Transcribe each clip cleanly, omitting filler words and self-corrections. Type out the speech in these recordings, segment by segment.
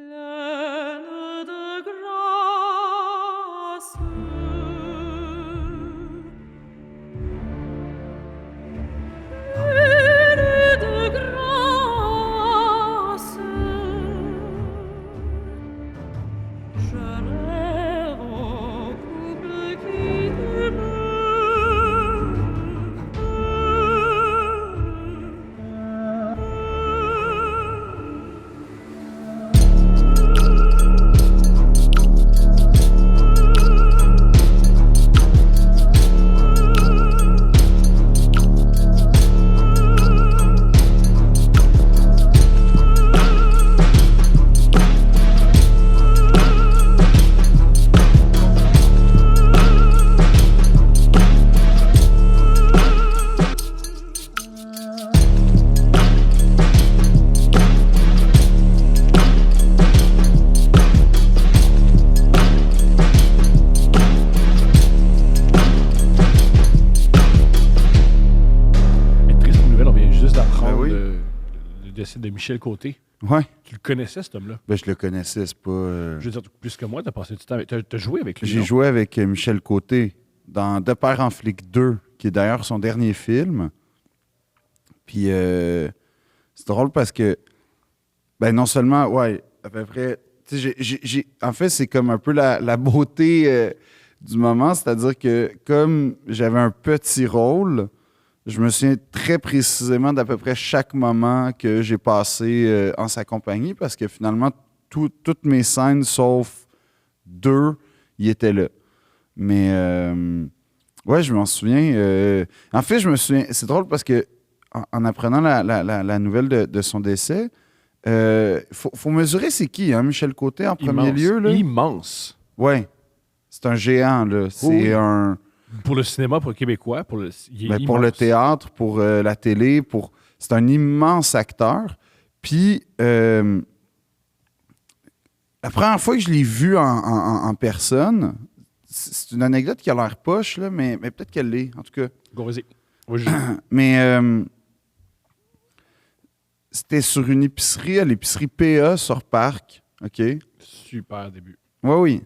Pleine de grâce. Pleine de grâce. Je rêve au couple qui t'aime. Triste nouvelle, on vient juste d'apprendre Ben oui. le décès de Michel Côté. Ouais. Tu le connaissais, cet homme-là? Ben, je le connaissais, c'est pas. Je veux dire, plus que moi, t'as passé du temps avec... T'as joué avec lui, J'ai non? joué avec Michel Côté dans De Père en flic 2, qui est d'ailleurs son dernier film. Puis c'est drôle parce que, ben non seulement, ouais, à peu près. Tu sais, en fait, c'est comme un peu la beauté du moment, c'est-à-dire que comme j'avais un petit rôle, je me souviens très précisément d'à peu près chaque moment que j'ai passé en sa compagnie parce que finalement, toutes mes scènes, sauf 2, il était là. Mais ouais, je m'en souviens. En fait, je me souviens. C'est drôle parce que en apprenant la nouvelle de son décès, faut mesurer c'est qui, hein, Michel Côté, en premier Immense. lieu. Là. Immense. Ouais. C'est un géant, là. C'est Oui. un. Pour le cinéma, pour le Québécois, il est Ben, pour le immense. théâtre, pour la télé, c'est un immense acteur. Puis, la première fois que je l'ai vu en personne, c'est une anecdote qui a l'air poche, là, mais peut-être qu'elle l'est, en tout cas. Go, vas-y. Moi, je- Mais c'était sur une épicerie, à l'épicerie PA sur Parc. OK? Super début. Oui, oui.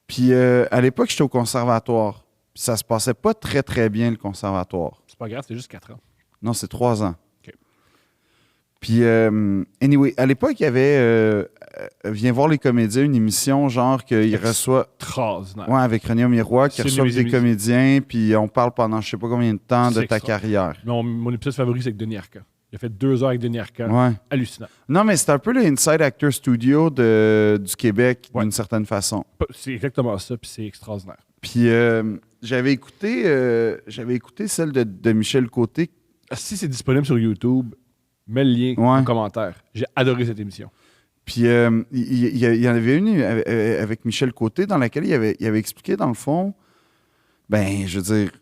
Puis, à l'époque, j'étais au conservatoire. Puis, ça se passait pas très, très bien, le conservatoire. C'est pas grave, c'est juste 4 ans. Non, c'est 3 ans. OK. Puis, anyway, à l'époque, il y avait Viens voir les comédiens, une émission genre qu'il reçoit. Extraordinaire. Ouais, avec René Miroir, qui C'est reçoit une des des- comédiens, puis on parle pendant je sais pas combien de temps de C'est ta extra. carrière. Mon épisode favori, c'est avec Denis Arcand. Il a fait 2 heures avec Denis Arcand. Ouais. Hallucinant. Non, mais c'est un peu le Inside Actor Studio du Québec, Ouais. d'une certaine façon. C'est exactement ça, puis c'est extraordinaire. Puis j'avais écouté celle de Michel Côté. Si c'est disponible sur YouTube, mets le lien Ouais. en commentaire. J'ai adoré cette émission. Puis il y en avait une avec Michel Côté dans laquelle il avait expliqué, dans le fond, ben, je veux dire,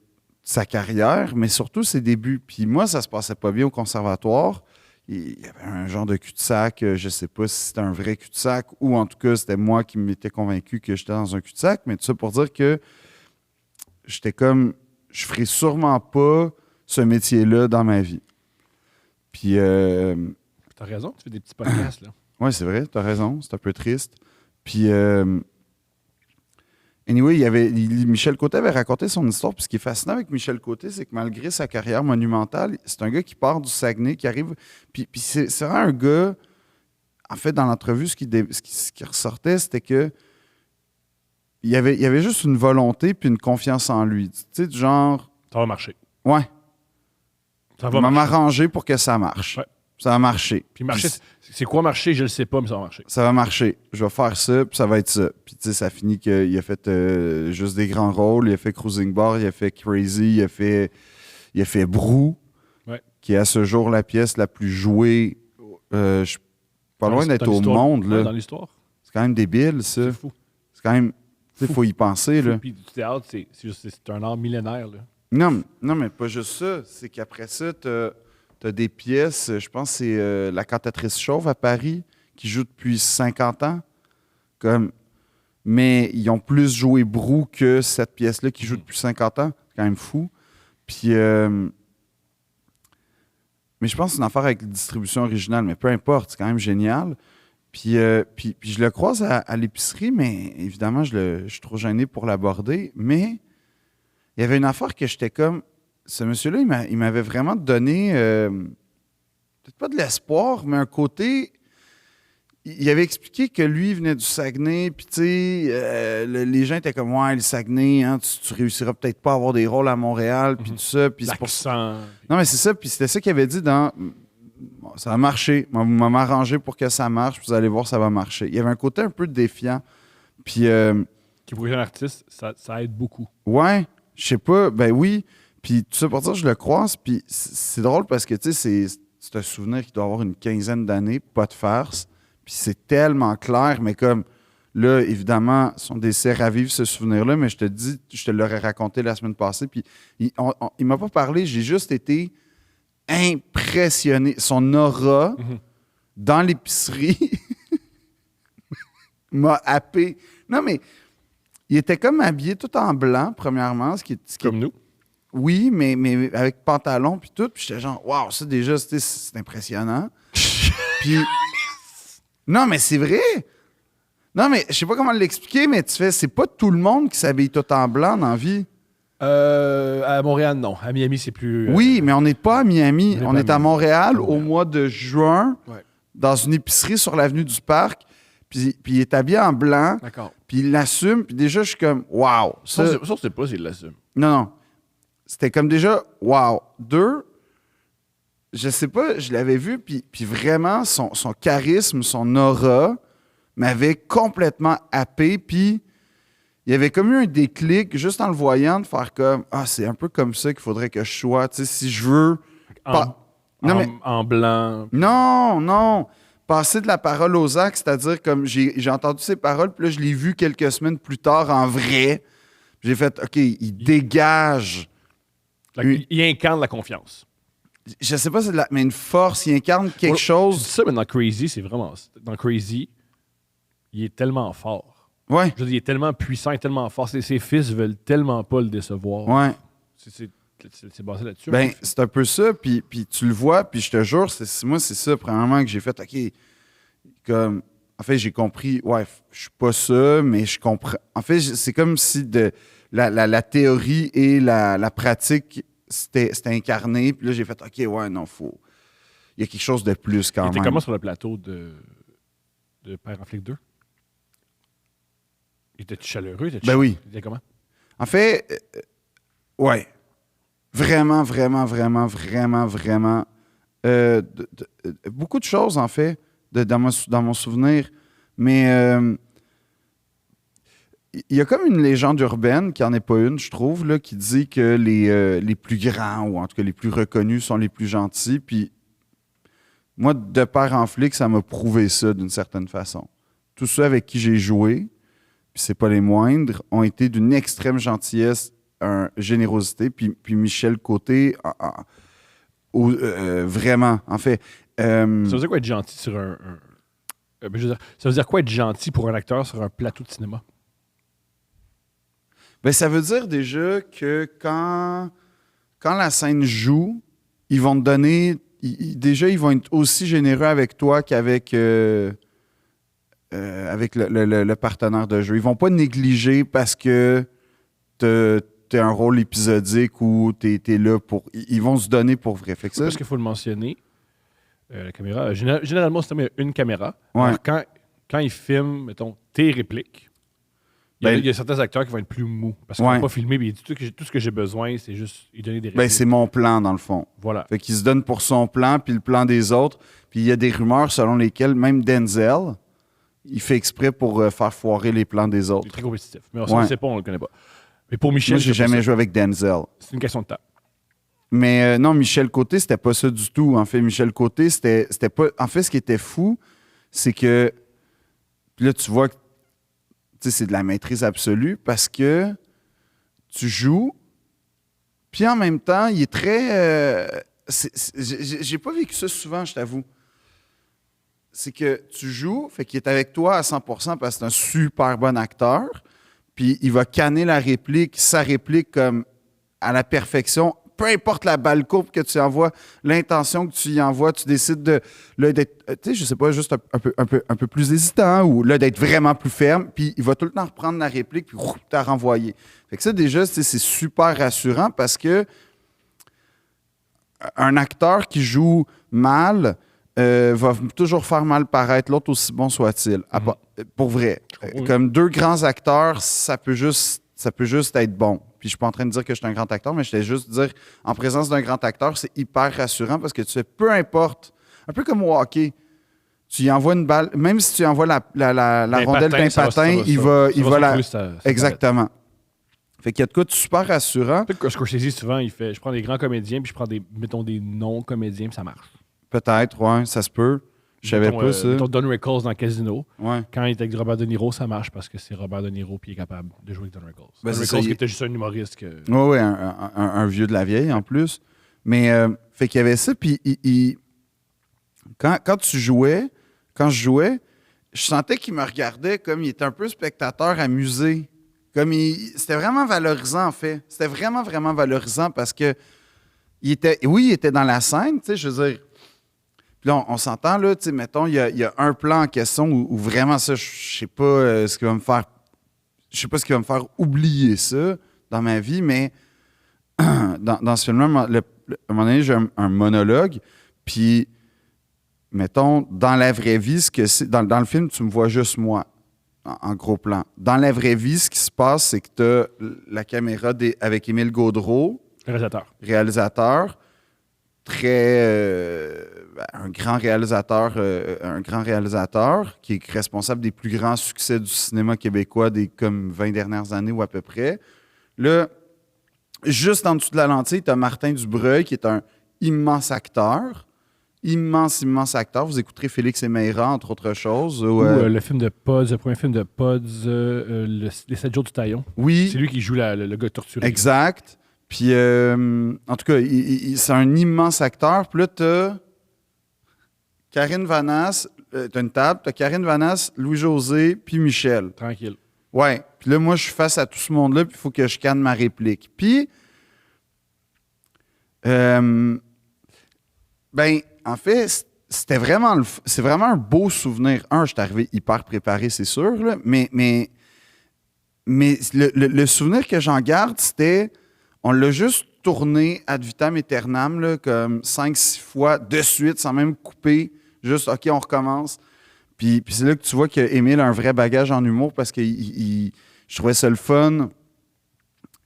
sa carrière, mais surtout ses débuts. Puis moi, ça se passait pas bien au conservatoire. Il y avait un genre de cul-de-sac. Je sais pas si c'était un vrai cul-de-sac ou en tout cas, c'était moi qui m'étais convaincu que j'étais dans un cul-de-sac. Mais tout ça pour dire que j'étais comme, je ferai sûrement pas ce métier-là dans ma vie. Puis, T'as raison, tu fais des petits podcasts, là. ouais, c'est vrai, t'as raison, c'est un peu triste. Puis, anyway, Michel Côté avait raconté son histoire. Puis ce qui est fascinant avec Michel Côté, c'est que malgré sa carrière monumentale, c'est un gars qui part du Saguenay, qui arrive. Puis c'est vraiment un gars. En fait, dans l'entrevue, ce qui ressortait, c'était que il y avait juste une volonté puis une confiance en lui. Tu sais, du genre, Ça va marcher. ouais, Ça je va vais marcher. m'arranger pour que ça marche. Ouais. Ça va marcher. Puis marcher, c'est quoi marcher? Je le sais pas, mais ça va marcher. Ça va marcher. Je vais faire ça, puis ça va être ça. Puis, tu sais, ça finit qu'il a fait juste des grands rôles. Il a fait Cruising Bar, il a fait Crazy, il a fait Brou, Ouais. qui est à ce jour la pièce la plus jouée. Je suis pas loin d'être Dans au l'histoire. monde, Ouais, là. dans l'histoire. C'est quand même débile, ça. C'est fou. C'est quand même... Tu sais, Fou. faut y penser, là. Puis du théâtre, c'est un art millénaire, là. Non, mais pas juste ça. C'est qu'après ça, t'as des pièces, je pense que c'est La Cantatrice Chauve à Paris, qui joue depuis 50 ans. Mais ils ont plus joué Brou que cette pièce-là qui joue depuis 50 ans. C'est quand même fou. Puis, mais je pense que c'est une affaire avec la distribution originale, mais peu importe, c'est quand même génial. Puis je le croise à l'épicerie, mais évidemment, je suis trop gêné pour l'aborder. Mais il y avait une affaire que j'étais comme... Ce monsieur-là, il m'avait vraiment donné, peut-être pas de l'espoir, mais un côté... Il avait expliqué que lui, il venait du Saguenay, puis tu sais, les gens étaient comme « Ouais, le Saguenay, hein, tu réussiras peut-être pas à avoir des rôles à Montréal, puis tout ça. » Puis c'est pour ça. L'accent. Non, mais c'est ça, puis c'était ça qu'il avait dit dans... Bon, ça a marché. Vous m'arrangez pour que ça marche. Vous allez voir, ça va marcher. Il y avait un côté un peu défiant. Puis, Qui pour un artiste, ça aide beaucoup. ouais, je sais pas. Ben oui. Puis tout ça pour dire, je le croise. Puis c'est drôle parce que, tu sais, c'est un souvenir qui doit avoir une quinzaine d'années, pas de farce. Puis c'est tellement clair, mais comme là, évidemment, son décès ravive ce souvenir-là, mais je te dis, je te l'aurais raconté la semaine passée. Puis il m'a pas parlé, j'ai juste été impressionné. Son aura dans l'épicerie m'a happé. Non, mais il était comme habillé tout en blanc, premièrement. Comme nous. Oui, mais avec pantalon puis tout. Puis j'étais genre, waouh, ça déjà, c'est impressionnant. Puis, non, mais c'est vrai. Non, mais je sais pas comment l'expliquer, mais tu fais, c'est pas tout le monde qui s'habille tout en blanc dans la vie. À Montréal, non. À Miami, c'est plus... Oui, mais on n'est pas à Miami. On est à Montréal au Montréal. mois de juin, Ouais. dans une épicerie sur l'avenue du Parc. Puis il est habillé en blanc, D'accord. puis il l'assume. Puis déjà, je suis comme, waouh. Ça, c'est pas s'il l'assume. Non. C'était comme déjà, waouh. Deux, je sais pas, je l'avais vu, puis vraiment, son charisme, son aura m'avait complètement happé. Puis il y avait comme eu un déclic, juste en le voyant, de faire comme, c'est un peu comme ça qu'il faudrait que je sois. Tu sais, si je veux. En blanc. Non. Passer de la parole aux actes, c'est-à-dire comme j'ai entendu ces paroles, puis là, je l'ai vu quelques semaines plus tard en vrai. J'ai fait, OK, il dégage. Il incarne la confiance. Je sais pas, mais une force, il incarne quelque Tu dis chose. ça, mais dans Crazy, c'est vraiment... Dans Crazy, il est tellement fort. Ouais, Je veux dire, il est tellement puissant, il est tellement fort. Ses fils veulent tellement pas le décevoir. ouais. C'est basé là-dessus. Ben, c'est un peu ça, puis tu le vois, puis je te jure, moi, c'est ça, premièrement, que j'ai fait, OK, comme, en fait, j'ai compris, ouais, je suis pas ça, mais je comprends. En fait, c'est comme si la théorie et la pratique, c'était incarné, puis là, j'ai fait, OK, ouais, non, il y a quelque chose de plus quand Il était même. comment sur le plateau de Père en flic 2? Il était chaleureux? Ben oui. Il était comment? En fait, ouais. Vraiment. Beaucoup de choses, en fait, dans mon souvenir. Mais il y a comme une légende urbaine, qui n'en est pas une, je trouve, là, qui dit que les plus grands, ou en tout cas les plus reconnus, sont les plus gentils. Puis moi, de père en flic, ça m'a prouvé ça d'une certaine façon. Tous ceux avec qui j'ai joué, puis c'est pas les moindres, ont été d'une extrême gentillesse, générosité. Puis Michel Côté, vraiment, en fait. Ça veut dire quoi être gentil sur je veux dire, ça veut dire quoi être gentil pour un acteur sur un plateau de cinéma? Ben, ça veut dire déjà que quand la scène joue, ils vont te donner... déjà, ils vont être aussi généreux avec toi qu'avec avec le partenaire de jeu. Ils vont pas négliger parce que t'as un rôle épisodique ou t'es là pour... Ils vont se donner pour vrai. Fait que ça, Parce qu'il faut le mentionner, la caméra, généralement, c'est une caméra. Ouais. Alors, quand ils filment, mettons, tes répliques, il y a certains acteurs qui vont être plus mous parce qu'ils Ouais. vont pas filmer, mais tout ce que j'ai besoin, c'est juste lui donner des répliques. ben, c'est mon plan, dans le fond. Voilà. Fait qu'il se donne pour son plan, puis le plan des autres. Puis il y a des rumeurs selon lesquelles même Denzel, il fait exprès pour faire foirer les plans des Il est autres. très compétitif. Mais on ne Ouais. sait pas, on le connaît pas. Mais pour Michel, Moi, j'ai c'est pas jamais ça. joué avec Denzel. C'est une question de temps. Mais non, Michel Côté, c'était pas ça du tout. En fait, Michel Côté, c'était pas... En fait, ce qui était fou, c'est que... Puis là, tu vois que c'est de la maîtrise absolue parce que tu joues, puis en même temps, il est très... j'ai pas vécu ça souvent, je t'avoue. C'est que tu joues, fait qu'il est avec toi à 100% parce que c'est un super bon acteur, puis il va canner sa réplique comme à la perfection peu importe la balle courbe que tu envoies, l'intention que tu y envoies, tu décides de là, d'être, tu sais, je sais pas, juste un peu plus hésitant ou là, d'être vraiment plus ferme. Puis il va tout le temps reprendre la réplique puis t'as renvoyé. Fait que ça, déjà, c'est super rassurant parce que un acteur qui joue mal va toujours faire mal paraître l'autre, aussi bon soit-il. Pour vrai. Oui. Comme deux grands acteurs, ça peut juste être bon. Puis je suis pas en train de dire que je suis un grand acteur, mais je voulais juste dire, en présence d'un grand acteur, c'est hyper rassurant parce que tu sais, peu importe, un peu comme au hockey, tu y envoies une balle, même si tu envoies la rondelle d'un patin, il va la... Exactement. Fait qu'il y a de quoi de super rassurant. Peut-être que Scorsese, souvent, il fait, je prends des grands comédiens, puis je prends mettons, des non-comédiens, puis ça marche. Peut-être, ouais, ça se peut. Je savais pas ça. Mettons Don Rickles dans Casino. Ouais. Quand il était avec Robert De Niro, ça marche parce que c'est Robert De Niro puis il est capable de jouer avec Don Rickles. Ben, Don c'est Rickles ça, qui était juste un humoriste. Oui, un vieux de la vieille en plus. Mais fait qu'il y avait ça, puis quand je jouais, je sentais qu'il me regardait comme il était un peu spectateur amusé. C'était vraiment valorisant, en fait. C'était vraiment, vraiment valorisant parce que il était dans la scène, tu sais, je veux dire. Puis là, on s'entend, là, tu sais, mettons, il y a un plan en question où vraiment ça, je sais pas ce qui va me faire. Je sais pas ce qui va me faire oublier ça dans ma vie, mais dans ce film-là, à un moment donné, j'ai un monologue, puis, mettons, dans la vraie vie, ce que c'est. Dans le film, tu me vois juste moi, en gros plan. Dans la vraie vie, ce qui se passe, c'est que tu as la caméra avec Émile Gaudreau, réalisateur, un grand réalisateur qui est responsable des plus grands succès du cinéma québécois des comme 20 dernières années ou à peu près. Là, juste en dessous de la lentille, tu as Martin Dubreuil qui est un immense acteur. Immense acteur. Vous écouterez Félix et Meira, entre autres choses. Le film de Pods, le premier film de Pods, Les 7 jours du Taillon. Oui. C'est lui qui joue le gars torturé. Exact. Puis, en tout cas, c'est un immense acteur. Puis là, t'as Karine Vanasse, t'as une table, t'as Karine Vanasse, Louis-José, puis Michel. Tranquille. Ouais. Puis là, moi, je suis face à tout ce monde-là, puis il faut que je canne ma réplique. Puis, en fait, c'est vraiment un beau souvenir. Je suis arrivé hyper préparé, c'est sûr, là, mais le souvenir que j'en garde, c'était... On l'a juste tourné ad vitam aeternam, là, comme 5-6 fois de suite, sans même couper. Juste, OK, on recommence. Puis c'est là que tu vois qu'Émile a un vrai bagage en humour parce que je trouvais ça le fun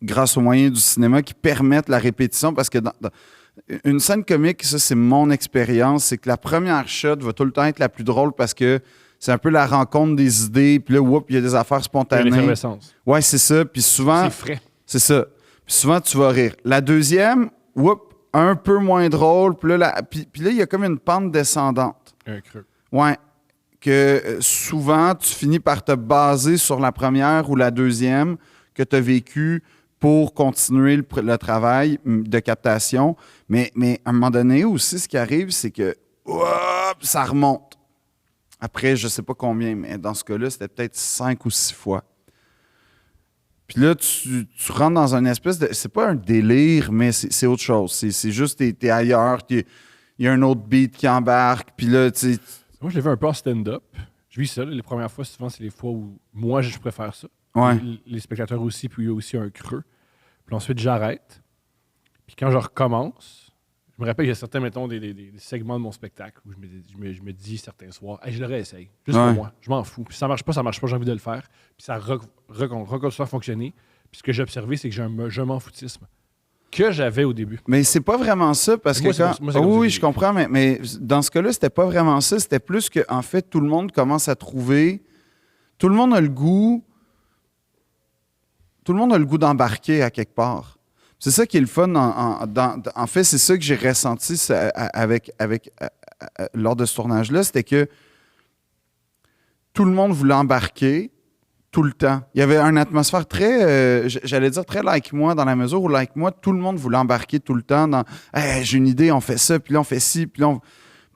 grâce aux moyens du cinéma qui permettent la répétition. Parce que dans une scène comique, ça, c'est mon expérience, c'est que la première shot va tout le temps être la plus drôle parce que c'est un peu la rencontre des idées. Puis là, il y a des affaires spontanées. L'effervescence. Ouais, c'est ça. Puis souvent... C'est frais. C'est ça. Puis souvent, tu vas rire. La deuxième, un peu moins drôle. Puis là, il y a comme une pente descendante. Un creux. Ouais. Que souvent, tu finis par te baser sur la première ou la deuxième que tu as vécue pour continuer le travail de captation. Mais à un moment donné aussi, ce qui arrive, c'est que ça remonte. Après, je ne sais pas combien, mais dans ce cas-là, c'était peut-être 5 ou 6 fois. Puis là, tu rentres dans une espèce de... C'est pas un délire, mais c'est autre chose. C'est juste, t'es ailleurs, il y a un autre beat qui embarque, puis là, tu sais... Moi, je l'ai vu un peu en stand-up. Je vis ça, là, les premières fois, souvent, c'est les fois où moi, je préfère ça. Ouais. Les spectateurs aussi, puis il y a aussi un creux. Puis ensuite, j'arrête. Puis quand je recommence, je me rappelle qu'il y a certains, mettons, des segments de mon spectacle où je me dis certains soirs, hey, je le réessaye, juste pour moi, je m'en fous. Puis ça marche pas, j'ai envie de le faire. Puis ça recommence à fonctionner. Puis ce que j'ai observé, c'est que j'ai un je m'en foutisme que j'avais au début. Mais c'est pas vraiment ça, parce que oui, je comprends, mais dans ce cas-là, c'était pas vraiment ça. C'était plus que, en fait, tout le monde commence à trouver... Tout le monde a le goût... Tout le monde a le goût d'embarquer à quelque part. C'est ça qui est le fun. En fait, c'est ça que j'ai ressenti lors de ce tournage-là, c'était que tout le monde voulait embarquer tout le temps. Il y avait une atmosphère très, j'allais dire très like moi, dans la mesure où like moi, tout le monde voulait embarquer tout le temps dans hey, j'ai une idée, on fait ça, puis là on fait ci, puis là on...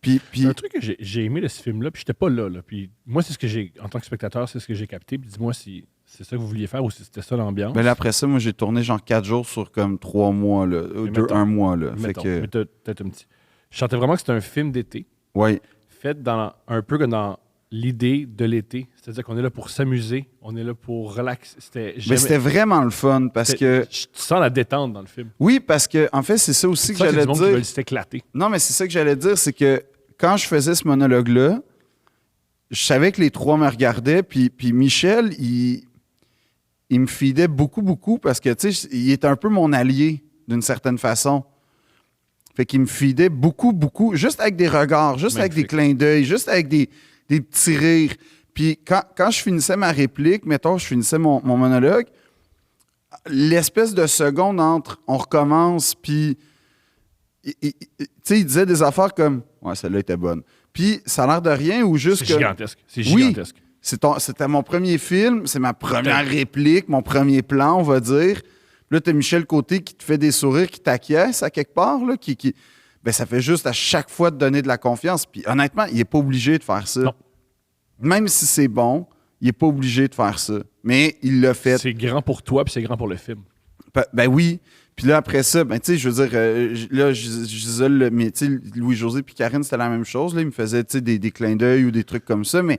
Puis... Un truc que j'ai aimé de ce film-là, puis j'étais pas là. Puis moi, c'est ce que j'ai, en tant que spectateur, c'est ce que j'ai capté. Puis dis-moi si c'est ça que vous vouliez faire ou c'était ça l'ambiance? Ben là, après ça, moi, j'ai tourné genre 4 jours sur comme 3 mois, là, mettons, 1 mois. Là. Fait Mettons, que, mais peut-être un petit. Je sentais vraiment que c'était un film d'été, ouais. fait un peu comme dans l'idée de l'été. C'est-à-dire qu'on est là pour s'amuser, on est là pour relaxer. Mais c'était vraiment le fun parce que. Tu sens la détente dans le film. Oui, parce que, en fait, c'est ça aussi que C'est j'allais du monde qui dire. veulent s'éclater. Non, mais c'est ça que j'allais dire, c'est que quand je faisais ce monologue-là, je savais que les trois me regardaient, puis Michel, il me feedait beaucoup, beaucoup parce que, tu sais, il était un peu mon allié d'une certaine façon. Fait qu'il me feedait beaucoup, beaucoup, juste avec des regards, juste avec des Magnifique. clins d'œil, juste avec des petits rires. Puis quand je finissais ma réplique, mettons, je finissais mon monologue, l'espèce de seconde entre on recommence, puis tu sais, il disait des affaires comme « Ouais, celle-là était bonne ». Puis ça a l'air de rien ou juste C'est que... gigantesque. C'est Oui. gigantesque. C'était mon premier film, c'est ma première réplique, mon premier plan, on va dire. Puis là, t'as Michel Côté qui te fait des sourires, qui t'acquiesce à quelque part, là, ben, ça fait juste à chaque fois te donner de la confiance. Puis honnêtement, il n'est pas obligé de faire ça. Non. Même si c'est bon, il n'est pas obligé de faire ça. Mais il l'a fait. C'est grand pour toi, puis c'est grand pour le film. Ben oui. Puis là, après ça, ben, tu sais, je veux dire, là, j'isole, mais tu sais, Louis-José puis Karine, c'était la même chose. Là, ils me faisaient, tu sais, des clins d'œil ou des trucs comme ça. Mais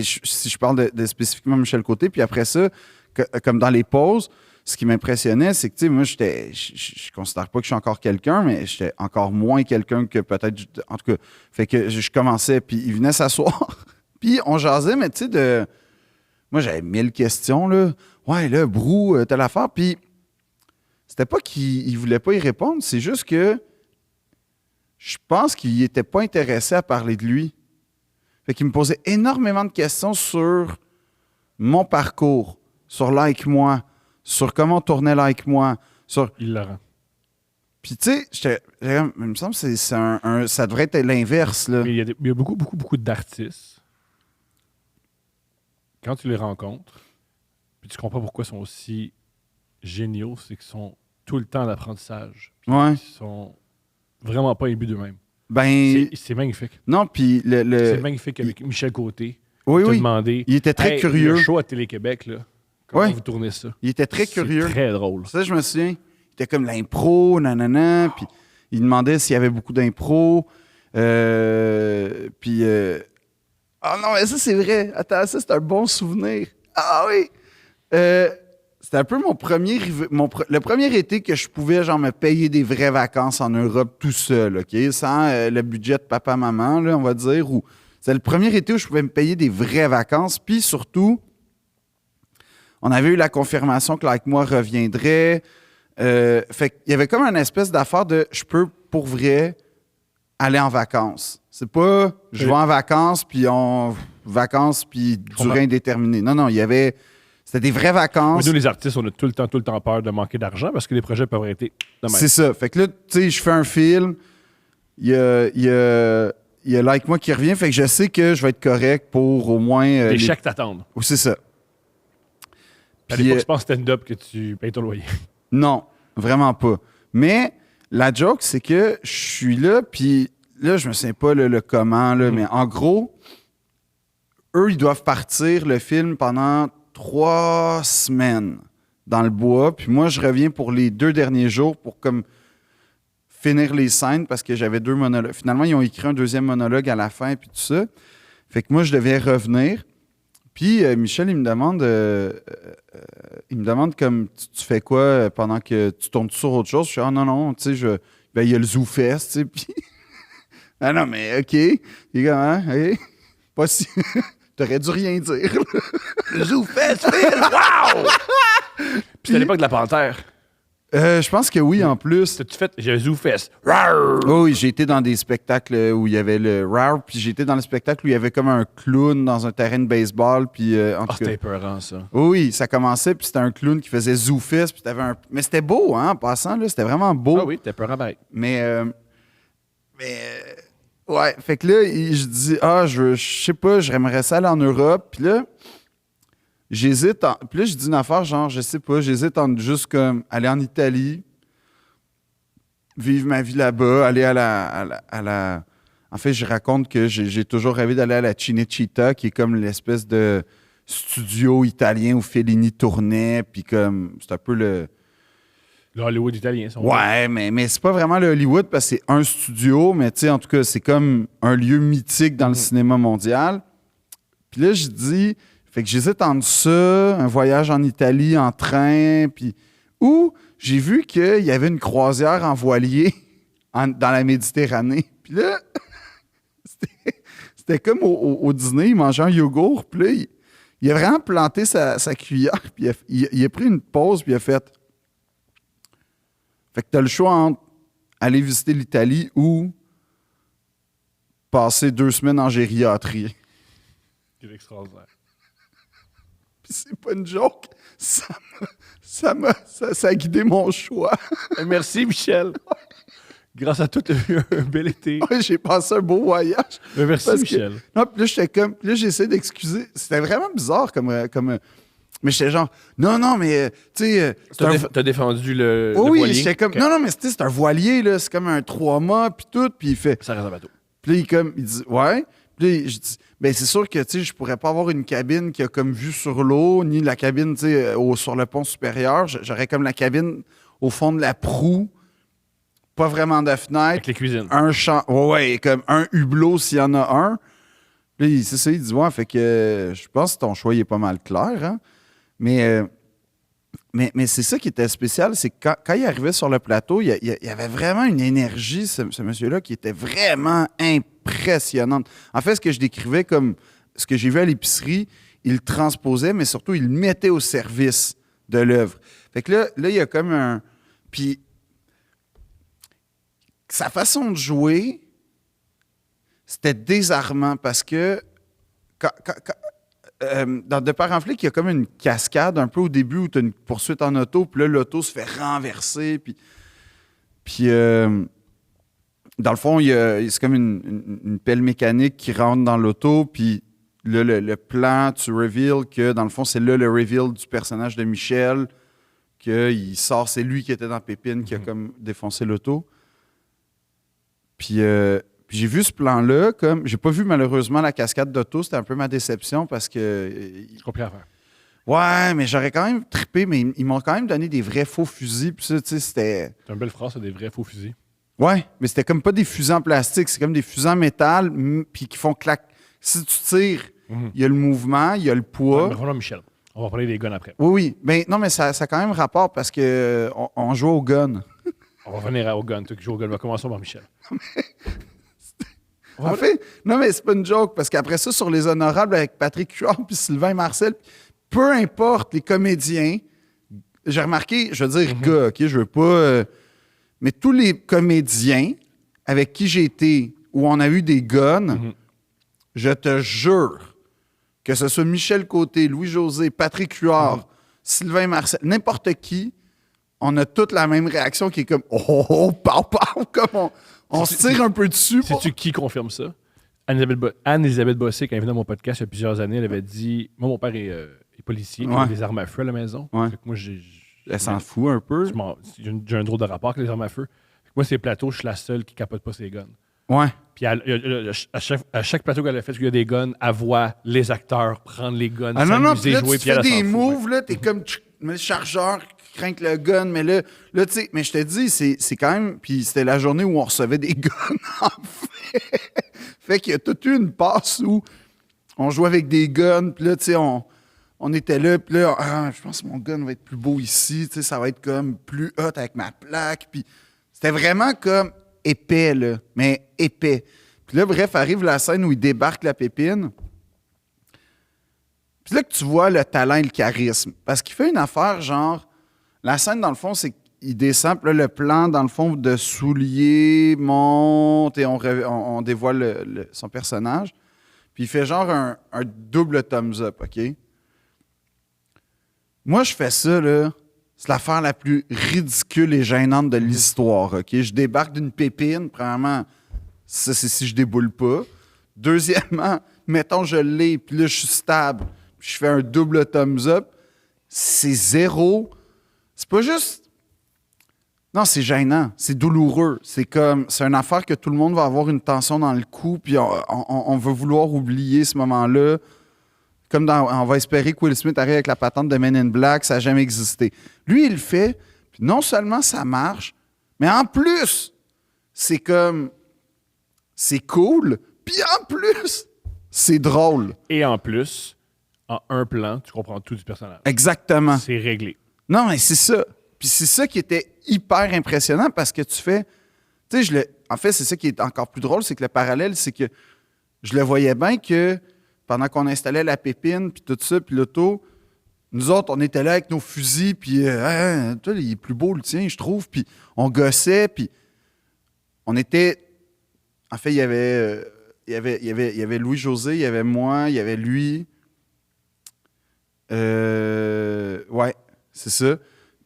si je parle de spécifiquement Michel Côté, puis après ça, comme dans les pauses, ce qui m'impressionnait, c'est que, tu sais, moi, je considère pas que je suis encore quelqu'un, mais j'étais encore moins quelqu'un que peut-être, en tout cas, fait que je commençais, puis il venait s'asseoir, puis on jasait, mais tu sais, moi, j'avais 1000 questions, là. Ouais, là, Brou, telle affaire, puis c'était pas qu'il voulait pas y répondre, c'est juste que je pense qu'il était pas intéressé à parler de lui. Fait qu'il me posait énormément de questions sur mon parcours, sur Like Moi, sur comment tourner Like Moi, sur... Il le rend. Puis tu sais, il me semble que ça devrait être l'inverse, là. Mais il y a beaucoup, beaucoup, beaucoup d'artistes. Quand tu les rencontres, puis tu comprends pourquoi ils sont aussi géniaux, c'est qu'ils sont tout le temps en apprentissage. Puis Ouais. ils sont vraiment pas imbus d'eux-mêmes. Ben, C'est magnifique. non, puis C'est magnifique avec Michel Côté. Oui, Il t'a oui. demandé. Il était très curieux. Le show à Télé-Québec, là. Comment Ouais. vous tournez ça? Il était très curieux. C'est très drôle. Ça, je me souviens. Il était comme l'impro, nanana. Puis il demandait s'il y avait beaucoup d'impro. Puis. Ah non, mais ça, c'est vrai. Attends, ça, c'est un bon souvenir. Ah oui! C'était un peu mon premier. Le premier été que je pouvais, genre, me payer des vraies vacances en Europe tout seul, OK? Sans le budget de papa-maman, là, on va dire. C'est le premier été où je pouvais me payer des vraies vacances. Puis surtout, on avait eu la confirmation que Like Moi reviendrait. Fait qu'il y avait comme une espèce d'affaire de je peux pour vrai aller en vacances. C'est pas je vais en vacances puis durée indéterminée. Non, il y avait. C'était des vraies vacances. Mais nous, les artistes, on a tout le temps peur de manquer d'argent parce que les projets peuvent arrêter de même. C'est ça. Fait que là, tu sais, je fais un film. Il y a Like Moi qui revient. Fait que je sais que je vais être correct pour au moins. Les chèques t'attendent. Oh, c'est ça. Fallait pas que tu penses stand-up que tu payes ton loyer. Non, vraiment pas. Mais la joke, c'est que je suis là, puis là, je me souviens pas le comment, là, mais en gros, eux, ils doivent partir le film pendant 3 semaines dans le bois, puis moi, je reviens pour les 2 derniers jours pour comme finir les scènes parce que j'avais 2 monologues. Finalement, ils ont écrit un 2e monologue à la fin, puis tout ça. Fait que moi, je devais revenir. Puis Michel, il me demande comme tu fais quoi pendant que tu tournes sur autre chose. Je suis non, tu sais, il y a le Zoo Fest, tu sais, puis ah non, mais OK. Il est comme, hein, OK. Pas si. T'aurais dû rien dire. Le Zoo Fest, wow! Puis c'était à l'époque de la Panthère. Je pense que oui, en plus. T'as-tu fait? J'ai un ZooFest. Oh, oui, j'ai été dans des spectacles où il y avait le RAR, puis j'ai été dans le spectacle où il y avait comme un clown dans un terrain de baseball, puis en tout cas. C'était épeurant, ça. Oui, ça commençait, puis c'était un clown qui faisait ZooFest, puis t'avais un... Mais c'était beau, hein, en passant, là, c'était vraiment beau. Ah oui, t'es épeurant, ben. Mais ouais, fait que là, je dis, je sais pas, j'aimerais ça aller en Europe, puis là, j'hésite, puis là, je dis une affaire, genre, je sais pas, j'hésite entre juste comme aller en Italie, vivre ma vie là-bas, aller à la... En fait, je raconte que j'ai toujours rêvé d'aller à la Cinecittà, qui est comme l'espèce de studio italien où Fellini tournait, puis comme, c'est un peu le... Le Hollywood italien, ça. Ouais, mais c'est pas vraiment le Hollywood parce que c'est un studio, mais tu sais, en tout cas, c'est comme un lieu mythique dans le cinéma mondial. Puis là, je dis, fait que j'hésite entre ça, un voyage en Italie en train, puis où j'ai vu qu'il y avait une croisière en voilier dans la Méditerranée. Puis là, c'était comme au dîner, il mangeait un yogourt, puis là, il a vraiment planté sa cuillère, puis il a pris une pause, puis il a fait... Fait que t'as le choix entre aller visiter l'Italie ou passer 2 semaines en gériatrie. C'est extraordinaire. Puis c'est pas une joke. Ça a guidé mon choix. Merci, Michel. Grâce à toi, tu as eu un bel été. Ouais, j'ai passé un beau voyage. Merci, Parce Michel. Non, puis là, j'étais comme... Puis là, j'essaie d'excuser. C'était vraiment bizarre comme mais j'étais genre... Non, mais... tu sais... T'as défendu le oui, voilier? j'étais comme... Ok. Non, mais c'est un voilier, là. C'est comme un 3 mâts, puis tout. Puis il fait... Ça reste un bateau. Puis là, il dit, ouais. Puis là, je dis, ben c'est sûr que, tu sais, je pourrais pas avoir une cabine qui a comme vue sur l'eau, ni la cabine, tu sais, sur le pont supérieur. J'aurais comme la cabine au fond de la proue, pas vraiment de fenêtre. Avec les cuisines. Un champ, ouais, comme un hublot s'il y en a un. Puis c'est ça, il dit, ouais, fait que je pense que ton choix, il est pas mal clair, hein. Mais c'est ça qui était spécial, c'est que quand il arrivait sur le plateau, il y avait vraiment une énergie, ce monsieur-là, qui était vraiment impressionnante. En fait, ce que je décrivais comme ce que j'ai vu à l'épicerie, il le transposait, mais surtout, il le mettait au service de l'œuvre. Fait que là, il y a comme un... Puis, sa façon de jouer, c'était désarmant parce que dans De Père en flic, il y a comme une cascade un peu au début où tu as une poursuite en auto, puis là, l'auto se fait renverser, puis dans le fond, c'est comme une pelle mécanique qui rentre dans l'auto, puis là, le plan, tu reveals que, dans le fond, c'est là le reveal du personnage de Michel, qu'il sort, c'est lui qui était dans Pépine, qui a comme défoncé l'auto. Puis j'ai vu ce plan-là, comme j'ai pas vu malheureusement la cascade d'auto, c'était un peu ma déception parce que... C'est compliqué à faire. Ouais, mais j'aurais quand même trippé, mais ils m'ont quand même donné des vrais faux fusils, puis ça, tu sais, c'était... C'est une belle phrase, c'est des vrais faux fusils. Ouais, mais c'était comme pas des fusils en plastique, c'est comme des fusils en métal, puis qui font clac. Si tu tires, il y a le mouvement, il y a le poids. Mais revenons à Michel. On va parler des guns après. Oui. Ben, non, mais ça a quand même rapport parce que on joue au gun. On va revenir au gun. Toi qui joues au gun, commençons par Michel. En fait, non, mais c'est pas une joke, parce qu'après ça, sur Les Honorables avec Patrick Huard puis Sylvain Marcel, peu importe les comédiens, j'ai remarqué, je veux dire gars, OK, je veux pas... mais tous les comédiens avec qui j'ai été, où on a eu des guns, je te jure, que ce soit Michel Côté, Louis-José, Patrick Huard, Sylvain Marcel, n'importe qui, on a toute la même réaction qui est comme « Oh, pow, comme on se tire un peu dessus. » Sais-tu qui confirme ça? Anne-Elisabeth Bossé, quand elle est venue dans mon podcast il y a plusieurs années, elle avait dit... Moi, mon père est policier, il a des armes à feu à la maison. Ouais. Fait que moi, Elle s'en fout un peu. J'ai un drôle de rapport avec les armes à feu. Fait que moi, ces plateaux, je suis la seule qui capote pas ses guns. Ouais. Puis à chaque plateau qu'elle a fait, il y a des guns, elle voit les acteurs prendre les guns, Ah non, puis s'amuser, là, jouer, tu puis elle fais s'en des fout, moves, là, t'es comme le chargeur qui craint le gun, mais là tu sais, mais je te dis, c'est quand même, puis c'était la journée où on recevait des guns, en fait. Fait qu'il y a toute une passe où on jouait avec des guns, puis là, tu sais, on était là, puis là, je pense que mon gun va être plus beau ici, tu sais, ça va être comme plus hot avec ma plaque, puis c'était vraiment comme épais, là, mais épais. Puis là, bref, arrive la scène où il débarque la Pépine. Puis là que tu vois le talent et le charisme. Parce qu'il fait une affaire genre... La scène, dans le fond, c'est qu'il descend, puis là, le plan, dans le fond, de souliers monte et on dévoile son personnage. Puis il fait genre un double thumbs up, OK? Moi, je fais ça, là. C'est l'affaire la plus ridicule et gênante de l'histoire, OK? Je débarque d'une Pépine, premièrement, ça, c'est si je déboule pas. Deuxièmement, mettons, je l'ai, puis là, je suis stable, puis je fais un double thumbs up. C'est zéro. C'est pas juste... Non, c'est gênant. C'est douloureux. C'est une affaire que tout le monde va avoir une tension dans le cou, puis on veut vouloir oublier ce moment-là. Comme dans On va espérer que Will Smith arrive avec la patente de Men in Black, ça n'a jamais existé. Lui, il le fait, puis non seulement ça marche, mais en plus, c'est comme... C'est cool, puis en plus, c'est drôle. Et en plus, en un plan, tu comprends tout du personnage. Exactement. C'est réglé. Non, mais c'est ça. Puis c'est ça qui était hyper impressionnant parce que tu fais... Tu sais, en fait, c'est ça qui est encore plus drôle, c'est que le parallèle, c'est que je le voyais bien que pendant qu'on installait la pépine, puis tout ça, puis l'auto, nous autres, on était là avec nos fusils, puis toi, il est plus beau le tien, je trouve, puis on gossait, puis on était... En fait, il y avait Louis-José, il y avait moi, il y avait lui. Ouais, c'est ça.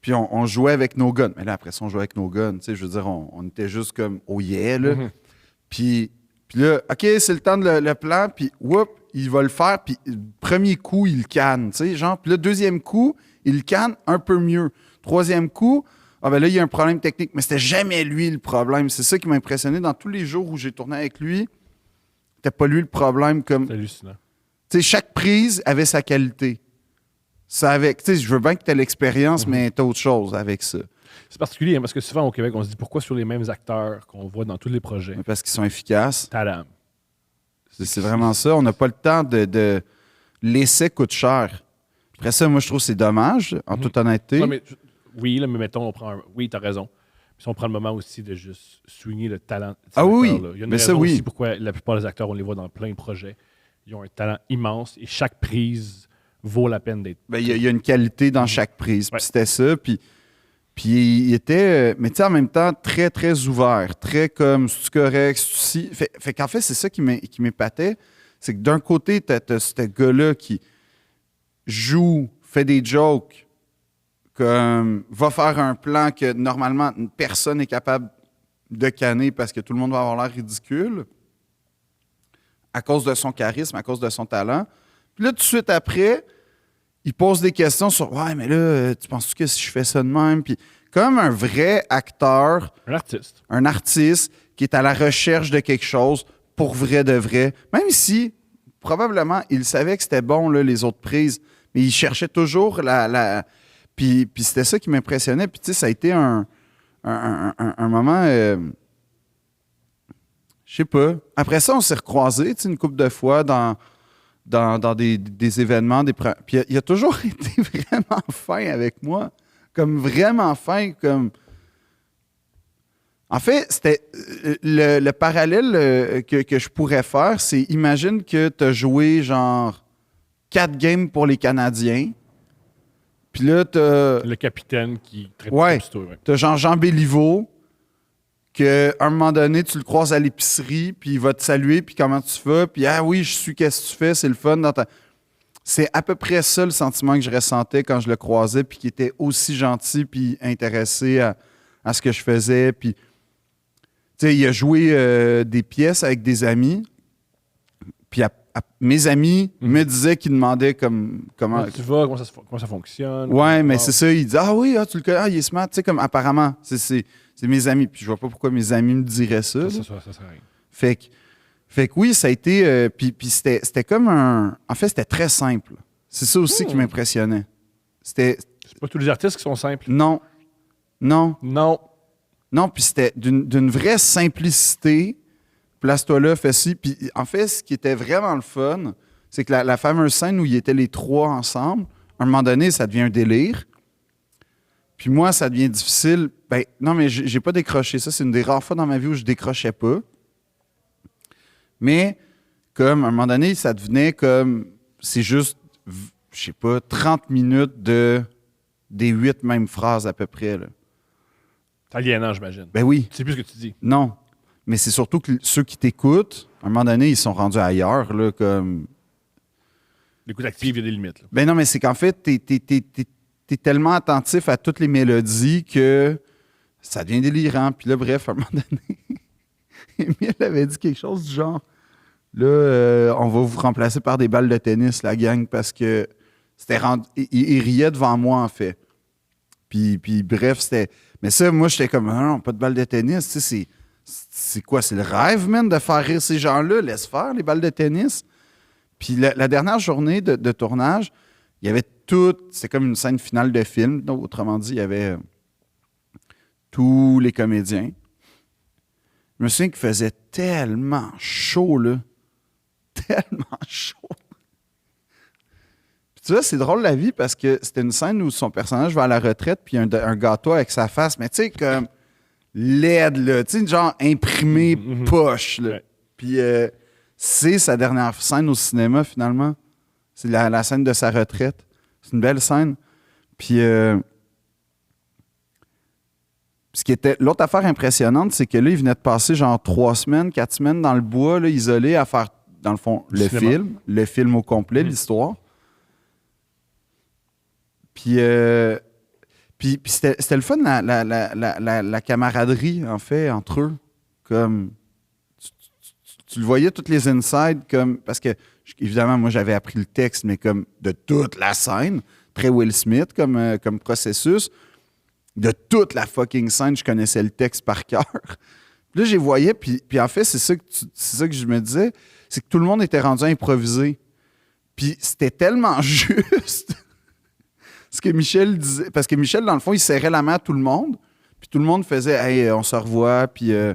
Puis on jouait avec nos guns. Mais là, après ça, on jouait avec nos guns. Tu sais, je veux dire, on était juste comme « oh yeah », là. Mhm. Puis là, OK, c'est le temps de le plan, puis whoop, il va le faire, puis premier coup, il canne, tu sais, genre. Puis le deuxième coup, il canne un peu mieux. Troisième coup, ah ben là, il y a un problème technique. Mais c'était jamais lui le problème. C'est ça qui m'a impressionné dans tous les jours où j'ai tourné avec lui. C'était pas lui le problème. Comme, C'est hallucinant. tu sais, chaque prise avait sa qualité. Ça avait, tu sais, je veux bien que tu aies l'expérience, mais tu as autre chose avec ça. C'est particulier, hein, parce que souvent au Québec, on se dit pourquoi sur les mêmes acteurs qu'on voit dans tous les projets. Parce qu'ils sont efficaces. Tadam. C'est vraiment ça. On n'a pas le temps de... L'essai coûte cher. Après ça, moi, je trouve que c'est dommage, en toute honnêteté. Ouais, oui, là, mais mettons, oui, t'as raison. Puis on prend le moment aussi de juste souligner le talent de ces Ah oui, acteurs-là. Il y a une mais raison ça, oui. aussi pourquoi la plupart des acteurs, on les voit dans plein de projets. Ils ont un talent immense et chaque prise vaut la peine d'être. Ben, il y a une qualité dans chaque prise. Puis Ouais. c'était ça. Puis il était, mais tu sais, en même temps, très, très ouvert. Très comme, c'est correct, c'est si. Fait qu'en fait, c'est ça qui m'épatait. C'est que d'un côté, t'as ce gars-là qui joue, fait des jokes, comme, va faire un plan que normalement, personne n'est capable de canner parce que tout le monde va avoir l'air ridicule à cause de son charisme, à cause de son talent. Puis là, tout de suite après, il pose des questions sur « Ouais, mais là, tu penses que si je fais ça de même? » Puis comme un vrai acteur, Un artiste. un artiste qui est à la recherche de quelque chose pour vrai de vrai, même si probablement il savait que c'était bon, là, les autres prises, mais il cherchait toujours Puis c'était ça qui m'impressionnait. Puis tu sais, ça a été un moment... je sais pas. Après ça, on s'est recroisés, tu sais, une couple de fois dans des événements. Puis il a toujours été vraiment fin avec moi. Comme vraiment fin. Comme... En fait, c'était le parallèle que je pourrais faire, c'est imagine que tu as joué genre 4 games pour les Canadiens. Puis là, tu as Le capitaine qui traite Ouais. comme ça, ouais. t'as genre Jean Béliveau, qu'à un moment donné, tu le croises à l'épicerie, puis il va te saluer, puis comment tu vas, puis ah oui, je suis, qu'est-ce que tu fais, c'est le fun. C'est à peu près ça le sentiment que je ressentais quand je le croisais, puis qu'il était aussi gentil, puis intéressé à ce que je faisais. Puis, tu sais, il a joué des pièces avec des amis, puis mes amis me disaient qu'ils demandaient comment. Comment tu vas, comment ça fonctionne. Ouais, mais Ah, c'est ça. Ils disent ah oui, tu le connais, il est smart. Tu sais, comme apparemment, c'est mes amis. Puis je vois pas pourquoi mes amis me diraient ça. Ça là. sert à rien. Fait que oui, ça a été. Puis c'était comme un. En fait, c'était très simple. C'est ça aussi qui m'impressionnait. C'était. C'est pas tous les artistes qui sont simples. Non. Non. Non. Non, puis c'était d'une vraie simplicité. Place-toi là, fais ci. Puis en fait, ce qui était vraiment le fun, c'est que la fameuse scène où ils étaient les trois ensemble, à un moment donné, ça devient un délire. Puis moi, ça devient difficile. Ben, non, mais j'ai pas décroché. Ça, c'est une des rares fois dans ma vie où je décrochais pas. Mais, comme, à un moment donné, ça devenait comme... C'est juste, je sais pas, 30 minutes des 8 mêmes phrases à peu près, là. C'est aliénant, j'imagine. Ben oui. Tu sais plus ce que tu dis. Non. Mais c'est surtout que ceux qui t'écoutent, à un moment donné, ils sont rendus ailleurs, là, comme... L'écoute active, il y a des limites. Là. Ben non, mais c'est qu'en fait, t'es tellement attentif à toutes les mélodies que ça devient délirant. Puis là, bref, à un moment donné, Émile avait dit quelque chose du genre, là, on va vous remplacer par des balles de tennis, la gang, parce que c'était il riait devant moi, en fait. Puis bref, c'était... Mais ça, moi, j'étais comme, non, pas de balles de tennis, tu sais, c'est quoi? C'est le rêve, man, de faire rire ces gens-là? Laisse faire les balles de tennis. Puis la dernière journée de tournage, il y avait tout. C'était comme une scène finale de film. Donc, autrement dit, il y avait tous les comédiens. Je me souviens qu'il faisait tellement chaud, là. Tellement chaud. Puis tu vois, c'est drôle la vie parce que c'était une scène où son personnage va à la retraite puis il y a un gâteau avec sa face, mais tu sais, comme laide, là. Tu sais, genre imprimé poche, là. Ouais. Puis c'est sa dernière scène au cinéma, finalement. C'est la scène de sa retraite. C'est une belle scène. Puis l'autre affaire impressionnante, c'est que là, il venait de passer genre 3 semaines, 4 semaines dans le bois, là, isolé, à faire, dans le fond, le film au complet, l'histoire. Puis c'était le fun, la camaraderie, en fait, entre eux. Comme, tu le voyais, toutes les insides, comme, parce que, évidemment, moi, j'avais appris le texte, mais comme de toute la scène, très Will Smith comme processus. De toute la fucking scène, je connaissais le texte par cœur. Puis là, je les voyais, puis en fait, c'est ça que je me disais, c'est que tout le monde était rendu improvisé. Puis c'était tellement juste ce que Michel disait. Parce que Michel, dans le fond, il serrait la main à tout le monde, puis tout le monde faisait « Hey, on se revoit, puis je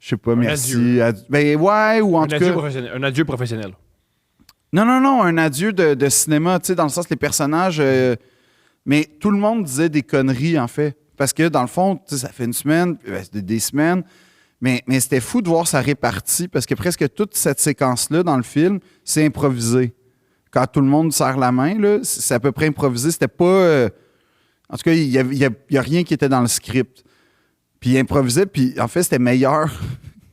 sais pas, merci. » Ben ouais, ou en tout cas... Un adieu professionnel. Non, un adieu de cinéma, tu sais, dans le sens, les personnages... mais tout le monde disait des conneries, en fait. Parce que, dans le fond, ça fait une semaine, des semaines, mais c'était fou de voir ça réparti, parce que presque toute cette séquence-là, dans le film, c'est improvisé. Quand tout le monde serre la main, là, c'est à peu près improvisé. C'était pas... en tout cas, il y a rien qui était dans le script. Puis il improvisait, puis en fait, c'était meilleur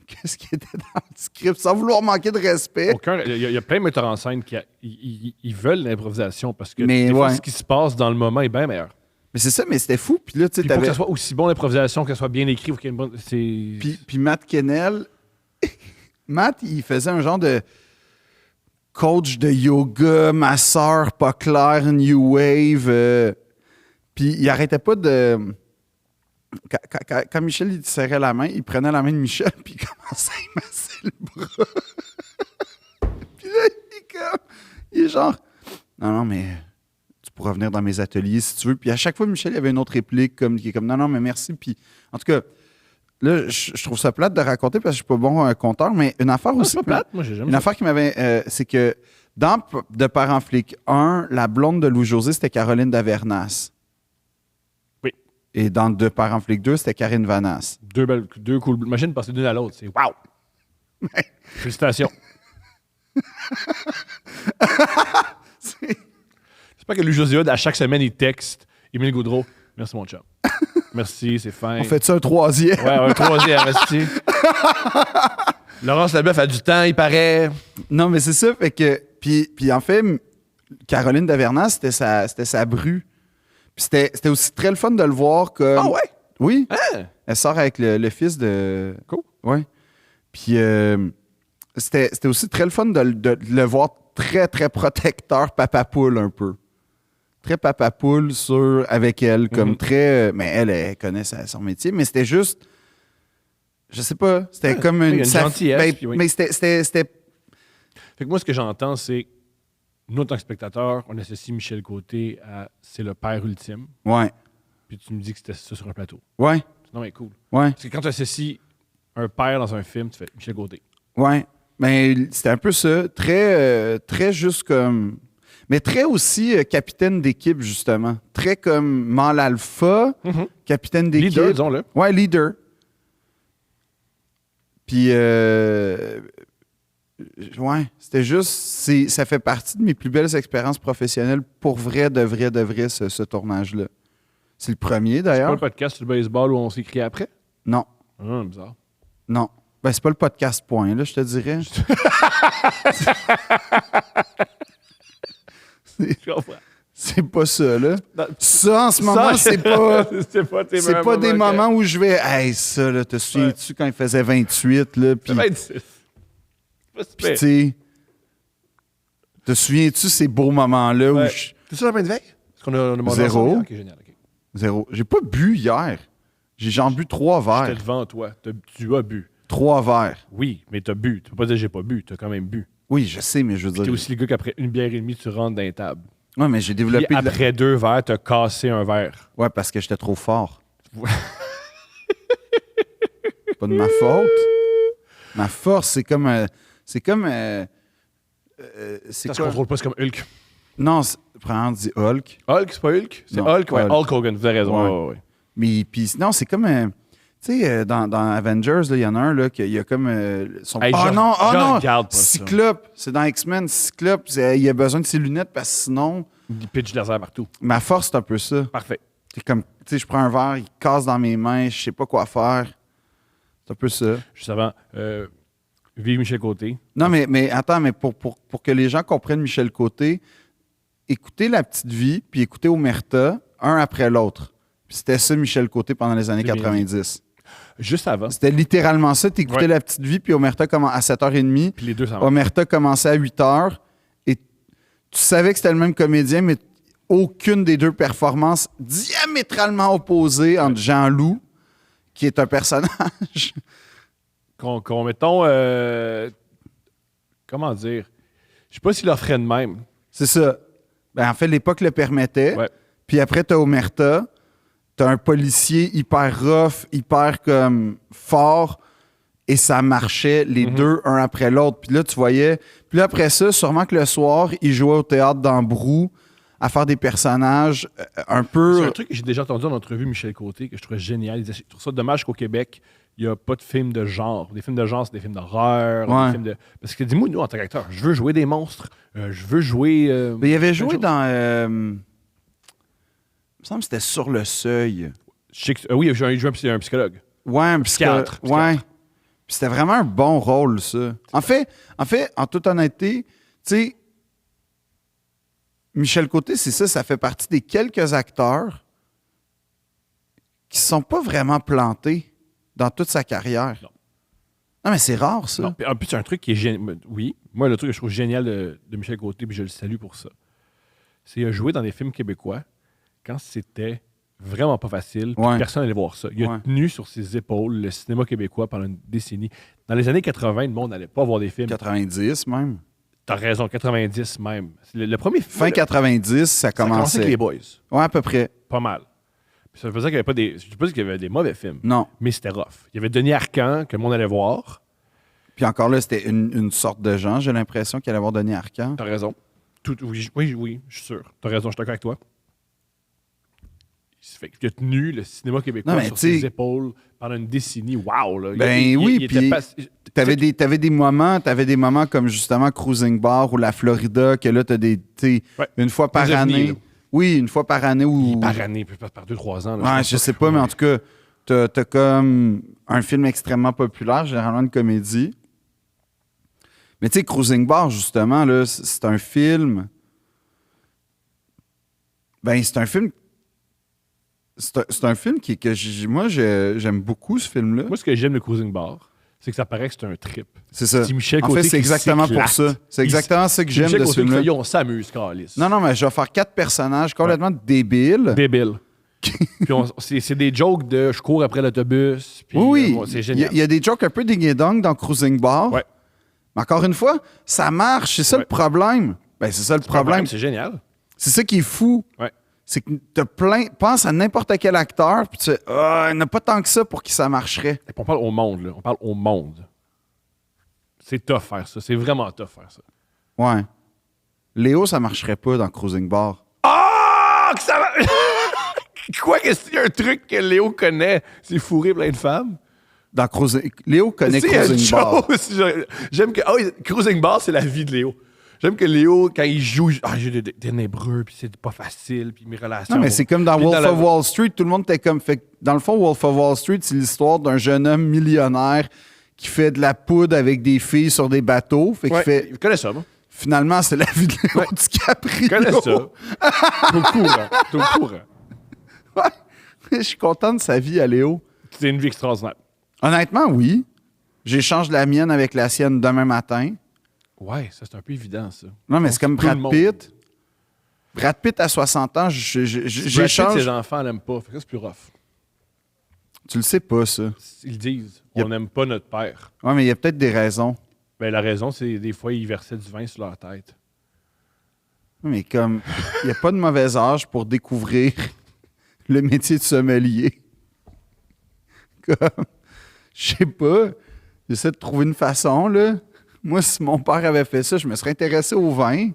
que ce qui était dans le script, sans vouloir manquer de respect. Il y a plein de metteurs en scène qui ils veulent l'improvisation parce que Mais des fois, ouais. ce qui se passe dans le moment est bien meilleur. Mais c'est ça, mais c'était fou. Puis là, tu sais, Puis pour que ça soit aussi bon l'improvisation, que ça soit bien écrit, faut qu'il y ait une bonne. Puis Matt Kennel, Matt, il faisait un genre de coach de yoga, masseur pas clair, new wave. Puis il arrêtait pas de... Quand Michel il serrait la main, il prenait la main de Michel puis il commençait à y masser le bras. Puis là, il est genre... Non, mais tu pourras venir dans mes ateliers si tu veux. Puis à chaque fois, Michel, il y avait une autre réplique qui est comme non, mais merci. Puis en tout cas, là, je trouve ça plate de raconter parce que je suis pas bon conteur, mais une affaire aussi... C'est pas plate, moi j'ai jamais Une affaire qui m'avait... c'est que dans De Père en flic 1, la blonde de Louis-José, c'était Caroline Davernas. Oui. Et dans De Père en flic 2, c'était Karine Vanasse. Deux cool machines passer d'une à l'autre. C'est wow! Félicitations. J'espère que Louis José à chaque semaine, il texte Émile Gaudreau. Merci, mon chum. Merci, c'est fin. On fait ça un troisième? Ouais, un troisième, merci. Laurence Leboeuf a du temps, il paraît. Non, mais c'est ça. Fait que. Puis en fait, Caroline Davernas, c'était sa bru. Puis c'était aussi très le fun de le voir comme. Ah ouais? Oui. Hein? Elle sort avec le fils de. Cool. Oui. Puis c'était aussi très le fun de le voir très, très protecteur papa poule un peu. Très papa poule avec elle, comme très... mais elle connaît son métier, mais c'était juste... Je sais pas, c'était comme une gentillesse. Puis oui. Mais c'était... Fait que moi, ce que j'entends, c'est nous, en tant que spectateurs, on associe Michel Côté à c'est le père ultime. Ouais. Puis tu me dis que c'était ça sur un plateau. Ouais. Non, mais cool. Ouais. Parce que quand tu associes un père dans un film, tu fais Michel Côté. Ouais. Mais c'était un peu ça. Très, très juste comme... Mais très aussi capitaine d'équipe, justement. Très comme mâle alpha, capitaine d'équipe. Leader, disons-le. Ouais, leader. Puis, ouais, c'était juste... ça fait partie de mes plus belles expériences professionnelles pour vrai, de vrai, ce tournage-là. C'est le premier, C'est pas d'ailleurs. le podcast sur le baseball où on s'écrit après? Non. Ah, bizarre. Non. Ben, c'est pas le podcast point, là, je te dirais. Je comprends. C'est pas ça, là. Non. Ça, en ce moment, c'est pas... c'est pas des moments où je vais... Hey, ça, là, te souviens-tu quand il faisait 28, là? Puis, 26. puis tu sais... Te souviens-tu ces beaux moments-là où je... T'es sur la main de veille? Est-ce qu'on a demandé Zéro. ensemble? Ok, génial. Okay. Zéro. J'ai pas bu hier. J'ai genre bu 3 J'étais verres. devant toi. Tu as bu. 3 verres. Oui, mais t'as bu. Tu peux pas dire j'ai pas bu. T'as quand même bu. Oui, je sais, mais je veux Puis t'es dire. aussi le gars qu'après une bière et demie, tu rentres dans les tables. Ouais, mais j'ai Puis développé. après 2 verres, t'as cassé un verre. Ouais, parce que j'étais trop fort. Ouais. C'est pas de ma faute. Ma force, c'est comme. C'est comme. C'est Ça se quoi? contrôle pas, c'est comme Hulk. Non, premièrement, on dit Hulk. Hulk, c'est pas Hulk? C'est Non, Hulk, ouais. Hulk. Hulk Hogan, vous avez raison. Ouais. Ouais, ouais. Mais puis, non, c'est comme. Tu sais, dans Avengers, il y en a un, là, qu'il y a comme. Son... Hey, oh je- non, oh je non! regarde pas ça. Cyclope. C'est dans X-Men. Cyclope, il a besoin de ses lunettes parce que sinon, Il pitch laser partout. ma force, c'est un peu ça. Parfait. C'est comme, tu sais, je prends un verre, il casse dans mes mains, je sais pas quoi faire. C'est un peu ça. Juste avant, vive Michel Côté. Non, mais attends, mais pour que les gens comprennent Michel Côté, écoutez La Petite Vie, puis écoutez Omerta, un après l'autre. Puis c'était ça, Michel Côté, pendant les années C'est bien 90. Juste avant. C'était littéralement ça. T'écoutais Ouais. La Petite Vie, puis Omerta à 7h30. Puis les deux, ça marche. Omerta commençait à 8h. Et tu savais que c'était le même comédien, mais aucune des deux performances diamétralement opposées entre Jean-Loup, qui est un personnage. Qu'on mettons. Comment dire? Je sais pas s'il offrait de même. C'est ça. Ben, en fait, l'époque le permettait. Ouais. Puis après, t'as Omerta. T'as un policier hyper rough, hyper comme fort. Et ça marchait les deux, un après l'autre. Puis là, tu voyais... Puis là, après ça, sûrement que le soir, il jouait au théâtre d'Ambrou à faire des personnages un C'est peu... un truc que j'ai déjà entendu en entrevue Michel Côté que je trouvais génial. Il disait, je trouve ça dommage qu'au Québec, il n'y a pas de films de genre. Des films de genre, c'est des films d'horreur. Ouais. Des films de... Parce que dis-moi, nous, en tant qu'acteur, je veux jouer des monstres. Je veux jouer... Mais il avait joué chose. dans... il me semble que c'était Sur le seuil. Oui, il joué un psychologue. Ouais, un Psychiatre. Ouais. Puis c'était vraiment un bon rôle, ça. En fait, en toute honnêteté, tu sais, Michel Côté, c'est ça, ça fait partie des quelques acteurs qui ne sont pas vraiment plantés dans toute sa carrière. Non, mais c'est rare, ça. Non, puis en plus, c'est un truc qui est génial. Oui, moi, le truc que je trouve génial de Michel Côté, puis je le salue pour ça, c'est qu'il a joué dans des films québécois quand c'était vraiment pas facile, puis Ouais. personne n'allait voir ça. Il a Ouais. tenu sur ses épaules le cinéma québécois pendant une décennie. Dans les années 80, le monde n'allait pas voir des films. 90 même. T'as raison, 90 même. C'est le premier film. Fin 90, ça ça commençait commençait. avec les Boys. Ouais, à peu près. Pas mal. Puis ça veut dire qu'il n'y avait pas des. Je ne dis pas qu'il y avait des mauvais films, Non. mais c'était rough. Il y avait Denis Arcand, que le monde allait voir. Puis encore là, c'était une sorte de gens, j'ai l'impression, qu'il allait avoir donné Arcan. T'as raison. Oui, je suis sûr. T'as raison, je suis d'accord avec toi. Il fait qu'il a tenu le cinéma québécois Non, mais sur tu sais- ses épaules pendant une décennie. Wow! Là. Ben oui, était puis pas- T'avais des moments comme justement Cruising Bar ou la Florida, que là, t'as des, tu sais, Ouais. une fois par Des ovnis, année. là. Oui, une fois par année où. Par année, par 2-3 ans. Là, Ouais, pense je sais pas, mais en tout cas, t'as comme un film extrêmement populaire, généralement une comédie. Mais tu sais, Cruising Bar, justement, là, c'est un film. Ben, c'est un film. C'est un film moi, j'aime beaucoup ce film-là. Moi, ce que j'aime de Cruising Bar, c'est que ça paraît que c'est un trip. C'est ça. C'est Michel En Côté fait, c'est qui exactement pour s'éclate. ça. C'est exactement ça que j'aime Michel de ce Côté qui film-là. fait, Yo, on s'amuse, Carlis. Non, mais je vais faire 4 personnages complètement débiles. Débile. Puis c'est des jokes de je cours après l'autobus. Puis, Oui, c'est il génial. y a des jokes un peu ding-dong dans Cruising Bar. Ouais. Mais encore une fois, ça marche. C'est ça Ouais. le problème. Ben, c'est ça le problème. C'est génial. C'est ça qui est fou. Ouais. C'est que t'as plein. Pense à n'importe quel acteur, puis tu sais, il n'y en a pas tant que ça pour qui ça marcherait. Et puis on parle au monde, là. On parle au monde. C'est tough faire ça. C'est vraiment tough faire ça. Ouais. Léo, ça marcherait pas dans Cruising Bar. Ah! Que ça va... Quoi que s'il y a un truc que Léo connaît, c'est fourrer plein de femmes. Dans Cruising... Léo connaît C'est Cruising une Bar. chose. J'aime que... Cruising Bar, c'est la vie de Léo. J'aime que Léo, quand il joue, j'ai des ténébreux, puis c'est pas facile, puis mes relations... Non, mais c'est comme dans Puis Wolf la- of Wall Street, tout le monde était comme. Fait que, dans le fond, Wolf of Wall Street, c'est l'histoire d'un jeune homme millionnaire qui fait de la poudre avec des filles sur des bateaux. Fait qu'il Ouais, fait. je connais ça, moi. Finalement, c'est la vie de Léo Ouais. DiCaprio. Je connais ça. T'es au courant. T'es au courant. Ouais. Je suis content de sa vie à Léo. C'est une vie extraordinaire. Honnêtement, oui. J'échange la mienne avec la sienne demain matin. Ouais, ça, c'est un peu évident, ça. Non, mais c'est comme Tout le Brad monde. Pitt. Brad Pitt à 60 ans, j'échange. Ses enfants l'aiment pas. Fait que ça, c'est plus rough. Tu le sais pas, ça. Ils disent, Yep. on n'aime pas notre père. Ouais, mais il y a peut-être des raisons. Ben, la raison, c'est des fois, ils versaient du vin sur leur tête. Mais comme, il n'y a pas de mauvais âge pour découvrir le métier de sommelier. Comme, je sais pas, j'essaie de trouver une façon, là. Moi, si mon père avait fait ça, je me serais intéressé au vin.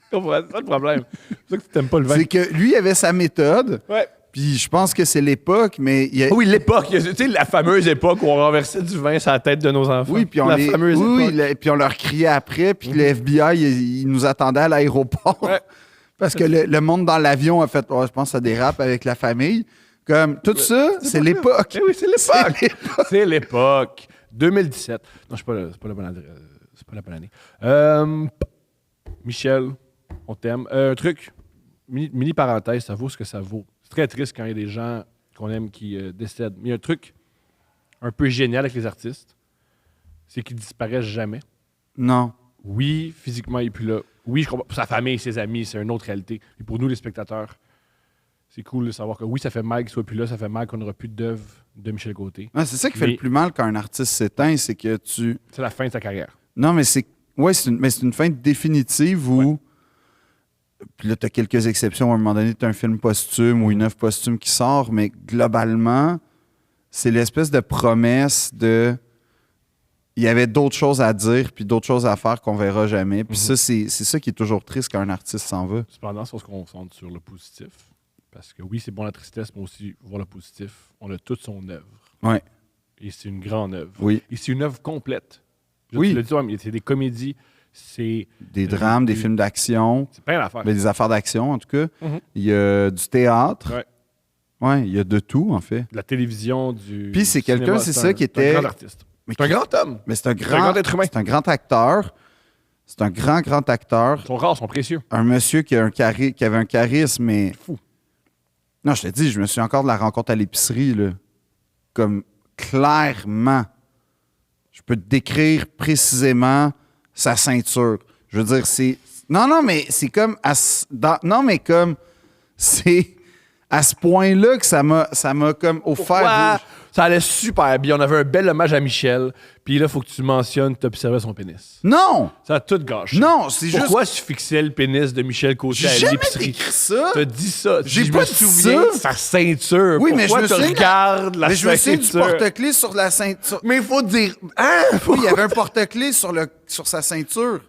C'est ça le problème. C'est ça que tu n'aimes pas le vin. C'est que lui, il avait sa méthode. Ouais. Puis je pense que c'est l'époque, mais il y a... Oui, l'époque. Tu sais, la fameuse époque où on renversait du vin sur la tête de nos enfants. Oui, puis on, la fameuse époque. puis on leur criait après, puis le FBI, il nous attendait à l'aéroport. Ouais. Parce que le monde dans l'avion a fait, oh, je pense que ça dérape avec la famille. Comme, tout ça, c'est l'époque. Eh oui, c'est l'époque. C'est l'époque. 2017. Non, c'est pas la bonne adresse. C'est pas la bonne année. Michel, on t'aime. Un truc, mini parenthèse, ça vaut ce que ça vaut. C'est très triste quand il y a des gens qu'on aime qui décèdent. Mais il y a un truc un peu génial avec les artistes, c'est qu'ils disparaissent jamais. Non. Oui, physiquement, il n'est plus là. Oui, je comprends. Pour sa famille, ses amis, c'est une autre réalité. Et pour nous, les spectateurs, c'est cool de savoir que oui, ça fait mal qu'il soit plus là, ça fait mal qu'on n'aura plus d'œuvre de Michel Côté. Ouais, c'est ça qui fait le plus mal quand un artiste s'éteint, c'est que tu... C'est la fin de sa carrière. Non, mais c'est... Ouais, c'est une fin définitive où... Ouais. Puis là, tu as quelques exceptions. À un moment donné, tu as un film posthume ou une œuvre posthume qui sort, mais globalement, c'est l'espèce de promesse de... Il y avait d'autres choses à dire puis d'autres choses à faire qu'on verra jamais. Puis ça, c'est ça qui est toujours triste quand un artiste s'en va. Cependant, si on se concentre sur le positif, parce que oui, c'est bon la tristesse, mais aussi voir le positif, on a toute son œuvre. Ouais. Et c'est une grande œuvre. Oui. Et c'est une œuvre complète. Oui. Tu l'as dit, ouais, mais c'est des comédies, c'est... Des drames, des films d'action, C'est plein d'affaires. ben, des affaires d'action en tout cas. Mhm. Il y a du théâtre. Ouais. Ouais, il y a de tout en fait. De la télévision, du Puis c'est quelqu'un, cinéma, c'est un- ça qui c'est était- un grand artiste. Mais C'est un grand homme. Mais c'est un un grand, grand être humain. c'est un grand acteur. C'est un grand acteur. Ils sont rares, ils sont précieux. Un monsieur qui avait un charisme, mais... Fou. Non, je te dis, je me suis encore de la rencontre à l'épicerie, là. Comme, clairement, je peux te décrire précisément sa ceinture. Je veux dire, c'est... Non, mais c'est comme... Non, mais comme... C'est à ce point-là que ça m'a comme offert... Pourquoi? Ça allait super bien. On avait un bel hommage à Michel. Puis là, il faut que tu mentionnes que tu observais son pénis. Non! Ça a tout gâché. Non, c'est juste... Pourquoi tu fixais le pénis de Michel Côté J'ai à jamais l'épicerie? écrit ça! T'as dit ça. J'ai Je pas me dit souviens ça. de sa ceinture. Oui, mais je Pourquoi me tu souviens... regardes la Mais je me souviens du ceinture? porte-clés sur la ceinture. Mais il faut dire... Hein? Oui, il y avait un porte-clés sur sa ceinture.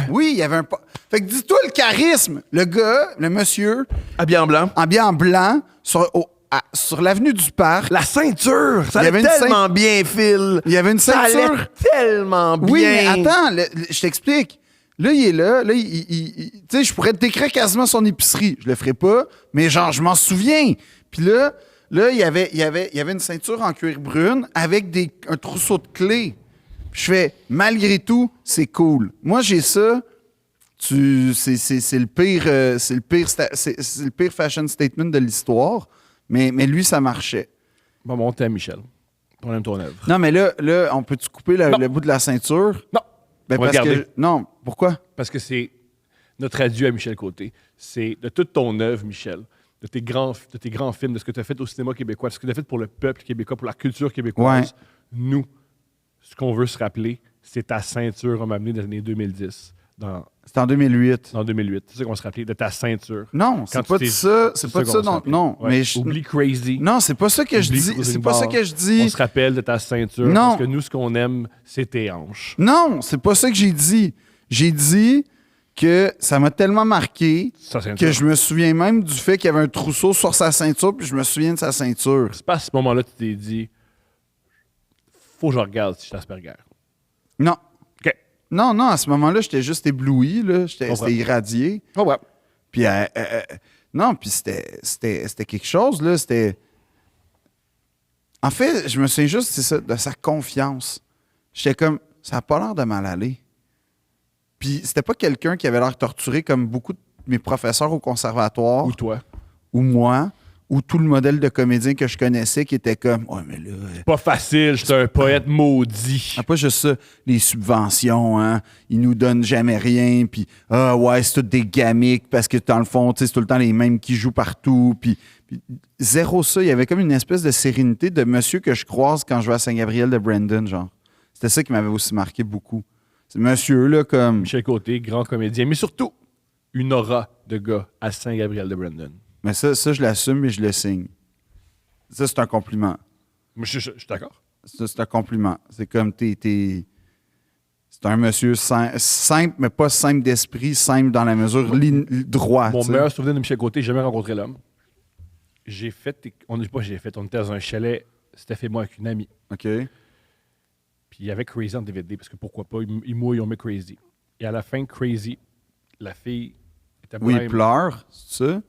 Oui, il y avait un... Fait que dis-toi le charisme. Le gars, le monsieur, Habillé en blanc. habillé en blanc, sur l'avenue du Parc. La ceinture! Ça Il y allait avait une tellement bien, Phil! Il y avait une Ça allait ceinture. tellement bien! Oui, mais attends, je t'explique. Là, il est là. Là, tu sais, je pourrais te décrire quasiment son épicerie. Je le ferai pas, mais genre, je m'en souviens. Puis là, il y avait une ceinture en cuir brune avec un trousseau de clés. Puis je fais, malgré tout, c'est cool. Moi, j'ai ça. C'est le pire fashion statement de l'histoire. Mais lui, ça marchait. Bon, on t'aime, Michel. On aime ton œuvre. Non, mais là on peut-tu couper Non. le bout de la ceinture? Non! Ben, On va parce le garder. que... Non, pourquoi? Parce que c'est notre adieu à Michel Côté. C'est de toute ton œuvre, Michel, de tes grands films, de ce que tu as fait au cinéma québécois, de ce que tu as fait pour le peuple québécois, pour la culture québécoise. Ouais. Nous, ce qu'on veut se rappeler, c'est ta ceinture à m'amener dans les années 2010, C'était en 2008. en 2008. C'est ça qu'on va se rappeler, de ta ceinture. Non, c'est Quand pas tu de t'es- ça. C'est pas de qu'on ça. va se Non, rappeler. non. Ouais. Mais Oublie Crazy. non, c'est pas ça que je Oublie dis. Cruising C'est pas ça Bar. que je On dis. se rappelle de ta ceinture. Non. Parce que nous, ce qu'on aime, c'est tes hanches. Non, c'est pas ça que j'ai dit. J'ai dit que ça m'a tellement marqué Sa ceinture. que je me souviens même du fait qu'il y avait un trousseau sur sa ceinture, puis je me souviens de sa ceinture. C'est pas à ce moment-là que tu t'es dit, faut que je regarde si je suis Asperger. Non. OK. Non, à ce moment-là, j'étais juste ébloui, là. J'étais Comprends. irradié. Oh, ouais. Puis, non, puis c'était quelque chose, là. C'était. En fait, je me souviens juste, c'est ça, de sa confiance. J'étais comme, ça n'a pas l'air de mal aller. Puis, c'était pas quelqu'un qui avait l'air torturé comme beaucoup de mes professeurs au conservatoire, Ou toi. ou moi, ou tout le modèle de comédien que je connaissais qui était comme, ouais, mais là. Pas facile, j'étais un poète maudit. Pas juste ça, les subventions, hein, ils nous donnent jamais rien, puis ouais, c'est tout des gamiques, parce que dans le fond, tu sais, c'est tout le temps les mêmes qui jouent partout, puis zéro ça. Il y avait comme une espèce de sérénité de monsieur que je croise quand je vais à Saint-Gabriel de Brandon, genre. C'était ça qui m'avait aussi marqué beaucoup. Ce monsieur-là, comme... Michel Côté, grand comédien, mais surtout une aura de gars à Saint-Gabriel de Brandon. Mais ça, je l'assume et je le signe. Ça, c'est un compliment. Moi, je suis d'accord. Ça, c'est un compliment. C'est comme c'est un monsieur simple, mais pas simple d'esprit, simple dans la mesure droit. Mon tu sais. meilleur souvenir de Michel Côté, j'ai jamais rencontré l'homme. On était dans un chalet, Steph et moi, avec une amie. OK. Puis il y avait Crazy en DVD, parce que pourquoi pas, ils mouillent, on met Crazy. Et à la fin, Crazy, la fille était Oui, blême. il pleure, c'est ça?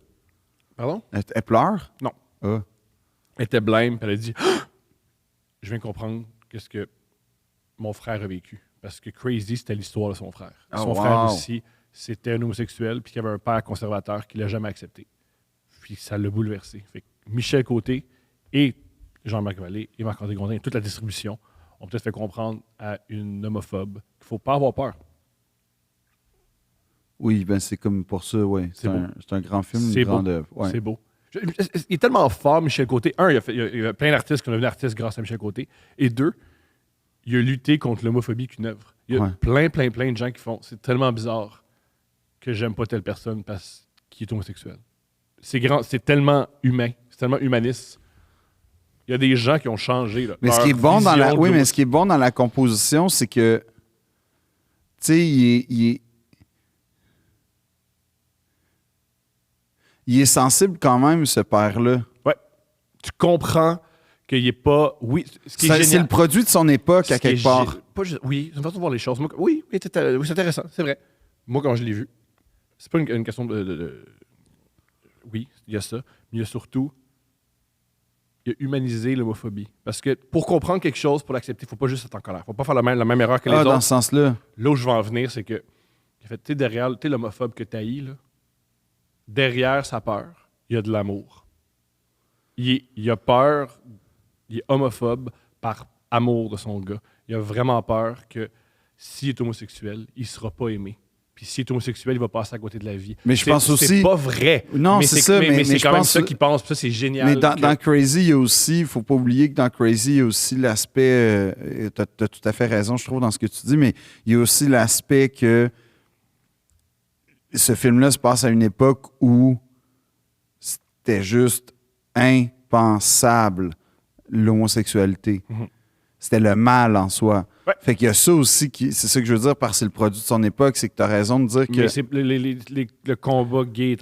Pardon? Elle pleure? Non. Ah. Elle était blême, puis elle a dit Ah! Je viens comprendre qu'est-ce que mon frère a vécu. Parce que Crazy, c'était l'histoire de son frère. Oh, Son frère aussi, c'était un homosexuel, puis qu'il avait un père conservateur qui l'a jamais accepté. Puis ça l'a bouleversé. Fait que Michel Côté et Jean-Marc Vallée et Marc-André Gondin et toute la distribution ont peut-être fait comprendre à une homophobe qu'il ne faut pas avoir peur. Oui, ben c'est comme pour ça, oui. C'est un grand film, C'est une grande beau. œuvre. Ouais. C'est beau. Il est tellement fort, Michel Côté. Un, il y a plein d'artistes qui sont devenus artistes grâce à Michel Côté. Et deux, il a lutté contre l'homophobie qu'une œuvre. Il y a plein de gens qui font. C'est tellement bizarre que j'aime pas telle personne parce qu'il est homosexuel. C'est tellement humain. C'est tellement humaniste. Il y a des gens qui ont changé. Là, mais ce qui est bon dans la, oui, mais ce qui est bon dans la composition, c'est que, tu sais, il est sensible quand même, ce père-là. Ouais. Tu comprends qu'il n'est pas. Oui, ce qui est génial. C'est le produit de son époque, à quelque part. Oui, c'est une façon de voir les choses. Oui, c'est intéressant, c'est vrai. Moi, quand je l'ai vu, c'est pas une question de. Oui, il y a ça. Mais il y a surtout. Il a humanisé l'homophobie. Parce que pour comprendre quelque chose, pour l'accepter, il ne faut pas juste être en colère. Il ne faut pas faire la même erreur que les autres. Dans ce sens-là. Là où je vais en venir, c'est que, en fait, tu sais, derrière, tu sais, l'homophobe que tu haïs, là, derrière sa peur, il y a de l'amour. Il a peur, il est homophobe par amour de son gars. Il a vraiment peur que s'il est homosexuel, il ne sera pas aimé. Puis s'il est homosexuel, il va passer à côté de la vie. Mais je pense aussi. C'est pas vrai. Non, c'est ça. Mais c'est je quand même pense ça qu'il pense. Ça, c'est génial. Mais dans Crazy, il y a aussi, il ne faut pas oublier que dans Crazy, il y a aussi l'aspect. Tu as tout à fait raison, je trouve, dans ce que tu dis, mais il y a aussi l'aspect que ce film-là se passe à une époque où c'était juste impensable, l'homosexualité. Mhm. C'était le mal en soi. Ouais. Fait qu'il y a ça aussi, c'est ça que je veux dire par c'est le produit de son époque, c'est que tu as raison de dire que. Mais le combat gay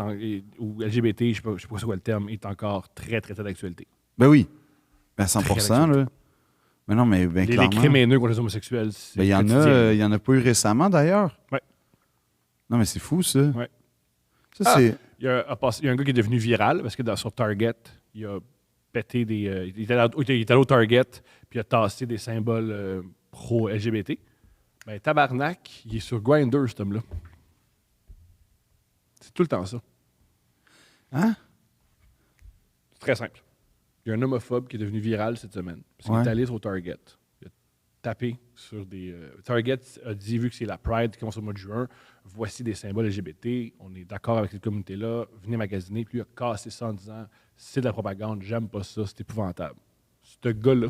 ou LGBT, je sais pas c'est quoi le terme, est encore très, très, très d'actualité. Ben oui. Ben 100%, Très là. Mais non, mais ben Les clairement. crimes haineux contre les homosexuels, c'est Ben, il y en a pas eu récemment, d'ailleurs. Ouais. Non, mais c'est fou, ça. Ouais. Ça, c'est. Il y a un gars qui est devenu viral parce que sur Target, il a pété des. Il était allé au Target, puis il a tassé des symboles pro-LGBT. Ben, tabarnak, il est sur Grindr, cet homme-là. C'est tout le temps ça. Hein? C'est très simple. Il y a un homophobe qui est devenu viral cette semaine. Parce qu'il Ouais. est allé sur Target. Il a tapé sur des. Target a dit, vu que c'est la Pride qui commence au mois de juin, voici des symboles LGBT, on est d'accord avec cette communauté-là, venez magasiner. Puis lui a cassé ça en disant c'est de la propagande, j'aime pas ça, c'est épouvantable. Ce gars-là,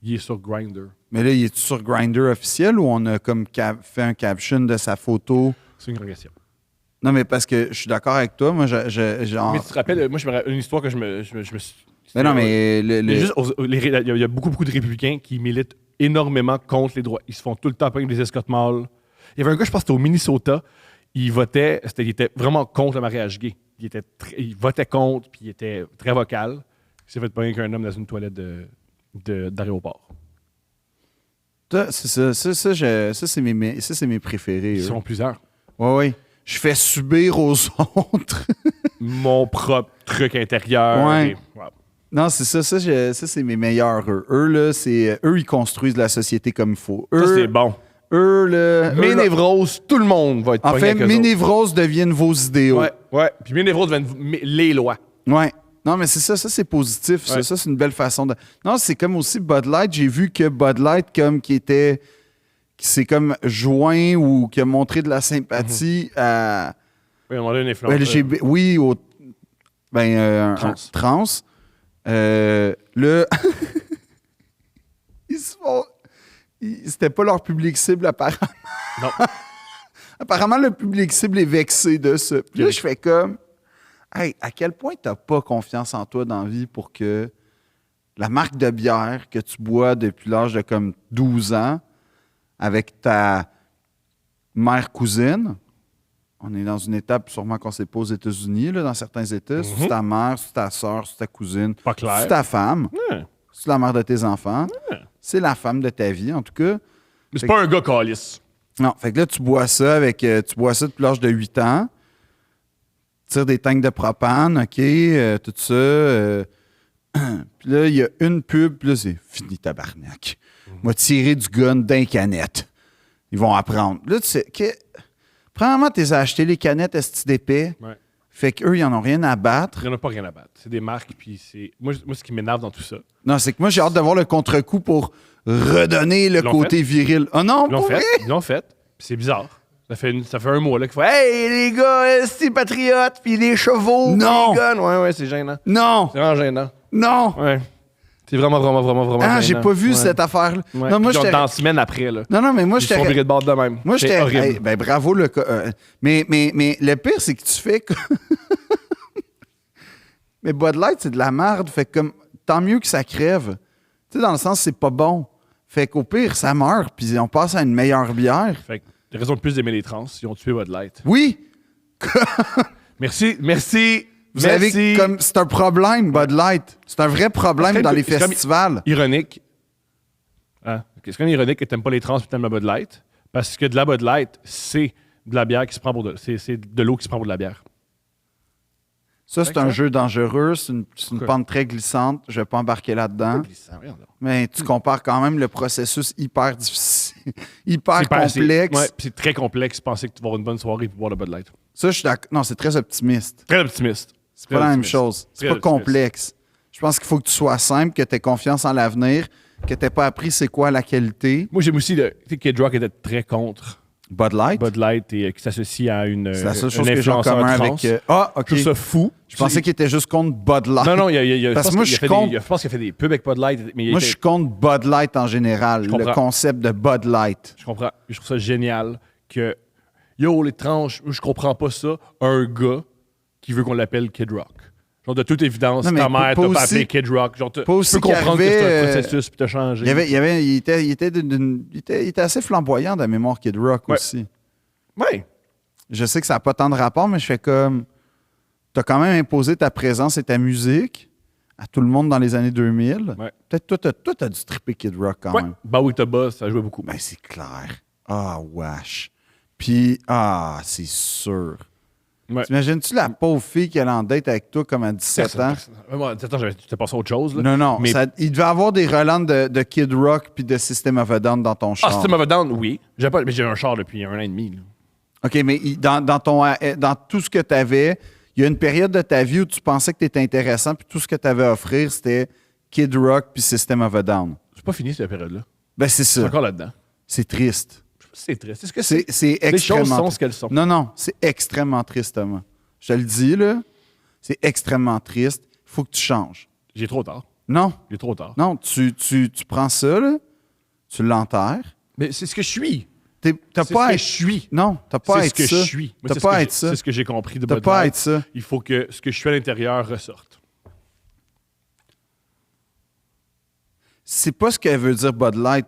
il est sur Grindr. Mais là, il est sur Grindr officiel ou on a comme fait un caption de sa photo? C'est une grande question. Non, mais parce que je suis d'accord avec toi. Moi, genre. Mais tu te rappelles, moi, je me rappelle une histoire que je me suis. Mais non, mais. Il y a beaucoup de républicains qui militent énormément contre les droits. Ils se font tout le temps pogner des escortes mâles. Il y avait un gars, je pense que c'était au Minnesota, il était vraiment contre le mariage gay. Il votait contre, puis il était très vocal. Il s'est fait pogner qu'un homme dans une toilette d'aéroport. C'est ça. Ça, c'est mes préférés. Ils eux. sont plusieurs. Oui. Je fais subir aux autres. Mon propre truc intérieur. Ouais. Et- wow. Non, c'est ça. Ça, c'est mes meilleurs, eux. Eux, là, eux, ils construisent la société comme il faut. Eux, Ça, c'est bon. Eux, là. Mes eux, là- névroses, tout le monde va être En pogné fait, avec eux mes autres. névroses deviennent vos idéaux. Ouais. Puis mes névroses deviennent les lois. Ouais. Non, mais c'est ça. Ça, c'est positif. Ouais. Ça, c'est une belle façon de. Non, c'est comme aussi Bud Light. J'ai vu que Bud Light, qui s'est comme joint ou qui a montré de la sympathie à. Oui, on a une influence. LGBT, oui, au. Un trans. Là. Ils se font. c'était pas leur public cible, apparemment. Non. Apparemment, le public cible est vexé de ça. Puis là, Oui. je fais comme, hey, à quel point t'as pas confiance en toi dans la vie pour que la marque de bière que tu bois depuis l'âge de comme 12 ans avec ta mère cousine, on est dans une étape sûrement qu'on sait pas aux États-Unis, là, dans certains États, c'est ta mère, c'est ta soeur, c'est ta cousine, Pas clair. c'est ta femme, Ouais. c'est la mère de tes enfants, c'est la femme de ta vie, en tout cas. Mais c'est pas un gars calice. Non, fait que là, tu bois ça depuis l'âge de 8 ans. Tu tires des tanks de propane, OK, tout ça. Puis là, il y a une pub, puis là, c'est fini, tabarnak. M'a tiré du gun d'un canette. Ils vont apprendre. Là, tu sais, premièrement, tu les as acheté les canettes esti d'épais. Ouais. Fait qu'eux, ils en ont rien à battre. Il n'y en a pas rien à battre. C'est des marques, puis c'est. Moi, ce qui m'énerve dans tout ça. Non, c'est que moi, j'ai hâte de voir le contre-coup pour redonner le Ils l'ont côté viril. Oh non, Ils l'ont pour fait. vrai? Ils l'ont fait. Puis c'est bizarre. Ça fait un mois là qu'il faut. Hey, les gars, c'est patriotes, puis les chevaux, Non. puis les guns. Ouais, c'est gênant. Non! C'est vraiment gênant. Non! Ouais. C'est vraiment Ah, j'ai gênant. pas vu Ouais. cette affaire-là. Ouais. Non, moi, Puis genre, j'étais... dans la semaine après, là. Non, mais moi, Ils se sont j'étais... virés de bord de même. Moi, C'est j'étais. horrible. Hey, ben, bravo, le. Mais le pire, c'est que tu fais. Mais Bud Light, c'est de la merde. Fait que comme. Tant mieux que ça crève. Tu sais, dans le sens, c'est pas bon. Fait qu'au pire, ça meurt, puis on passe à une meilleure bière. Fait que, t'as raison de plus d'aimer les trans. Ils ont tué Bud Light. Oui! Merci. Vous savez, comme. C'est un problème, Bud Light. C'est un vrai problème C'est dans comme- les c'est comme- festivals. Ironique. Hein? C'est quand même ironique que t'aimes pas les trans et t'aimes la Bud Light. Parce que de la Bud Light, c'est de la bière qui se prend pour c'est de l'eau qui se prend pour de la bière. Ça, c'est un jeu dangereux. C'est une Pourquoi? pente très glissante. Je vais pas embarquer là-dedans. Voyons donc. Mais tu compares quand même le processus hyper difficile, hyper C'est pas- complexe. Ouais, puis c'est très complexe penser que tu vas avoir une bonne soirée et boire de Bud Light. Ça, je suis d'accord. Non, c'est très optimiste. Très optimiste. C'est pas la même chose. C'est Très pas optimiste. complexe. Je pense qu'il faut que tu sois simple, que tu aies confiance en l'avenir, que tu n'aies pas appris c'est quoi la qualité. Moi, j'aime aussi tu sais, Kid Rock était très contre Bud Light, Bud Light et qui s'associe à une c'est la seule un chose que j'ai en influenceur commun trans. avec. Ah, OK. Je trouve ça fou. Je pensais qu'il était juste contre Bud Light. Non, je Parce pense que moi, qu'il je a fait compte- je pense qu'il a fait des pubs avec Bud Light. Mais il Moi, était- je suis contre Bud Light en général, Je le comprends. concept de Bud Light. Je comprends. Je trouve ça génial que, yo, les tranches, je comprends pas ça. Un gars qui veut qu'on l'appelle Kid Rock. Genre, de toute évidence, Non, mais ta mère pas t'a pas aussi- appelé Kid Rock. Genre, tu pas aussi peux comprendre qu'il que c'est arrivait, un processus puis t'as changé. Il était assez flamboyant de la mémoire Kid Rock Ouais. aussi. Ouais. Je sais que ça n'a pas tant de rapport, mais je fais comme. Tu as quand même imposé ta présence et ta musique à tout le monde dans les années 2000. Ouais. Peut-être toi, t'as dû tripper Kid Rock quand Ouais. même. Bowie Toba, ça jouait beaucoup. Ben, c'est clair. Ah, wesh. Puis, c'est sûr. Ouais. T'imagines-tu la pauvre fille qui allait en date avec toi comme à 17 ans? Moi, à 17 ans, j'étais passé à autre chose. Là. Non. Mais Il devait avoir des relents de Kid Rock puis de System of a Down dans ton char. System of a Down, oui. Mais j'ai un char depuis 1 an et demi. Là. OK, mais dans tout ce que tu avais, il y a une période de ta vie où tu pensais que tu étais intéressant, puis tout ce que tu avais à offrir, c'était Kid Rock puis System of a Down. C'est pas fini cette période-là. Ben, c'est C'est ça. encore là-dedans. C'est triste. Je sais pas si c'est triste. Est-ce que c'est. C'est Les choses extrêmement sont triste. ce qu'elles sont. Non, c'est extrêmement triste, Thomas. Je te le dis, là. C'est extrêmement triste. Il faut que tu changes. J'ai trop tard. Non, J'ai trop tard. non, tu prends ça, là, tu l'enterres. Mais c'est ce que je suis. T'as C'est pas ce à que être... je suis. Non, t'as pas à C'est être ce que ça. je suis. Moi, T'as c'est pas ce à que être ça. C'est ce que j'ai compris de T'as Bud pas à Light. être ça. Il faut que ce que je suis à l'intérieur ressorte. C'est pas ce qu'elle veut dire Bud Light.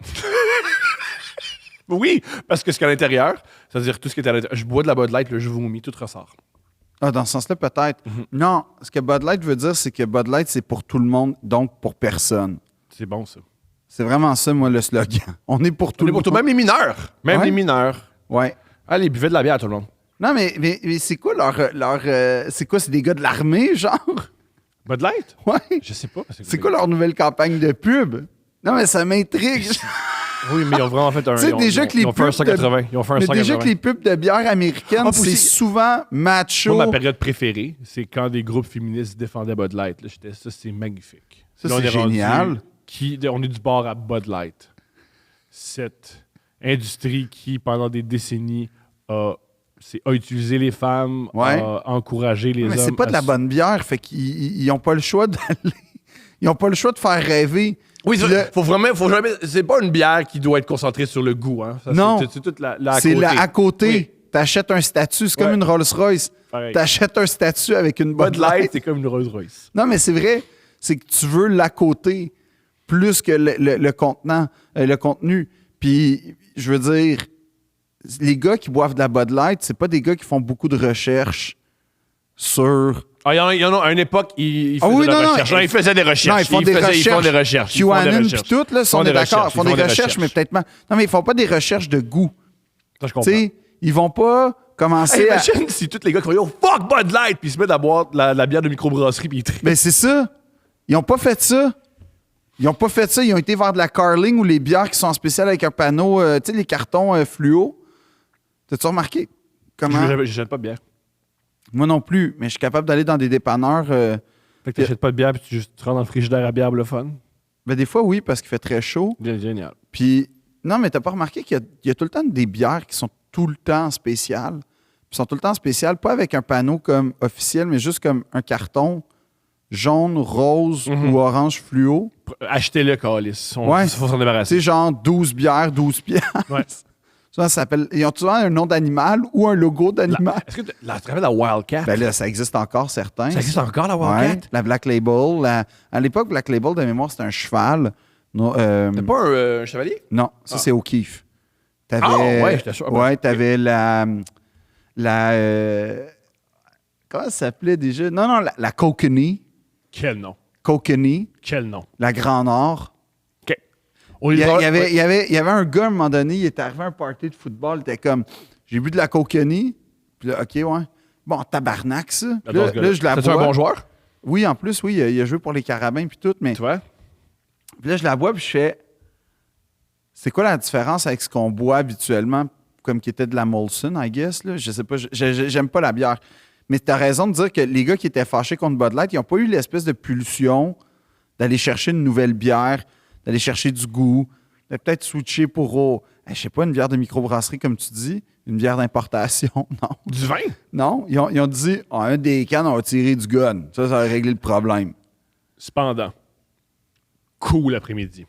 Oui, parce que ce qu'il y a à l'intérieur, c'est-à-dire tout ce qui est à l'intérieur. Je bois de la Bud Light, là, je vomis, tout ressort. Ah, dans ce sens-là, peut-être. Non, ce que Bud Light veut dire, c'est que Bud Light, c'est pour tout le monde, donc pour personne. C'est bon, ça. C'est vraiment ça, moi, le slogan. On est pour tout On est le pour tout, monde. même les mineurs. Même Ouais. les mineurs. Ouais. Allez, buvez de la bière, tout le monde. Non, mais c'est quoi c'est quoi? C'est des gars de l'armée, genre? Bud Light? Ouais. Je sais pas. C'est quoi leur nouvelle campagne de pub? Non, mais ça m'intrigue. Oui, mais ils ont vraiment fait un. Tu sais, déjà que les ils ont fait un pubs 180. Ils ont fait un Mais 180. déjà que les pubs de bière américaine, Ah, puis c'est aussi- souvent macho. Moi, ma période préférée, c'est quand des groupes féministes défendaient Bud Light. Là, ça, c'est magnifique. Ça, Là, on c'est est rendu- génial. On est du bord à Bud Light. Cette industrie qui, pendant des décennies, a utilisé les femmes, Ouais. a encouragé les Mais hommes. c'est pas de la bonne bière, fait qu'ils n'ont pas le choix d'aller. Ils n'ont pas le choix de faire rêver. Oui, Puis là- faut jamais. C'est pas une bière qui doit être concentrée sur le goût, hein. Ça, Non. C'est toute la à C'est côté. là à côté. Oui. T'achètes un statut. C'est comme Ouais. une Rolls-Royce. Pareil. T'achètes un statut avec une Bud Bud Light, Light. c'est comme une Rolls Royce. Non, mais c'est vrai. C'est que tu veux l'à côté plus que le contenant, le contenu. Puis, je veux dire, les gars qui boivent de la Bud Light, c'est pas des gars qui font beaucoup de recherches sur... Ah, il y en a à une époque, ils Ah faisaient oui, de la non, non, recherche. Non, ils faisaient des recherches. Non, ils font des recherches. Ils font des recherches. Ils font des QAnon puis recherches. tout, là, Ils font on est des d'accord. recherches. Ils font des recherches, mais peut-être pas... Non, mais ils font pas des recherches de goût. Ça, je Tu comprends. sais, ils vont pas commencer Hey, à... imagine si tous les gars qui font Yo, fuck Bud Light, puis ils se mettent à boire de la bière de microbrasserie, puis ils trippent. Ben, c'est ça. Ils ont pas fait ça. Ils ont pas fait ça. Ils ont été vers de la Carling ou les bières qui sont en spécial avec un panneau, tu sais, les cartons fluo. T'as-tu remarqué? Comment? Je jette pas de bière. Moi non plus, mais je suis capable d'aller dans des dépanneurs. Fait que t'achètes pas de bière, puis tu rentres dans le frigidaire à bière, le fun. Ben, des fois, oui, parce qu'il fait très chaud. Génial. Puis, non, mais t'as pas remarqué qu'il y a tout le temps des bières qui sont tout le temps spéciales. Puis sont tout le temps spéciales, pas avec un panneau comme officiel, mais juste comme un carton jaune, rose ou orange fluo. Achetez-le, Calis. Ouais. Il faut s'en Tu débarrasser. sais, genre 12 bières, 12 piastres. Ouais. Ça s'appelle. Ils ont souvent un nom d'animal ou un logo d'animal. Est-ce que tu te rappelles la Wildcat? Ben là, ça existe encore, certains. Ça existe encore, la Ouais. Wildcat? La Black Label. À l'époque, Black Label, de mémoire, c'était un cheval. Non, T'es pas un chevalier? non, ça, c'est O'Keeffe. T'avais, Ah, ouais, j'étais sûr. Ouais, t'avais la. Comment ça s'appelait déjà? Non, la Kokanee. Quel nom? Kokanee. Quel nom? La Grand Nord. OK. Il y avait un gars, à un moment donné, il est arrivé à un party de football, il était comme, j'ai bu de la Kokanee. Puis là, OK, ouais. Bon, tabarnak, ça. Puis là, je la C'est un bois. bon joueur? Oui, en plus, oui, il a joué pour les Carabins puis tout, mais Tu vois? puis là, je la bois puis je fais, c'est quoi la différence avec ce qu'on boit habituellement, comme qui était de la Molson, I guess, là? Je sais pas, j'aime pas la bière. Mais tu as raison de dire que les gars qui étaient fâchés contre Bud Light, ils n'ont pas eu l'espèce de pulsion d'aller chercher une nouvelle bière, d'aller chercher du goût, de peut-être switcher pour, je sais pas, une bière de microbrasserie, comme tu dis, une bière d'importation, non. Du vin? Non, ils ont dit, un des cannes, on va tirer du gun. Ça va régler le problème. Cependant, cool après-midi.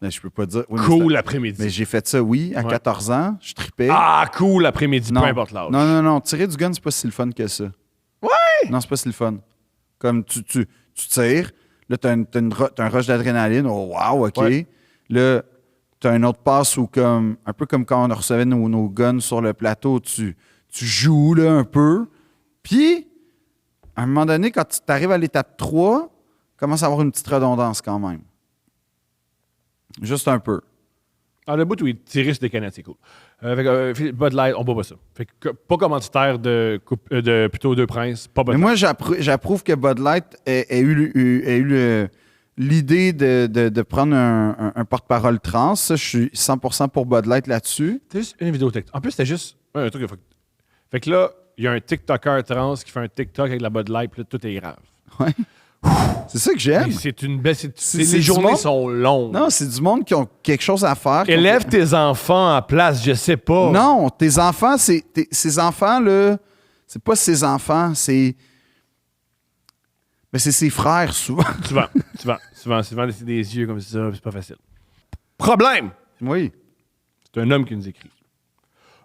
Mais je peux pas dire. Oui, Cool après-midi. mais j'ai fait ça, oui, à Ouais. 14 ans. Je tripais. Ah, cool après-midi, non. peu importe l'âge. Non. Tirer du gun, c'est pas si le fun que ça. Ouais! Non, c'est pas si le fun. Comme tu tires, là, t'as un rush d'adrénaline. Oh, wow, OK. Ouais. Là, t'as un autre passe où, comme, un peu comme quand on recevait nos guns sur le plateau, tu joues là, un peu. Puis, à un moment donné, quand tu arrives à l'étape 3, commence à avoir une petite redondance quand même. Juste un peu. Ah, le bout où il tirait sur des canettes, c'est cool. Bud Light, on boit pas ça. Fait que, pas commanditaire de plutôt Deux Princes, pas Bud Mais Light. moi, j'approuve que Bud Light ait eu l'idée de prendre un porte-parole trans. Ça, je suis 100% pour Bud Light là-dessus. C'était juste une vidéo TikTok. En plus, c'était juste un truc. Fait que là, il y a un TikToker trans qui fait un TikTok avec la Bud Light, puis là, tout est grave. Ouais. C'est ça que j'aime. Mais c'est une belle. C'est Les du journées monde- sont longues. Non, c'est du monde qui ont quelque chose à faire. Élève tes enfants à place, je sais pas. Non, tes enfants, ces enfants-là, c'est pas ses enfants, c'est. Mais c'est ses frères, souvent. Souvent, des yeux comme ça, c'est pas facile. Problème! Oui. C'est un homme qui nous écrit.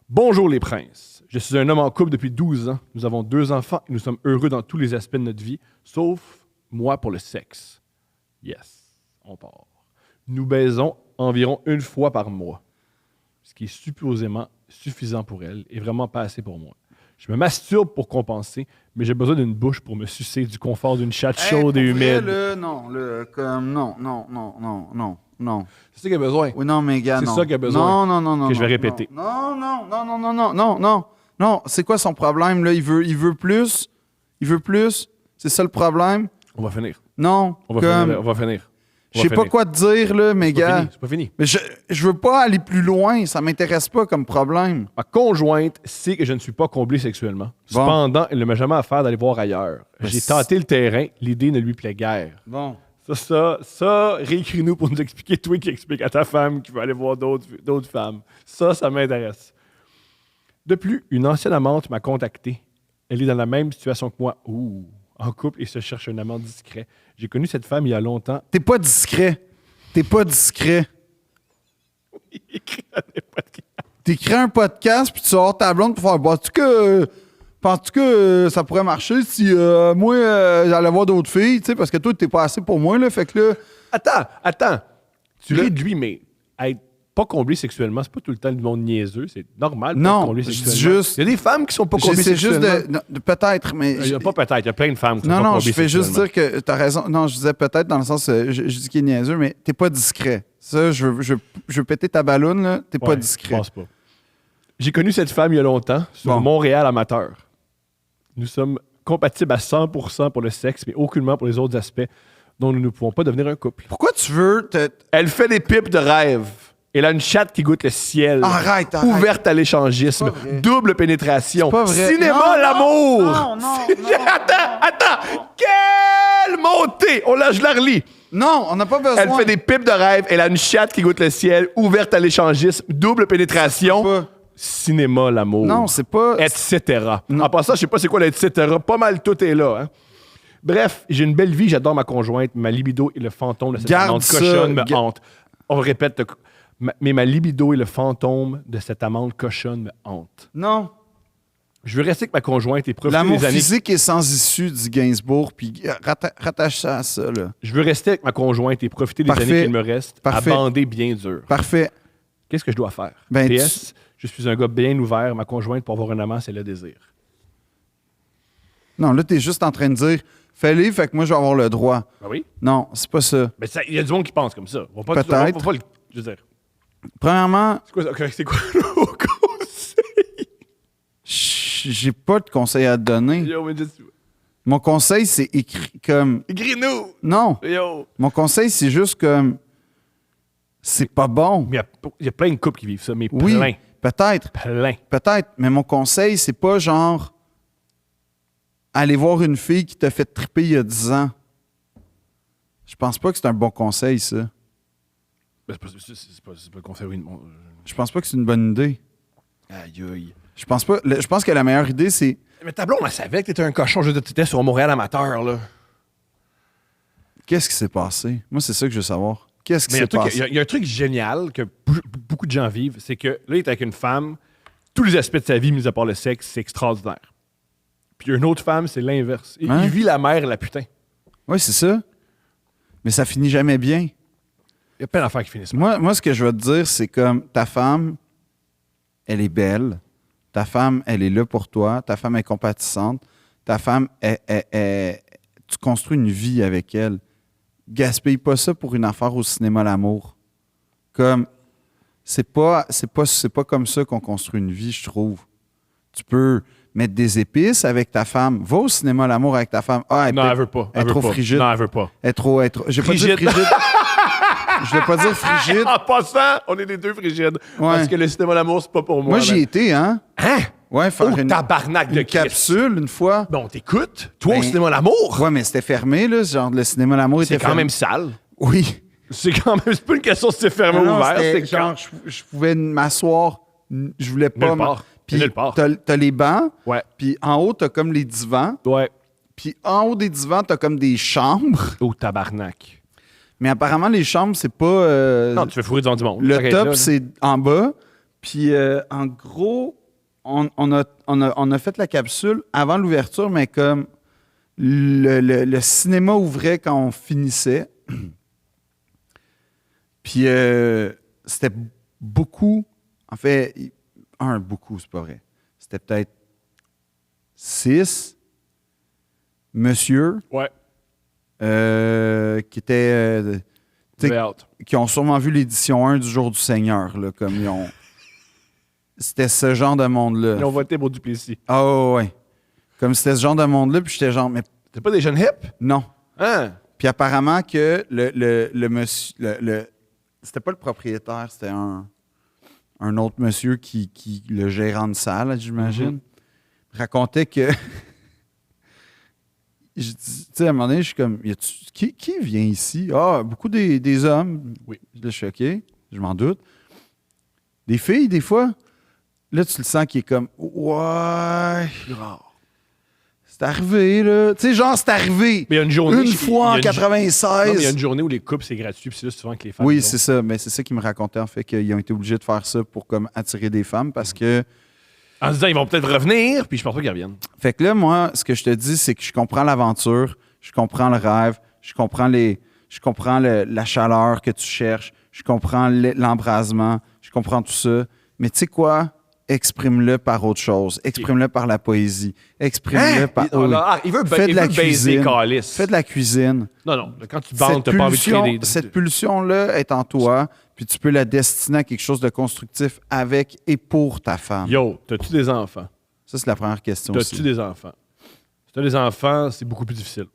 Bonjour les princes. Je suis un homme en couple depuis 12 ans. Nous avons 2 enfants et nous sommes heureux dans tous les aspects de notre vie, sauf moi pour le sexe. Yes, on part. Nous baisons environ 1 fois par mois, ce qui est supposément suffisant pour elle et vraiment pas assez pour moi. Je me masturbe pour compenser, mais j'ai besoin d'une bouche pour me sucer du confort d'une chatte chaude et Pour vrai, humide. là, non. C'est ça qu'il a besoin. Oui, non, mais gars, C'est non. ça qu'il a besoin Non. que je vais répéter. Non. C'est quoi son problème, là? Il veut plus. C'est ça le problème? On va finir. Non. On va comme, finir. On va finir. je sais pas quoi te dire, là, mais gars. C'est pas fini. Mais je veux pas aller plus loin. Ça m'intéresse pas comme problème. Ma conjointe sait que je ne suis pas comblé sexuellement. Cependant, elle ne m'a jamais affaire d'aller voir ailleurs. J'ai tenté le terrain. L'idée ne lui plaît guère. Bon. Ça, réécris-nous pour nous expliquer, toi qui explique à ta femme qui veut aller voir d'autres femmes. Ça m'intéresse. De plus, une ancienne amante m'a contacté. Elle est dans la même situation que moi. En couple et se cherche un amant discret. J'ai connu cette femme il y a longtemps. T'es pas discret. t'es pas discret. Écris dans des podcasts. T'écris un podcast, puis tu sors ta blonde pour faire « penses-tu que ça pourrait marcher si moi, j'allais voir d'autres filles? » Tu sais, parce que toi, t'es pas assez pour moi, là. Fait que là... Attends. Tu ris de lui, mais être pas comblé sexuellement, c'est pas tout le temps du monde niaiseux. C'est normal de pas Non, être comblé je sexuellement. dis juste... Il y a des femmes qui sont pas comblées J'essaie juste sexuellement. de peut-être, mais... Il y a pas peut-être, il y a plein de femmes qui sont pas Non, comblées je fais juste sexuellement. dire que t'as raison. Non, je disais peut-être dans le sens, je dis qu'il est niaiseux, mais t'es pas discret. Ça, je veux péter ta balloune, là. T'es pas Ouais, discret. Je pense pas. J'ai connu cette femme il y a longtemps sur Bon. Montréal amateur. Nous sommes compatibles à 100% pour le sexe, mais aucunement pour les autres aspects dont nous ne pouvons pas devenir un couple. Pourquoi tu veux Elle fait des pipes de rêve. Elle a une chatte qui goûte le ciel. Arrête. Ouverte à l'échangisme. C'est pas vrai. Double pénétration. C'est pas vrai. Cinéma, Non, l'amour. non. Attends. Quelle montée. Je la relis. Non, on n'a pas besoin. Elle fait des pipes de rêve. Elle a une chatte qui goûte le ciel. Ouverte à l'échangisme. Double pénétration. Pas- Cinéma, l'amour. Non, c'est pas... Etc. Non. En passant, je sais pas c'est quoi l'etc. Pas mal tout est là. Hein? Bref, j'ai une belle vie, j'adore ma conjointe, ma libido et le fantôme de cette Garde amante ça, cochonne me hante. On répète, mais ma libido et le fantôme de cette amante cochonne me hante. Non. Je veux rester avec ma conjointe et profiter L'amour des années. physique est sans issue, dit Gainsbourg, puis rattache ça à ça, là. Je veux rester avec ma conjointe et profiter des Parfait. années qu'il me reste Parfait. à bander bien dur. Parfait. Qu'est-ce que je dois faire? Ben, PS, je suis un gars bien ouvert. Ma conjointe, pour avoir un amant, c'est le désir. Non, là, t'es juste en train de dire, fais-les, fait que moi, je vais avoir le droit. Ben oui. Non, c'est pas ça. Mais il y a du monde qui pense comme ça. On va pas Peut-être. on va pas je veux dire, Premièrement, c'est quoi le conseil? j'ai pas de conseil à te donner. Yo, mais juste... Mon conseil, c'est écrit comme... Écris-nous! Non, Yo! mon conseil, c'est juste comme... C'est pas bon. Mais il y a plein de couples qui vivent ça, mais Oui, plein. peut-être, mais mon conseil, c'est pas genre aller voir une fille qui t'a fait triper il y a 10 ans. Je pense pas que c'est un bon conseil, ça. Ben, c'est pas le conseil, oui. Je pense pas que c'est une bonne idée. Aïe, aïe. Je pense pas. Je pense que la meilleure idée, c'est... Mais ta blonde, elle savait que t'étais un cochon. Je veux dire, t'étais sur Montréal amateur, là. Qu'est-ce qui s'est passé? Moi, c'est ça que je veux savoir. Qu'est-ce qui Mais s'est passé? il y a un truc génial que beaucoup de gens vivent, c'est que là, il est avec une femme, tous les aspects de sa vie, mis à part le sexe, c'est extraordinaire. Puis une autre femme, c'est l'inverse. Hein? Il vit la mère et la putain. Oui, c'est ça. Mais ça finit jamais bien. Il y a plein d'affaires qui finissent mal. Moi, ce que je veux te dire, c'est comme ta femme, elle est belle. Ta femme, elle est là pour toi. Ta femme est compatissante. Ta femme, tu construis une vie avec elle. Gaspille pas ça pour une affaire au cinéma l'amour. Comme, c'est pas comme ça qu'on construit une vie, je trouve. Tu peux mettre des épices avec ta femme. Va au cinéma l'amour avec ta femme. Ah, Non, elle veut pas. Elle est trop frigide. Non, elle veut pas. Elle est trop... Je vais pas dire Frigide. frigide. Je vais pas dire frigide. En passant, on est les deux frigides. Parce que le cinéma d'amour, c'est pas pour moi. Moi, j'y là. étais, hein? Hein? Ouais, faire Oh, tabarnak de une Christ. capsule une fois. Bon, t'écoutes? Toi, au Ben, cinéma d'amour? Ouais, mais c'était fermé, là. Genre, le cinéma l'amour était C'est quand fermé. même sale. Oui. C'est quand même... C'est pas une question si c'est fermé Non, ou non, ouvert. c'était C'est genre, je pouvais m'asseoir. Je voulais pas... Nulle part. Puis Nulle part. t'as les bancs. Ouais. Puis en haut, t'as comme les divans. Ouais. Puis en haut des divans, t'as comme des chambres. Oh, tabarnak. Mais apparemment, les chambres, c'est pas... Non, tu fais fourrer du monde. le Arrête top, là, là. c'est en bas. Puis en gros, on a fait la capsule avant l'ouverture, mais comme le cinéma ouvrait quand on finissait. Puis c'était beaucoup. En fait, beaucoup, c'est pas vrai. C'était peut-être 6 monsieur Ouais. qui étaient. Tu sais, J'ai hâte. qui ont sûrement vu l'édition 1 du Jour du Seigneur, là, comme ils ont... C'était ce genre de monde-là. Ils ont voté pour Duplessis. Ah ouais. Comme c'était ce genre de monde-là, puis j'étais genre, mais T'es pas des jeunes hip? non. Hein? Puis apparemment que le monsieur... c'était pas le propriétaire, c'était un autre monsieur qui le gérant de salle, j'imagine, racontait que... Je dis, tu sais, à un moment donné, je suis comme, qui vient ici? Ah, beaucoup des hommes. Oui. Là, je suis OK, je m'en doute. Des filles, des fois. Là, tu le sens qui est comme, ouais. Plus rare. c'est arrivé, là. Tu sais, genre, c'est arrivé. Mais il y a une journée. Une fois en il y a 96. Non, mais il y a une journée où les couples, c'est gratuit, puis c'est là souvent que les femmes. Oui, c'est ça. Mais c'est ça qu'ils me racontaient, en fait, qu'ils ont été obligés de faire ça pour comme attirer des femmes parce que. En se disant, ils vont peut-être revenir, puis je pense pas qu'ils reviennent. Fait que là, moi, ce que je te dis, c'est que je comprends l'aventure, je comprends le rêve, je comprends la chaleur que tu cherches, je comprends l'embrasement, je comprends tout ça. Mais tu sais quoi? Exprime-le par autre chose. Exprime-le par la poésie. Exprime-le par. Il veut, Fais de la baiser cuisine. Calice. Fais de la cuisine. Non, quand tu bandes, t'as pas envie de créer des. Cette pulsion-là est en toi, puis tu peux la destiner à quelque chose de constructif avec et pour ta femme. Yo, t'as-tu des enfants? Ça, c'est la première question T'as-tu aussi. des enfants? Si t'as des enfants, c'est beaucoup plus difficile.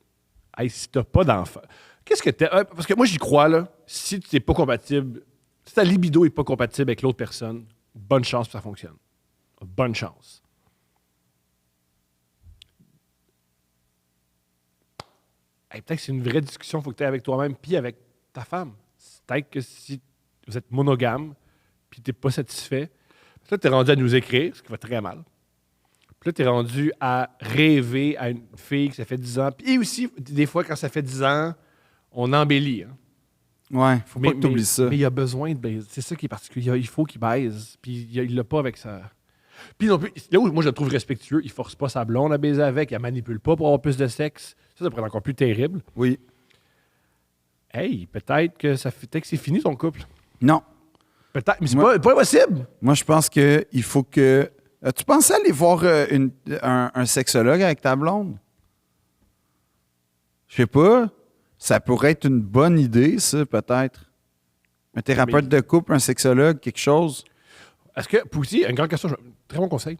Hey, si t'as pas d'enfants, qu'est-ce que t'as. Parce que moi, j'y crois, là. Si tu n'es pas compatible, si ta libido est pas compatible avec l'autre personne, bonne chance que ça fonctionne. Bonne chance. Hey, peut-être que c'est une vraie discussion qu'il faut que tu aies avec toi-même puis avec ta femme. Peut-être que si vous êtes monogame puis tu n'es pas satisfait, là, tu es rendu à nous écrire, ce qui va très mal. Puis là, tu es rendu à rêver à une fille que ça fait 10 ans. Puis aussi, des fois, quand ça fait 10 ans, on embellit. Hein. Ouais, faut pas que tu oublies ça. Mais il a besoin de baiser. C'est ça qui est particulier. Il faut qu'il baise. Puis il l'a pas avec ça. Puis non plus, là où moi je le trouve respectueux, il force pas sa blonde à baiser avec, il la manipule pas pour avoir plus de sexe. Ça pourrait être encore plus terrible. Oui. Hey, peut-être que c'est fini ton couple. Non. Peut-être, mais c'est pas impossible. Moi, je pense qu'il faut que. Tu pensais aller voir un sexologue avec ta blonde? Je sais pas. Ça pourrait être une bonne idée, ça, peut-être. Un thérapeute de couple, un sexologue, quelque chose. Est-ce que, Poussy, une grande question, très bon conseil.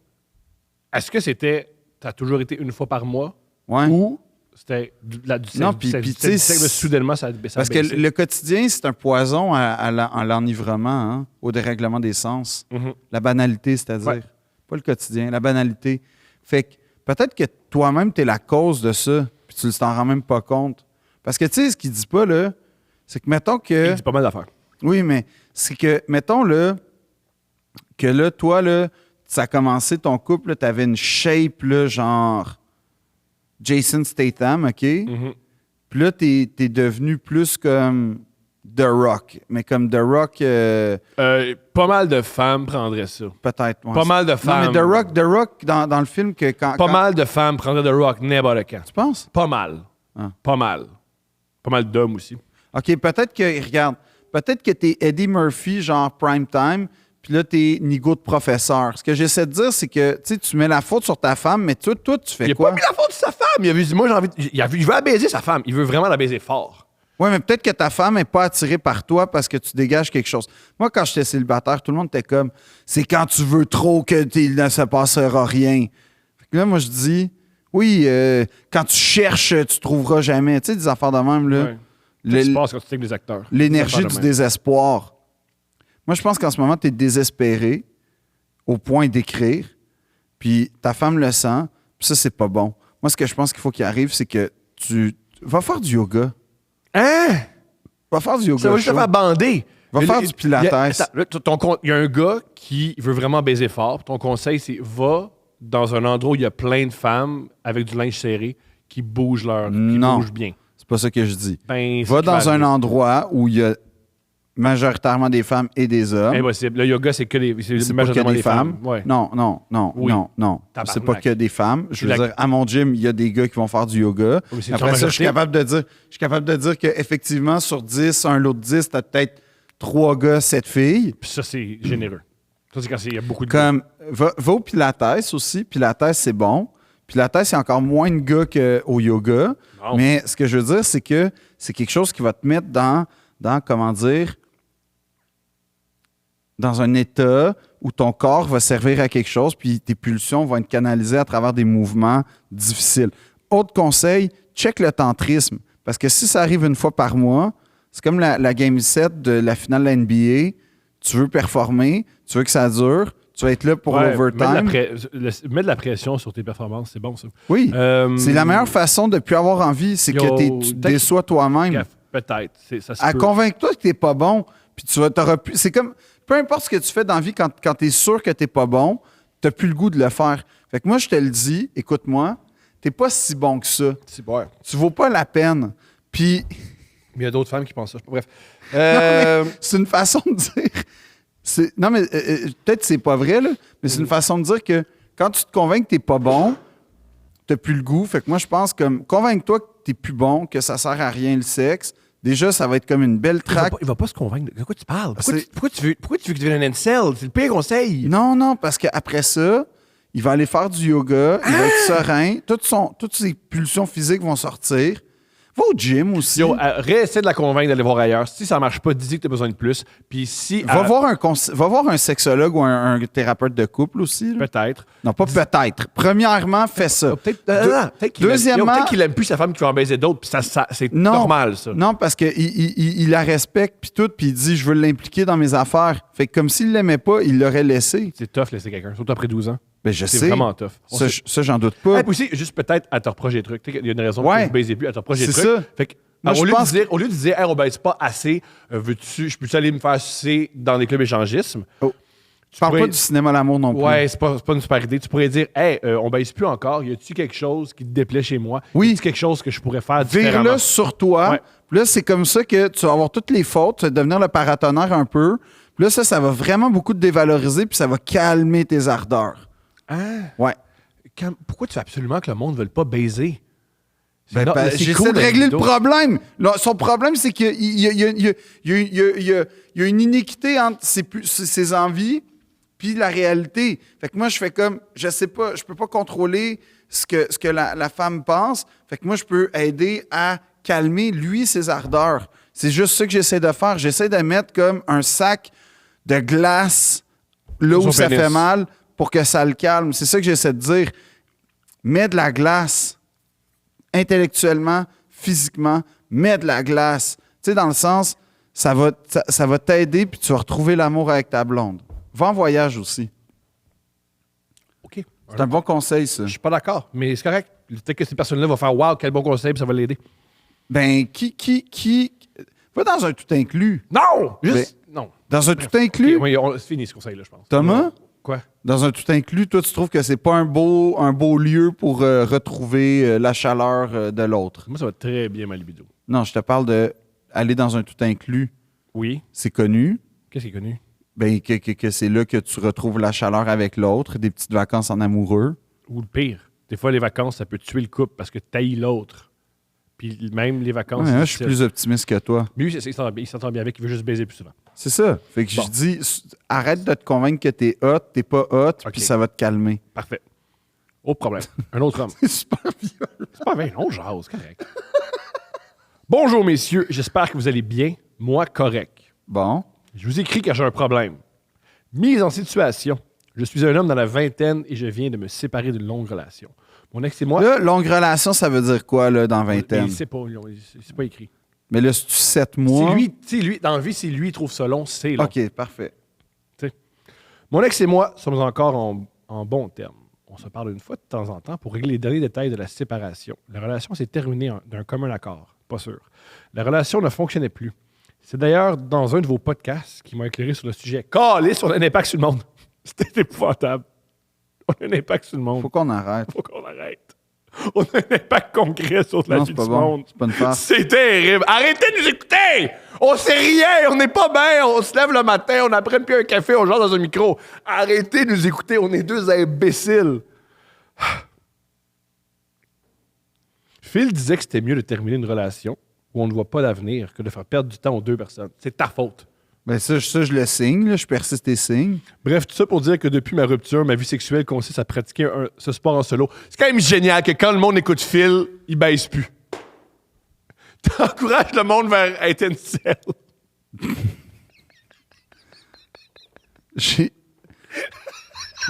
Est-ce que t'as toujours été une fois par mois? Ouais. Ou c'était du sexe? Non, puis tu sais, soudainement, ça parce que le quotidien, c'est un poison à l'enivrement, hein, au dérèglement des sens. Mm-hmm. La banalité, c'est-à-dire. Ouais. Pas le quotidien, la banalité. Fait que peut-être que toi-même, tu es la cause de ça, puis tu ne t'en rends même pas compte. Parce que, tu sais, ce qu'il dit pas, là, c'est que, mettons que... Il dit pas mal d'affaires. Oui, mais c'est que, mettons, là, que là, toi, là, ça a commencé ton couple, tu avais une shape, là, genre Jason Statham, OK? Mm-hmm. Puis là, t'es devenu plus comme The Rock. Mais comme The Rock... Pas mal de femmes prendraient ça. peut-être. Ouais. Pas mal de femmes. Non, mais The Rock dans le film, que quand... Mal de femmes prendraient The Rock n'importe quand. Tu penses? Pas mal. Ah. Pas mal. Pas mal d'hommes aussi. OK, peut-être que t'es Eddie Murphy, genre prime time, puis là, t'es Nigo de professeur. Ce que j'essaie de dire, c'est que tu mets la faute sur ta femme, mais toi, tu fais Il a quoi? pas mis la faute sur sa femme. Il a vu, moi, il veut la baiser, sa femme. Il veut vraiment la baiser fort. Oui, mais peut-être que ta femme n'est pas attirée par toi parce que tu dégages quelque chose. Moi, quand j'étais célibataire, tout le monde était comme « C'est quand tu veux trop que il ne se passera rien. » Fait que là, moi, je dis « Oui, quand tu cherches, tu trouveras jamais. » Tu sais, des affaires de même, là. Ouais. Qu'est-ce qui se passe quand tu sais que les acteurs? L'énergie du désespoir. Moi, je pense qu'en ce moment, tu es désespéré au point d'écrire, puis ta femme le sent, puis ça, c'est pas bon. Moi, ce que je pense qu'il faut qu'il arrive, c'est que tu vas faire du yoga. Hein? Va faire du yoga. Ça va juste te chaud. faire bander. Va faire du pilates. Il y a un gars qui veut vraiment baiser fort. Ton conseil, c'est va dans un endroit où il y a plein de femmes avec du linge serré qui bougent bien. C'est pas ça que je dis. Ben, Va dans un endroit où il y a majoritairement des femmes et des hommes. Impossible. Le yoga, c'est C'est pas que majoritairement des des femmes. Ouais. Non. Oui. Non. Tabarnak. C'est pas que des femmes. Je veux La- dire, à mon gym, il y a des gars qui vont faire du yoga. Oui, c'est Après une ça, je suis capable de dire qu'effectivement, sur 10, un lot de 10, t'as peut-être 3 gars, 7 filles. Puis ça, c'est généreux. Ça, c'est quand il y a beaucoup de Comme, va au Pilates aussi. Pilates, c'est bon. Pilates, c'est encore moins de gars qu'au yoga. Non. Mais ce que je veux dire, c'est que c'est quelque chose qui va te mettre dans comment dire, dans un état où ton corps va servir à quelque chose, puis tes pulsions vont être canalisées à travers des mouvements difficiles. Autre conseil, check le tantrisme. Parce que si ça arrive une fois par mois, c'est comme la Game 7 de la finale de la NBA. Tu veux performer, tu veux que ça dure, tu vas être là pour l'overtime. Mettre de la pression sur tes performances, c'est bon, ça. Oui, c'est la meilleure façon de ne plus avoir envie, c'est que tu te déçois toi-même. Peut-être. Ça se peut. Convainc-toi que tu n'es pas bon, puis t'auras plus. C'est comme, peu importe ce que tu fais dans la vie, quand tu es sûr que tu n'es pas bon, tu n'as plus le goût de le faire. Fait que moi, je te le dis, écoute-moi, t'es pas si bon que ça. C'est bon. Tu vaux pas la peine. Puis, Mais il y a d'autres femmes qui pensent ça. Bref. c'est une façon de dire. Non, mais peut-être que c'est pas vrai, là, mais c'est une façon de dire que quand tu te convaincs que t'es pas bon, t'as plus le goût. Fait que moi, je pense comme convainc-toi que t'es plus bon, que ça sert à rien le sexe. Déjà, ça va être comme une belle traque. Il va pas se convaincre. De quoi tu parles? C'est- Pourquoi tu veux que tu deviennes un incel? C'est le pire conseil. Non, parce qu'après ça, il va aller faire du yoga, il va être serein, toutes ses pulsions physiques vont sortir. Va au gym aussi. Yo, réessaie de la convaincre d'aller voir ailleurs. Si ça marche pas, dis que tu as besoin de plus. Puis si. Va voir un sexologue ou un thérapeute de couple aussi. là. Peut-être. Non, pas peut-être. Premièrement, fais ça. Peut-être qu'il deuxièmement- peut-être qu'il aime plus sa femme qui va en baiser d'autres. Puis ça c'est Non. normal, ça. Non, parce qu'il il la respecte, puis tout, puis il dit « je veux l'impliquer dans mes affaires ». Fait que comme s'il l'aimait pas, il l'aurait laissé. C'est tough laisser quelqu'un, surtout après 12 ans. Ben, je C'est sais. vraiment tough. Ça, j'en doute pas. Et puis aussi, juste peut-être, elle te reproche des trucs. Tu sais, il y a une raison pour Ouais. que vous baisez plus, elle te reproche des C'est trucs. ça. Fait que, Moi, je pense au lieu de dire, hey, on baise pas assez, je peux-tu aller me faire sucer dans des clubs échangisme? Je parle pas du cinéma l'amour non plus. Ouais, c'est pas une super idée. Tu pourrais dire, hey, on baise plus encore. Y a-tu quelque chose qui te déplaît chez moi? Oui. Y a-tu quelque chose que je pourrais faire différemment? Vire-le sur toi. Ouais. Puis là, c'est comme ça que tu vas avoir toutes les fautes, tu vas devenir le paratonnerre un peu. Puis là, ça va vraiment beaucoup te dévaloriser, puis ça va calmer tes ardeurs. Hein? Ouais. Pourquoi tu veux absolument que le monde ne veuille pas baiser? Ben, j'essaie cool, de régler le Davido. problème. Là, son problème, c'est qu'il y a une iniquité entre ses envies puis la réalité. Fait que moi, je fais comme, je sais pas, je peux pas contrôler ce que la femme pense. Fait que moi, je peux aider à calmer, lui, ses ardeurs. C'est juste ça que j'essaie de faire. J'essaie de mettre comme un sac de glace là Sur où son ça pénis. fait mal pour que ça le calme. C'est ça que j'essaie de dire. Mets de la glace intellectuellement, physiquement, mets de la glace. Tu sais, dans le sens, ça va t'aider puis tu vas retrouver l'amour avec ta blonde. Va en voyage aussi. OK. C'est un bon conseil, ça. Je suis pas d'accord, mais c'est correct. Peut-être que ces personnes-là vont faire wow, quel bon conseil, puis ça va l'aider. Ben, qui... Va dans un tout inclus. Non! Juste. Non. Dans un tout inclus, OK, oui, c'est fini ce conseil-là, je pense. Thomas? Quoi? Dans un tout inclus, toi, tu trouves que c'est pas un beau lieu pour retrouver la chaleur de l'autre. Moi, ça va très bien, ma libido. Non, je te parle de aller dans un tout inclus. Oui. C'est connu. Qu'est-ce qui est connu? Ben, que c'est là que tu retrouves la chaleur avec l'autre, des petites vacances en amoureux. Ou le pire. Des fois, les vacances, ça peut tuer le couple parce que t'haïs l'autre. Puis même les vacances. Ouais, c'est je suis difficile. plus optimiste que toi. Mais lui, il s'entend bien avec, il veut juste baiser plus souvent. C'est ça. Fait que Bon. je dis, arrête de te convaincre que t'es hot, t'es pas hot, Ok. puis ça va te calmer. Parfait. Autre problème. Un autre homme. C'est super violent. C'est pas bien, on jase, correct. Bonjour, messieurs. J'espère que vous allez bien. Moi, correct. Bon. Je vous écris car j'ai un problème. Mise en situation. Je suis un homme dans la vingtaine et je viens de me séparer d'une longue relation. Mon ex et moi... Là, longue relation, ça veut dire quoi, là, dans vingtaine? C'est pas écrit. Mais là, c'est-tu 7 mois? C'est lui, tu sais, lui, dans la vie, si lui il trouve ça long, c'est long. OK, parfait. Mon ex et moi sommes encore en bons termes. On se parle une fois de temps en temps pour régler les derniers détails de la séparation. La relation s'est terminée d'un commun accord, pas sûr. La relation ne fonctionnait plus. C'est d'ailleurs dans un de vos podcasts qui m'a éclairé sur le sujet. Calisse, on a un impact sur le monde. C'était épouvantable. On a un impact sur le monde. Faut qu'on arrête. Faut qu'on arrête. On a un impact concret sur la Non, vie c'est du pas bon. monde. C'est pas une farce. C'est terrible. Arrêtez de nous écouter! On sait rien, on n'est pas bien, on se lève le matin, on apprend plus un café, on genre dans un micro. Arrêtez de nous écouter, on est deux imbéciles. Phil disait que c'était mieux de terminer une relation où on ne voit pas d'avenir que de faire perdre du temps aux deux personnes. C'est ta faute. Ben ça, je le signe, là, je persiste et signe. Bref, tout ça pour dire que depuis ma rupture, ma vie sexuelle consiste à pratiquer ce sport en solo. C'est quand même génial que quand le monde écoute Phil, il baisse plus. T'encourages le monde vers être incel.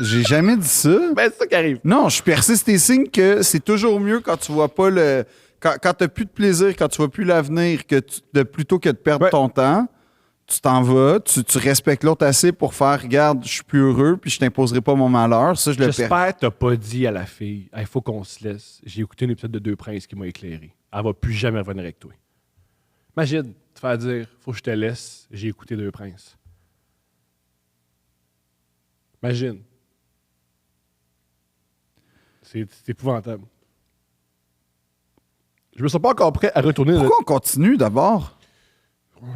J'ai jamais dit ça. Ben, c'est ça qui arrive. Non, je persiste et signe que c'est toujours mieux quand tu vois pas le... Quand t'as plus de plaisir, quand tu vois plus l'avenir, plutôt que de perdre Ouais. ton temps, tu t'en vas, tu respectes l'autre assez pour faire « Regarde, je suis plus heureux, puis je t'imposerai pas mon malheur. » Ça, je le perds. J'espère que t'as pas dit à la fille, il faut qu'on se laisse. J'ai écouté un épisode de Deux Princes qui m'a éclairé. Elle va plus jamais revenir avec toi. Imagine, te faire dire, faut que je te laisse, j'ai écouté Deux Princes. Imagine. C'est épouvantable. Je me sens pas encore prêt à retourner... Pourquoi on continue d'abord?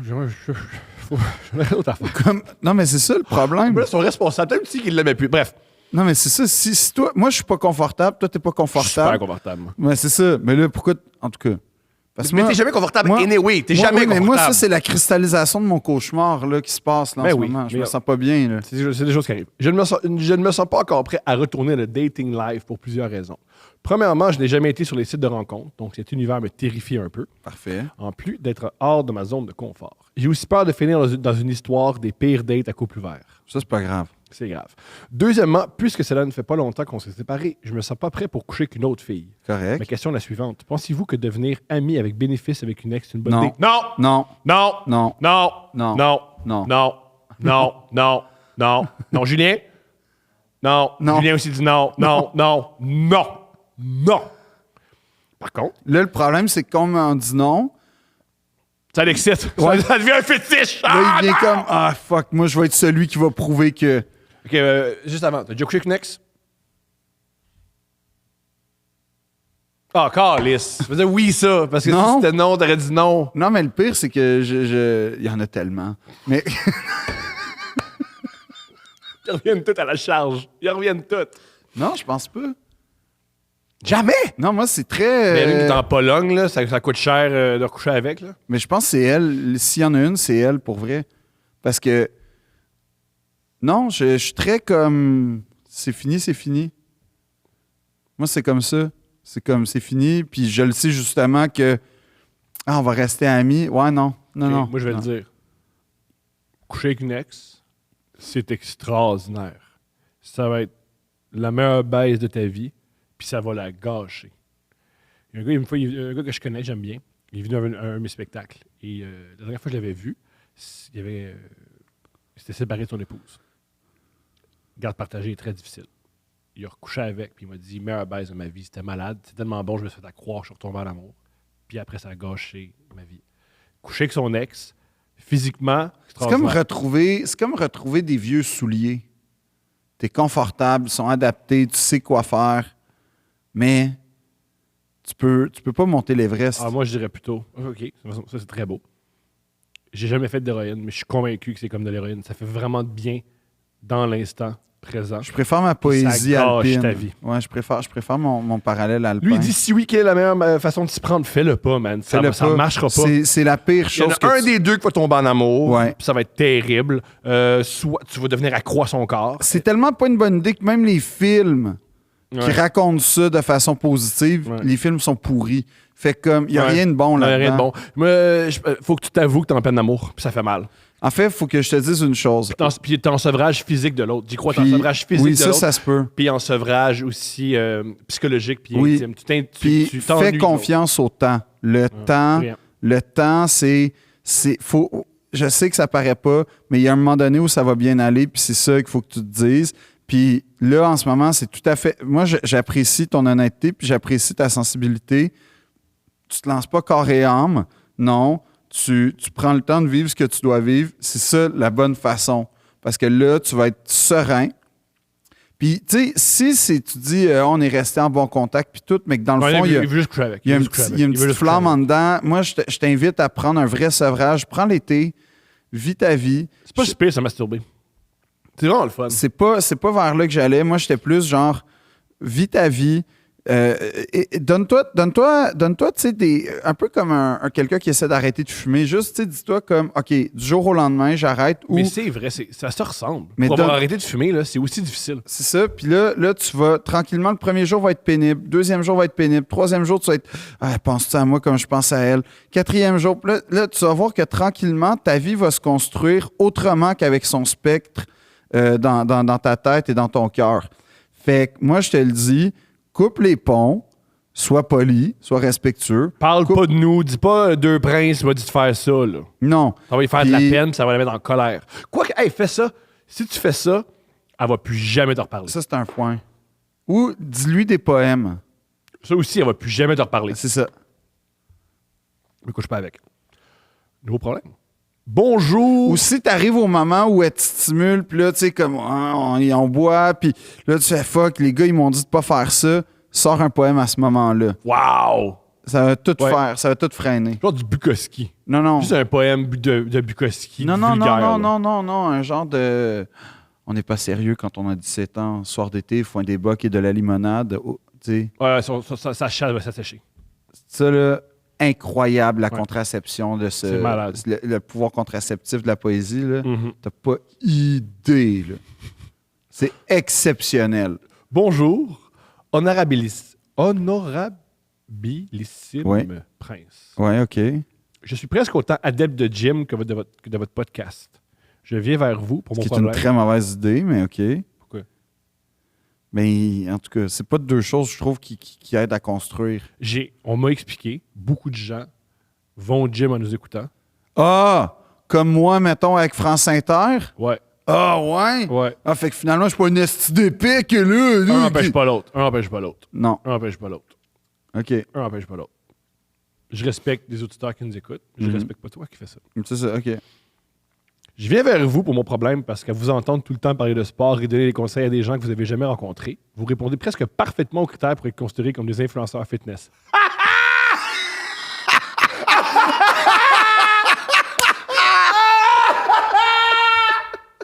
J'en ai autre affaire. Non, mais c'est ça le problème. Mais là, son responsable, t'as un petit qui l'aimait plus. Bref, Non, mais c'est ça. Si toi, moi, je suis pas confortable, toi, t'es pas je suis super confortable. confortable, moi. Mais c'est ça. Mais là, pourquoi. En tout cas. Parce que Mais moi, t'es jamais confortable moi- anyway. T'es moi, jamais oui, mais confortable. moi, ça, c'est la cristallisation de mon cauchemar là, qui se passe là, en Ben ce oui, moment. Je mais- me sens pas bien. Là. C'est des choses qui arrivent. Je ne me sens pas encore prêt à retourner à le dating live pour plusieurs raisons. Premièrement, je n'ai jamais été sur les sites de rencontres, donc cet univers me terrifie un peu, Parfait. en plus d'être hors de ma zone de confort. J'ai aussi peur de finir dans une histoire des pires dates à couple ouvert. Ça, c'est pas grave. C'est grave. Deuxièmement, puisque cela ne fait pas longtemps qu'on s'est séparés, je me sens pas prêt pour coucher avec une autre fille. Correct. Ma question est la suivante. Pensez-vous que devenir ami avec bénéfice avec une ex, c'est une bonne Non. idée? Non! Non, Non! non, Non! Non. Non! non. Non! Non! Non! Non! Non, Julien? Non! Non. Julien aussi dit non! Non! Non! Non! Non! Par contre, Là, le problème, c'est que comme on dit non, ça l'excite. Ouais. Ça devient un fétiche! là, il vient comme ah fuck, moi, je vais être celui qui va prouver que. OK, juste avant, t'as déjà couché avec une ex? Ah, calice. Je faisais oui, ça. Parce que Non. si c'était non, t'aurais dit non. Non, mais le pire, c'est que il y en a tellement. Mais Ils reviennent toutes à la charge. Ils reviennent toutes. non, je pense pas. Jamais! Non, moi, c'est très. Mais une qui est en Pologne, là, ça coûte cher de coucher avec. Là. Mais je pense que c'est elle. S'il y en a une, c'est elle pour vrai. Parce que. Non, je suis très comme. C'est fini, c'est fini. Moi, c'est comme ça. C'est comme, c'est fini. Puis je le sais justement que. Ah, on va rester amis. Ouais, non. Non, Ok, non. moi, je vais non. le dire. Coucher avec une ex, c'est extraordinaire. Ça va être la meilleure baisse de ta vie, puis ça va la gâcher. Il y a un gars, une fois, un gars que je connais, j'aime bien. Il est venu à un de mes spectacles. Et la dernière fois que je l'avais vu, il s'était séparé de son épouse. Garde partagée est très difficile. Il a recouché avec, puis il m'a dit meilleure baisse de ma vie. C'était malade. C'est tellement bon, je me suis fait accroire, je suis retombé en amour. Puis après, ça a gâché ma vie. Coucher avec son ex, physiquement, C'est comme extraordinaire. retrouver des vieux souliers. T'es confortable, ils sont adaptés, tu sais quoi faire. Mais tu peux pas monter l'Everest. Ah, moi, je dirais plutôt. OK, ça, c'est très beau. J'ai jamais fait d'héroïne, mais je suis convaincu que c'est comme de l'héroïne. Ça fait vraiment de bien dans l'instant présent. Je préfère ma poésie gâche alpine. ta vie. Ouais, je préfère mon parallèle alpin. Lui, il dit si oui, quelle est la meilleure façon de s'y prendre? Fais-le pas, man. Ça Fais-le ne pas. marchera pas. C'est la pire Il y en chose a un que des deux qui va tomber en amour, Ouais. puis ça va être terrible. Soit tu vas devenir accro à son corps. C'est tellement pas une bonne idée que même les films qui Ouais. racontent ça de façon positive, Ouais. les films sont pourris. Fait comme, il n'y a Ouais. rien de bon Non, y a là-dedans. rien de bon. Moi, faut que tu t'avoues que t'es en peine d'amour, puis ça fait mal. En fait, il faut que je te dise une chose. Puis t'es en sevrage physique de l'autre. J'y crois, t'es en Puis- sevrage physique oui, de ça, l'autre. ça se peut. Puis en sevrage aussi psychologique puis Oui. intime. Puis Tu t'ennuies fais de confiance au temps. brillant. Le temps, faut. Je sais que ça paraît pas, mais il y a un moment donné où ça va bien aller, puis c'est ça qu'il faut que tu te dises. Puis là, en ce moment, c'est tout à fait. Moi, j'apprécie ton honnêteté, puis j'apprécie ta sensibilité. Tu te lances pas corps et âme, non. Tu prends le temps de vivre ce que tu dois vivre. C'est ça la bonne façon. Parce que là, tu vas être serein. Puis, tu sais, si tu dis on est resté en bon contact, puis tout, mais que dans le Ouais, fond, il veut juste coucher avec. il y a veut une juste coucher petite, il y a une avec. Il veut petite juste coucher flamme avec. en dedans. Moi, je t'invite à prendre un vrai sevrage. Prends l'été, vis ta vie. C'est pas si pire, ça masturber. C'est vraiment le fun. C'est pas vers là que j'allais. Moi, j'étais plus genre, vis ta vie. Et donne-toi, tu sais, un peu comme quelqu'un qui essaie d'arrêter de fumer. Juste, tu sais, dis-toi comme, OK, du jour au lendemain, j'arrête. Ou Mais c'est vrai, ça se ressemble. Mais Pour avoir donne- arrêté de fumer, là, c'est aussi difficile. c'est ça. Puis là, tu vas tranquillement, le premier jour va être pénible. Deuxième jour va être pénible. Troisième jour, tu vas être, pense-tu à moi comme je pense à elle. Quatrième jour, puis là, tu vas voir que tranquillement, ta vie va se construire autrement qu'avec son spectre dans ta tête et dans ton cœur. Fait que moi, je te le dis, coupe les ponts, sois poli, sois respectueux. Parle pas de nous, dis pas deux princes, m'a dit de faire ça, là. Non. Ça va lui faire de la Puis- peine, puis ça va la mettre en colère. Quoique, hey, fais ça. Si tu fais ça, elle va plus jamais te reparler. Ça, c'est un point. Ou dis-lui des poèmes. Ça aussi, elle va plus jamais te reparler. C'est ça. Je me couche pas avec. Nouveau problème. Bonjour! Ou si t'arrives au moment où elle te stimule, puis là, tu sais, comme on boit, puis là, tu fais fuck, les gars, ils m'ont dit de pas faire ça, sors un poème à ce moment-là. Wow! Ça va tout Ouais. faire, ça va tout freiner. Genre du Bukowski. Non, non. Juste un poème de Bukowski. Non, non, vulgaire, là. non, un genre de... On n'est pas sérieux quand on a 17 ans. Soir d'été, il faut un débat qui est de la limonade. Oh, tu sais. Ouais, ça va s'assécher. Ça, là, incroyable, la Ouais. contraception de ce... C'est malade. Le pouvoir contraceptif de la poésie, là. Mhm. T'as pas idée, là. C'est exceptionnel. Bonjour, honorabilissime Ouais. prince. Ouais, OK. Je suis presque autant adepte de gym que de votre podcast. Je viens vers vous pour Ce mon qui est une problème. très mauvaise idée, mais OK. Pourquoi? Mais en tout cas, c'est pas deux choses, je trouve, qui aident à construire. On m'a expliqué, beaucoup de gens vont au gym en nous écoutant. Ah! Comme moi, mettons, avec France Inter. Ouais, Ah, ouais? ouais. Ah, fait que finalement, je suis pas une esti d'épique, là. Un là, n'empêche qui- pas l'autre. Un n'empêche pas l'autre. Non. Un n'empêche pas l'autre. OK. Un n'empêche pas l'autre. Je respecte les auditeurs qui nous écoutent. Je Mhm. respecte pas toi qui fais ça. C'est ça, OK. Je viens vers vous pour mon problème parce qu'à vous entendre tout le temps parler de sport et donner des conseils à des gens que vous n'avez jamais rencontrés, vous répondez presque parfaitement aux critères pour être considérés comme des influenceurs fitness.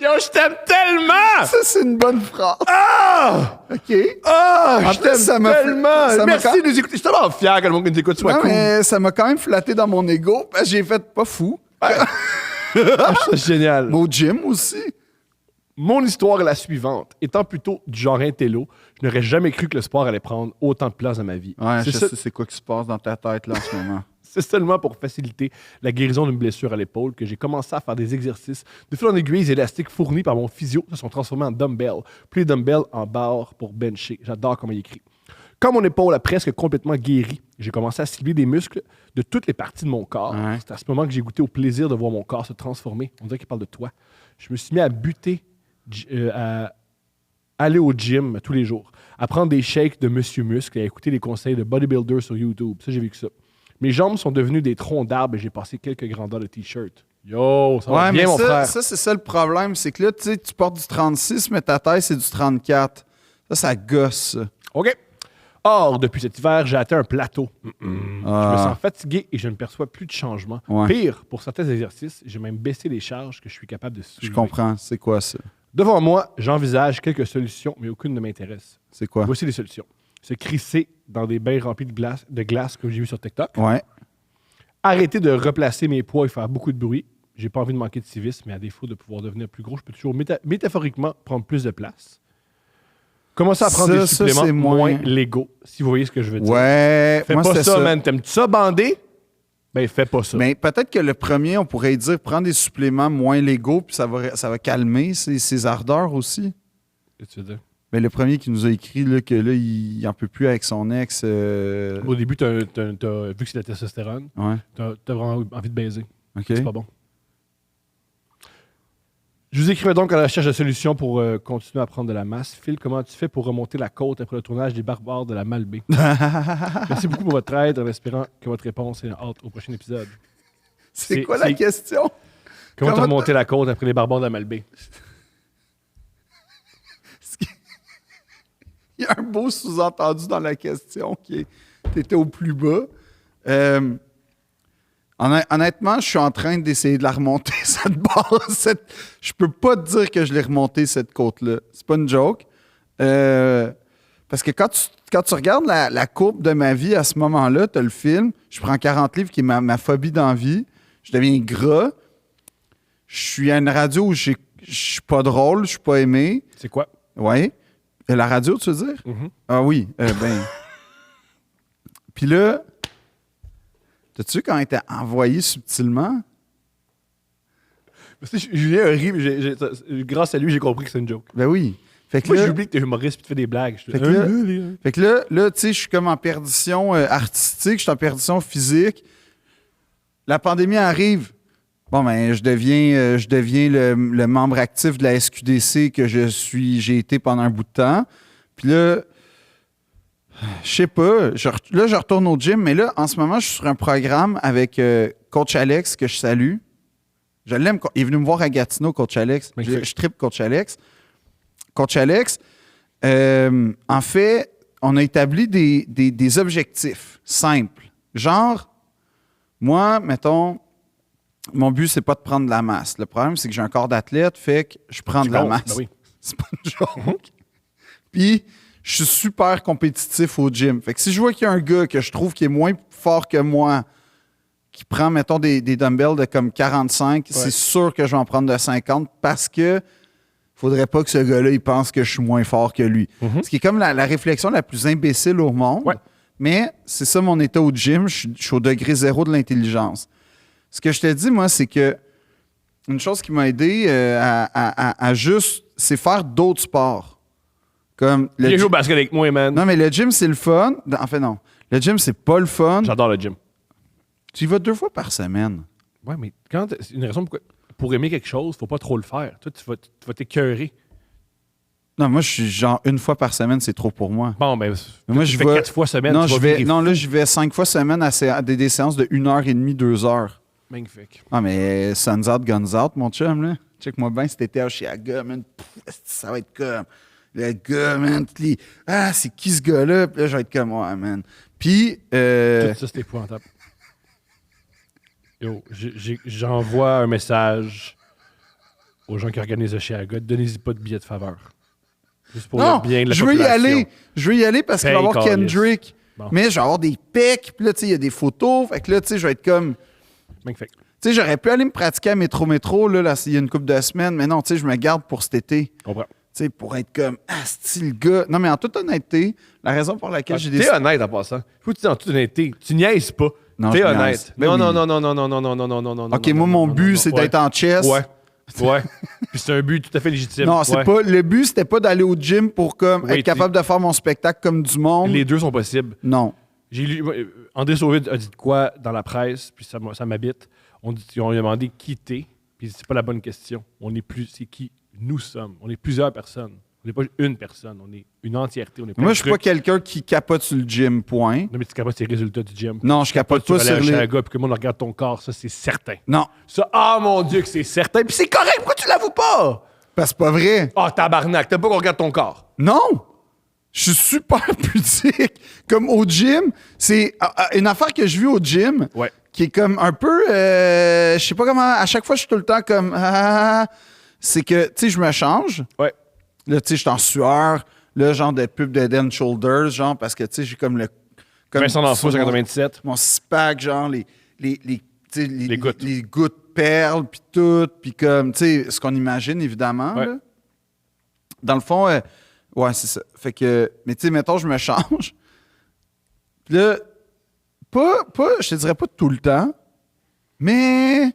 Yo, je t'aime tellement! Ça, c'est une bonne phrase. Ah! OK. Ah! En Je plus, t'aime ça m'a tellement! ça m'a Merci quand- de nous écouter. Je suis tellement fier que le monde qui nous écoute soit Non, cool. mais ça m'a quand même flatté dans mon ego. Parce que j'ai fait pas fou. Ah, je trouve ça génial. Au gym aussi. Mon histoire est la suivante. Étant plutôt du genre intello, je n'aurais jamais cru que le sport allait prendre autant de place dans ma vie. Ouais, C'est je ça- sais c'est quoi qui se passe dans ta tête là en ce moment. C'est seulement pour faciliter la guérison d'une blessure à l'épaule que j'ai commencé à faire des exercices. De fil en aiguille, les élastiques fournis par mon physio se sont transformés en dumbbells. Puis les dumbbells en barre pour bencher. J'adore comment il écrit. Quand mon épaule a presque complètement guéri, j'ai commencé à cibler des muscles de toutes les parties de mon corps. Ouais. C'est à ce moment que j'ai goûté au plaisir de voir mon corps se transformer. On dirait qu'il parle de toi. Je me suis mis à buter, à aller au gym tous les jours, à prendre des shakes de Monsieur Muscle et à écouter les conseils de bodybuilder sur YouTube. Ça, j'ai vécu ça. Mes jambes sont devenues des troncs d'arbres et j'ai passé quelques grandeurs de t-shirt. Yo, ça va Ouais, bien, mais mon frère. ça c'est ça le problème. C'est que là, tu sais, tu portes du 36, mais ta taille, c'est du 34. Ça gosse. Ça. OK. Or, depuis cet hiver, j'ai atteint un plateau. Je me Ah. sens fatigué et je ne perçois plus de changement. Ouais. Pire, pour certains exercices, j'ai même baissé les charges que je suis capable de soulever. Je comprends. C'est quoi ça? Devant moi, j'envisage quelques solutions, mais aucune ne m'intéresse. C'est quoi? Voici les solutions. Se crisser dans des bains remplis de glace que j'ai vu sur TikTok. Ouais. Arrêter de replacer mes poids et faire beaucoup de bruit. J'ai pas envie de manquer de civisme, mais à défaut de pouvoir devenir plus gros, je peux toujours métaphoriquement prendre plus de place. Commencer à prendre Ça, des ça, suppléments c'est moins- moins légaux, si vous voyez ce que je veux dire. Ouais. Fais moi, pas c'était ça, man. T'aimes-tu ça bander? Ben, fais pas ça. Mais peut-être que le premier, on pourrait dire prendre des suppléments moins légaux, puis ça va calmer ses ardeurs aussi. Qu'est-ce que tu veux dire? Mais le premier qui nous a écrit là, que là, il n'en peut plus avec son ex. Au début, vu que c'est la testostérone, Ouais. t'as vraiment envie de baiser. OK. C'est pas bon. Je vous écrivais donc à la recherche de solutions pour continuer à prendre de la masse. Phil, comment tu fais pour remonter la côte après le tournage des Barbares de la Malbaie? Merci beaucoup pour votre aide, en espérant que votre réponse est hâte au prochain épisode. C'est quoi la c'est- question? Comment tu Comment as remonté la côte après les Barbares de la Malbaie? Il y a un beau sous-entendu dans la question qui est t'étais au plus bas. Honnêtement, je suis en train d'essayer de la remonter, cette barre. Je peux pas te dire que je l'ai remontée, cette côte-là. C'est pas une joke. Parce que quand tu regardes la courbe de ma vie à ce moment-là, tu as le film, je prends 40 livres qui est ma phobie d'envie, je deviens gras, je suis à une radio où je suis pas drôle, je suis pas aimé. C'est quoi? Oui. La radio, tu veux dire? Mhm. Ah oui, ben. Puis là, t'as-tu vu quand il était envoyé subtilement? Julien a ri, mais grâce à lui, j'ai compris que c'est une joke. Ben oui. Fait que Moi, là, j'oublie que t'es humoriste et tu fais des blagues. Fait que là, tu sais, je suis comme en perdition artistique, je suis en perdition physique. La pandémie arrive. Bon, ben, je deviens le membre actif de la SQDC que j'ai été pendant un bout de temps. Puis là, je sais pas, je retourne au gym, mais là, en ce moment, je suis sur un programme avec Coach Alex, que je salue. Je l'aime. Il est venu me voir à Gatineau, Coach Alex. Je trippe Coach Alex. Coach Alex, en fait, on a établi des objectifs simples. Genre, moi, mettons, mon but, c'est pas de prendre de la masse. Le problème, c'est que j'ai un corps d'athlète, fait que je prends de la gonfles, masse. ben oui. C'est pas une joke. Puis, je suis super compétitif au gym. Fait que si je vois qu'il y a un gars que je trouve qui est moins fort que moi, qui prend, mettons, des dumbbells de comme 45, c'est sûr que je vais en prendre de 50 parce que faudrait pas que ce gars-là, il pense que je suis moins fort que lui. Ce qui est comme la réflexion la plus imbécile au monde. Ouais. Mais c'est ça mon état au gym. Je suis au degré zéro de l'intelligence. Ce que je te dis, moi, c'est que une chose qui m'a aidé à juste, c'est faire d'autres sports. Comme le Viens jouer gym- au basket avec moi, man. Non, mais le gym, c'est le fun. En fait, non. Le gym, c'est pas le fun. J'adore le gym. Tu y vas 2 fois par semaine. Ouais, mais c'est une raison pour aimer quelque chose, faut pas trop le faire. Toi, tu vas t'écœurer. Non, moi, je suis genre 1 fois par semaine, c'est trop pour moi. Bon, ben, Mais moi, tu je fais vais- 4 fois semaine. Non, tu vas virer là, fou. je vais 5 fois semaine à des séances de 1h30, 2 heures. Magnifique. Ah, mais Suns out, guns out, mon chum, là. Check-moi bien cet été à Oshiaga, man. Pff, ça va être comme. Le gars, man. C'est qui ce gars-là? Puis là, je vais être comme, ouais, man. Puis, Tout ça, c'est épouvantable. Yo, j'envoie un message aux gens qui organisent Oshiaga. Donnez-y pas de billets de faveur. Juste pour non, le bien de la je veux y population. aller. Je veux y aller parce qu'il va y Paye, avoir câlisse. Kendrick. Bon. Mais je vais avoir des pecs. Puis là, tu sais, il y a des photos. Fait que là, tu sais, je vais être comme. Magnifique. Tu sais, j'aurais pu aller me pratiquer à Métro, là, il y a une couple de semaines. Mais non, tu sais, je me garde pour cet été. Je comprends. Tu sais, pour être comme, style gars. Non, mais en toute honnêteté, la raison pour laquelle j'ai T'es décidé. honnête en passant. Faut que tu dis en toute honnêteté. Tu niaises pas. Non, T'es je honnête. niaise. Ben non, oui. non, non, non, non, non, non, non, non, non, non, non. OK, non, moi, non, mon non, but, non, c'est ouais. d'être en chess. Ouais. Ouais. Puis c'est un but tout à fait légitime. Non, c'est Ouais. pas. Le but, c'était pas d'aller au gym pour comme Oui, être capable de faire mon spectacle comme du monde. Les deux sont possibles. Non. J'ai lu. André Sauvé a dit de quoi dans la presse, puis ça m'habite. On lui a demandé qui t'es, puis c'est pas la bonne question. C'est qui nous sommes. On est plusieurs personnes. On n'est pas une personne, on est une entièreté. On est Moi, je suis pas quelqu'un qui capote sur le gym, point. Non, mais tu capotes tes résultats du gym. Non, je capote pas sur les. un gars puis que le monde regarde ton corps, ça, c'est certain. Non, Ça, ah mon Dieu, que c'est certain. Puis c'est correct, pourquoi tu l'avoues pas? parce que c'est pas vrai. Ah, tabarnak, t'aimes pas qu'on regarde ton corps. Non! Je suis super pudique. Comme au gym, c'est une affaire que je vis au gym Ouais. qui est comme un peu. Je sais pas comment. À chaque fois, je suis tout le temps comme. C'est que, tu sais, je me change. Ouais. Là, tu sais, je suis en sueur. Là, genre de pub de Head & Shoulders, genre, parce que, tu sais, j'ai comme le. Comme Vincent D'Anfos, sur mon- 97. Mon six-pack, genre, tu sais, Les gouttes. Les gouttes perles, puis tout. Puis comme, tu sais, ce qu'on imagine, évidemment. Ouais. Là. Dans le fond, ouais, c'est ça. Fait que, mais tu sais, mettons, je me change. Puis là, je te dirais pas tout le temps, mais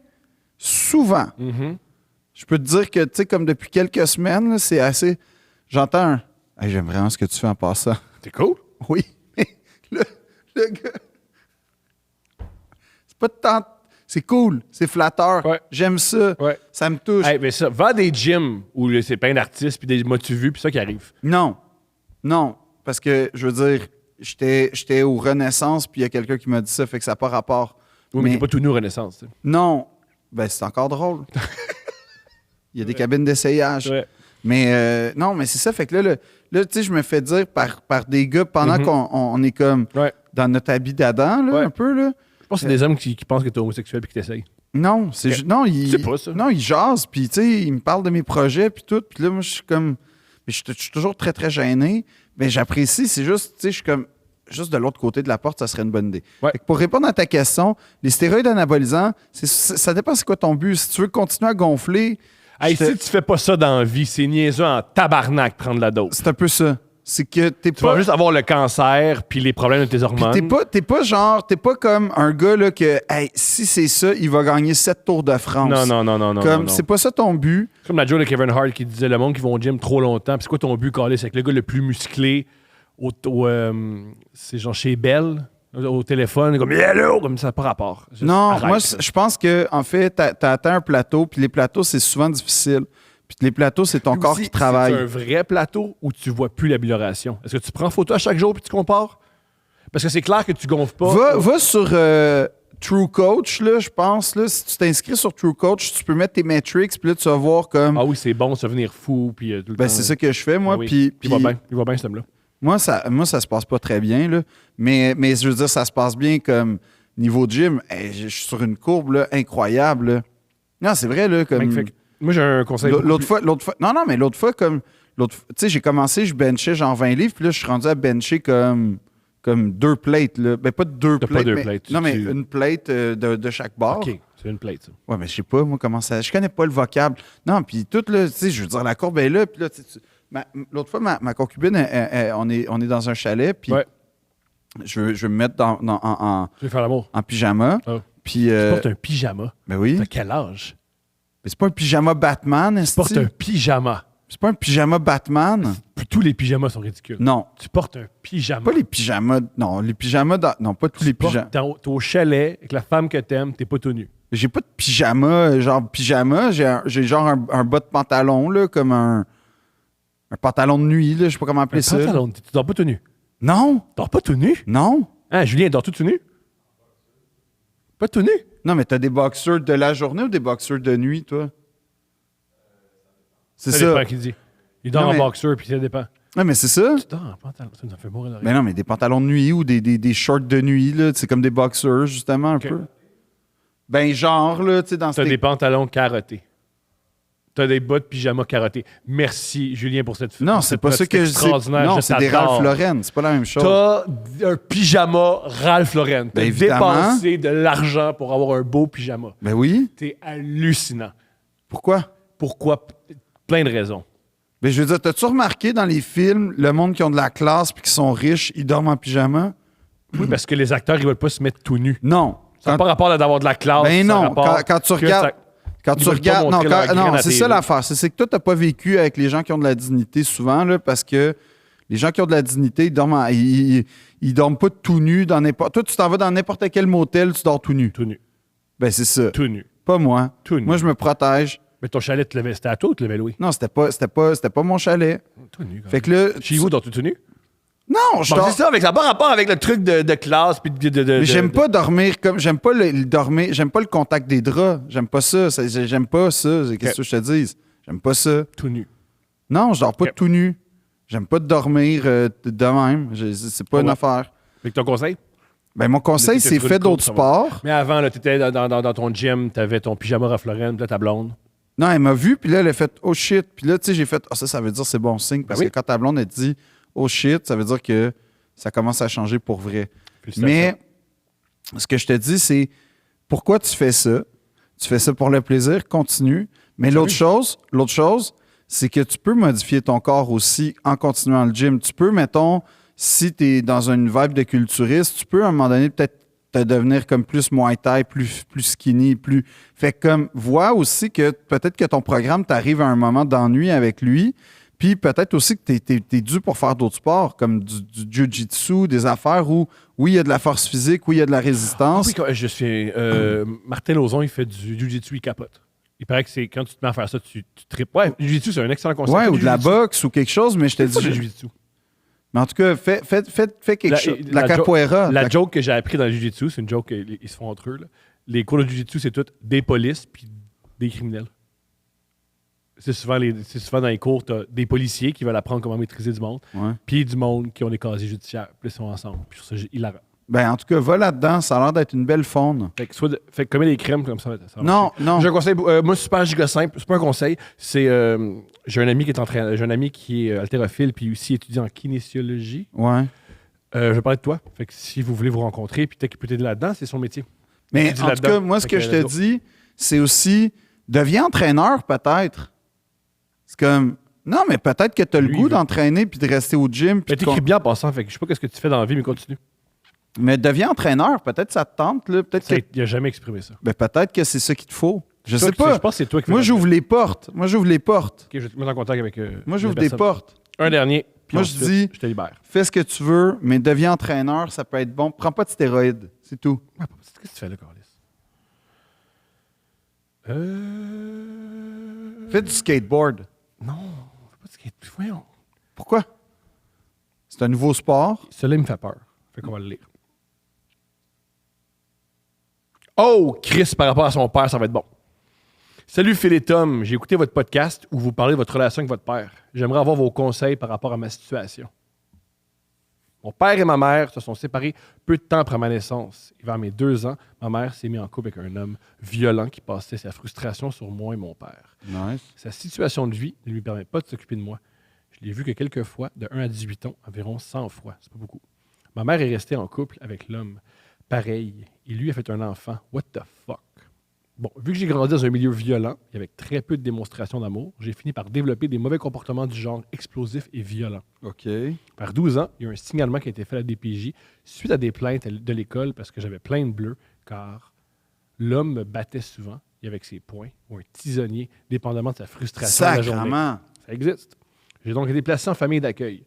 souvent. Mhm. Je peux te dire que, tu sais, comme depuis quelques semaines, là, c'est assez. J'entends un. Hey, j'aime vraiment ce que tu fais en passant. C'est cool. Oui. le gars. C'est pas de temps. C'est cool. C'est flatteur. Ouais. J'aime ça. Ouais. Ça me touche. Hey, mais ça, va des gyms où c'est plein d'artistes puis des motivus puis ça qui arrive. Non. Non. Parce que, je veux dire, j'étais au Renaissance, puis il y a quelqu'un qui m'a dit ça, fait que ça n'a pas rapport. Oui, mais t'es pas tout nu au Renaissance. Tu sais. Non. Ben, c'est encore drôle. Il y a des cabines d'essayage. Ouais. Mais non, mais c'est ça. Fait que là, tu sais, je me fais dire par des gars pendant Mhm. qu'on est comme Ouais. dans notre habit d'Adam, là, Ouais. un peu, là. Je pense que c'est des hommes qui pensent que t'es homosexuel puis qui t'essayent. Non, c'est Ok. non, C'est pas ça. Non, il jase, puis tu sais, il me parle de mes projets, puis tout. Puis là, moi, je suis comme. Mais je suis toujours très, très gêné. Mais j'apprécie, c'est juste, tu sais, je suis comme. Juste de l'autre côté de la porte, ça serait une bonne idée. Ouais. Fait que pour répondre à ta question, les stéroïdes anabolisants, ça dépend c'est quoi ton but. Si tu veux continuer à gonfler, Hey, je te- si tu fais pas ça dans la vie, c'est niaiseux en tabarnak prendre la dose. c'est un peu ça. C'est que t'es Tu vas pas. juste avoir le cancer puis les problèmes de tes Puis hormones. t'es pas comme un gars là que, hey, si c'est ça, il va gagner 7 Tours de France. Non, non, non, non, non. Comme, non. c'est pas ça ton but. C'est comme la joke de Kevin Hart qui disait le monde qui va au gym trop longtemps. Puis c'est quoi ton but, Carlis? C'est que le gars le plus musclé, c'est genre chez Bell, au téléphone, comme hello, comme ça n'a pas rapport. Juste Non, arrête. moi, je pense que en fait, t'as atteint un plateau, puis les plateaux, c'est souvent difficile. Puis les plateaux, c'est ton Puis corps aussi, qui travaille. C'est un vrai plateau où tu vois plus l'amélioration. Est-ce que tu prends photo à chaque jour puis tu compares? Parce que c'est clair que tu gonfles pas. Va sur True Coach, là, je pense. Là, si tu t'inscris sur True Coach, tu peux mettre tes metrics, puis là, tu vas voir comme. Ah oui, c'est bon, ça va venir fou. Puis, tout le Ben, temps. c'est ça que je fais, moi. Ah oui. Puis, Il va bien, ce homme-là. Moi, ça se passe pas très bien, là. Mais je veux dire, ça se passe bien comme niveau gym. Hey, je suis sur une courbe là, incroyable. Là. Non, c'est vrai, là. Comme... Moi, j'ai un conseil. L'autre fois. Non, mais l'autre fois, comme. Tu sais, j'ai commencé, je benchais genre 20 livres, puis là, je suis rendu à bencher comme 2 plates, là. Ben, pas 2 plates. Pas 2 mais, plates. non, mais une plate de chaque bord. OK, c'est une plate, ça. Ouais, mais je sais pas, moi, comment ça. Je connais pas le vocable. Non, puis tout, là, tu sais, je veux dire, la courbe est là, puis là, l'autre fois, ma concubine, on est dans un chalet, puis je veux me mettre Je vais faire l'amour. en pyjama. Oh. Puis. Tu portes un pyjama. Ben oui. T'as quel âge? Mais c'est pas un pyjama Batman, est-ce Tu portes un pyjama. C'est pas un pyjama Batman? Puis tous les pyjamas sont ridicules. Non. Tu portes un pyjama. Pas les pyjamas. Non, les pyjamas. Non, pas tous les pyjamas. T'es au chalet avec la femme que t'aimes, t'es pas tout nu. J'ai pas de pyjama, genre pyjama. J'ai genre un bas de pantalon, là, comme un pantalon de nuit, là. Je sais pas comment appeler ça. Pantalon, tu dors pas tout nu. Non. Tu dors pas tout nu? Non. Hein, Julien, dors tout nu? Pas tout nu? Non, mais t'as des boxers de la journée ou des boxers de nuit, toi? C'est Ça ça. dépend qui dit. Il dort Non, en mais- boxer, puis ça dépend. Ouais, mais c'est ça. Tu dors en pantalon. Ça me fait mourir de rire. Mais non, mais des pantalons de nuit ou des shorts de nuit, là. C'est comme des boxers, justement, un Ok. peu. Ben, genre, là, tu sais, dans T'as ces... des pantalons carottés. T'as des bas de pyjama carottés. Merci, Julien, pour cette Non, c'est pas ça que je dis. extraordinaire. Non, Je c'est des t'adore. Ralph Lauren. C'est pas la même chose. T'as un pyjama Ralph Lauren. T'as Ben, évidemment. dépensé de l'argent pour avoir un beau pyjama. Ben oui. T'es hallucinant. Pourquoi? Pourquoi? Plein de raisons. Ben, je veux dire, t'as-tu remarqué dans les films, le monde qui ont de la classe puis qui sont riches, ils dorment en pyjama? Oui, parce que les acteurs, ils veulent pas se mettre tout nus. Non. Ça n'a pas rapport d'avoir de la classe. Ben ça a non, rapport quand tu que regardes... ça- Quand Ils tu veulent pas regardes. Non, montrer leur graine à c'est TV. ça l'affaire. C'est que toi, t'as pas vécu avec les gens qui ont de la dignité souvent, là, parce que les gens qui ont de la dignité, ils dorment, ils dorment pas tout nus dans n'importe. Toi, tu t'en vas dans n'importe quel motel, tu dors tout nu. Tout nu. Ben, c'est ça. Tout nu. Pas moi. Tout nu. Moi, je me protège. Mais ton chalet, c'était à toi ou tu levais Louis? Non, c'était pas mon chalet. Tout nu. Fait que là. Chez vous, dors tout nu? Non, je Bon, dors. c'est ça, avec ça n'a pas rapport avec le truc de classe. Puis Mais j'aime pas dormir comme. J'aime pas le dormir. J'aime pas le contact des draps. J'aime pas ça. J'aime pas ça. Qu'est-ce que je te dis? J'aime pas ça. Tout nu. Non, je dors pas Ok. tout nu. J'aime pas dormir de même. C'est pas Ah une ouais. affaire. Fait que ton conseil? Ben, mon conseil, T'étais c'est sur fait une courbe, d'autres ça va. sports. Mais avant, tu étais dans ton gym, tu avais ton pyjama Ralph Lauren, puis là, ta blonde. Non, elle m'a vu, puis là, elle a fait « Oh shit ». Puis là, tu sais, j'ai fait « Ah, ça veut dire c'est bon signe. » Parce Ben oui. que quand ta blonde, elle dit « Oh shit », ça veut dire que ça commence à changer pour vrai. Félicitations. Mais ce que je te dis, c'est pourquoi tu fais ça? Tu fais ça pour le plaisir, continue. Mais l'autre chose, c'est que tu peux modifier ton corps aussi en continuant le gym. Tu peux, mettons, si tu es dans une vibe de culturiste, tu peux à un moment donné peut-être te devenir comme plus Muay Thai, plus skinny, plus... Fait que comme, vois aussi que peut-être que ton programme t'arrive à un moment d'ennui avec lui, puis peut-être aussi que t'es dû pour faire d'autres sports, comme du jiu-jitsu, des affaires où, oui, il y a de la force physique, oui, il y a de la Ah résistance. oui, je suis. Martin Lauzon, il fait du jiu-jitsu, il capote. Il paraît que c'est quand tu te mets à faire ça, tu tripes. Ouais, le jiu-jitsu, c'est un excellent concept. Ouais, Fais ou du de la jiu-jitsu. boxe ou quelque chose, mais je te Fais du dis... jiu-jitsu. Mais en tout cas, fais quelque chose. De la jo- capoeira. La joke que j'ai appris dans le jiu-jitsu, c'est une joke qu'ils se font entre eux. Là. Les cours de jiu-jitsu, c'est tout des polices puis des criminels. C'est souvent dans les cours, t'as des policiers qui veulent apprendre comment maîtriser du monde, Ouais. puis du monde qui ont des casiers judiciaires. Puis ils sont ensemble. Puis je trouve ça hilarant. Ben, en tout cas, va là-dedans. Ça a l'air d'être une belle faune. Fait que, fait que commettre des crimes comme ça va Non, marcher. non. J'ai un conseil, moi, super giga simple. C'est pas un conseil. C'est. J'ai un ami qui est entraîneur. J'ai un ami qui est haltérophile puis aussi étudiant en kinésiologie. Ouais. Je vais parler de toi. Fait que si vous voulez vous rencontrer puis peut-être qu'il peut t'aider là-dedans, c'est son métier. Mais Tu dis en tout là-dedans. cas, moi, ce Fait que je te let's go. dis, c'est aussi, deviens entraîneur peut-être. C'est comme, non, mais peut-être que tu as le Lui, goût il veut- d'entraîner puis de rester au gym. puis Mais de t'écris bien en passant. Fait que je sais pas ce que tu fais dans la vie, mais continue. Mais deviens entraîneur, peut-être ça te tente. Là. Peut-être que... Il a jamais exprimé ça. Ben, peut-être que c'est ça qu'il te faut. Je Toi, sais pas. Je pense que c'est toi qui fais Moi, ça. j'ouvre les portes. Ok, je vais te mettre en contact avec. Moi, j'ouvre les des personnes. portes. Un dernier. Puis Moi, je ensuite, dis- Je te libère. Fais ce que tu veux, mais deviens entraîneur, ça peut être bon. Prends pas de stéroïdes. C'est tout. Ouais, qu'est-ce que tu fais là, Carlis? Fais du skateboard. Non, fais pas de skate. Voyons. Pourquoi? C'est un nouveau sport. Celui-là, il me fait peur. Fait qu'on va le lire. Oh, Chris, par rapport à son père, ça va être bon. Salut Phil et Tom, j'ai écouté votre podcast où vous parlez de votre relation avec votre père. J'aimerais avoir vos conseils par rapport à ma situation. Mon père et ma mère se sont séparés peu de temps après ma naissance. Et vers mes 2 ans, ma mère s'est mise en couple avec un homme violent qui passait sa frustration sur moi et mon père. Nice. Sa situation de vie ne lui permet pas de s'occuper de moi. Je l'ai vu que quelques fois, de 1 à 18 ans, environ 100 fois. C'est pas beaucoup. Ma mère est restée en couple avec l'homme. Pareil. Et lui a fait un enfant. What the fuck? Bon, vu que j'ai grandi dans un milieu violent et avec très peu de démonstration d'amour, j'ai fini par développer des mauvais comportements du genre explosif et violent. OK. Vers 12 ans, il y a eu un signalement qui a été fait à la DPJ suite à des plaintes de l'école parce que j'avais plein de bleus, car l'homme me battait souvent, et avec ses poings, ou un tisonnier, dépendamment de sa frustration de la journée. Sacrement. Ça existe. J'ai donc été placé en famille d'accueil.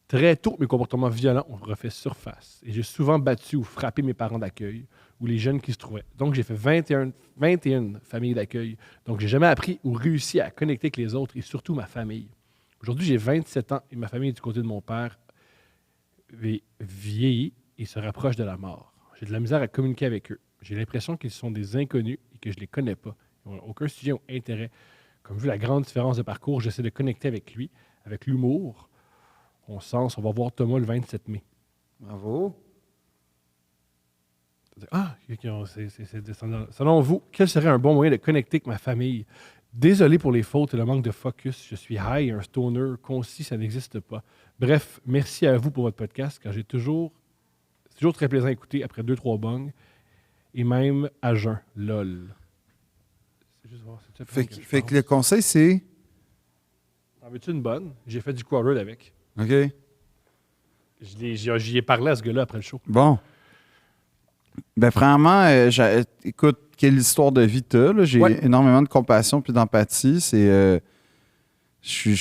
Très tôt, mes comportements violents ont refait surface et j'ai souvent battu ou frappé mes parents d'accueil ou les jeunes qui se trouvaient. Donc, j'ai fait 21 familles d'accueil. Donc, j'ai jamais appris ou réussi à connecter avec les autres et surtout ma famille. Aujourd'hui, j'ai 27 ans et ma famille du côté de mon père vieillit et se rapproche de la mort. J'ai de la misère à communiquer avec eux. J'ai l'impression qu'ils sont des inconnus et que je ne les connais pas. Ils n'ont aucun sujet ou intérêt. Comme vu la grande différence de parcours, j'essaie de connecter avec lui, avec l'humour. On va voir Thomas le 27 mai. Bravo. Ah, selon vous, quel serait un bon moyen de connecter avec ma famille? Désolé pour les fautes et le manque de focus. Je suis high, un stoner, concis, ça n'existe pas. Bref, merci à vous pour votre podcast, car c'est toujours très plaisant à écouter après 2-3 bongs et même à jeun. LOL. C'est juste voir, c'est Fait que le conseil, c'est... En veux-tu une bonne? J'ai fait du quarter avec. OK. J'y ai parlé à ce gars-là après le show. Bon. Ben, premièrement, écoute, quelle histoire de vie t'as, là. J'ai énormément de compassion puis d'empathie. C'est... je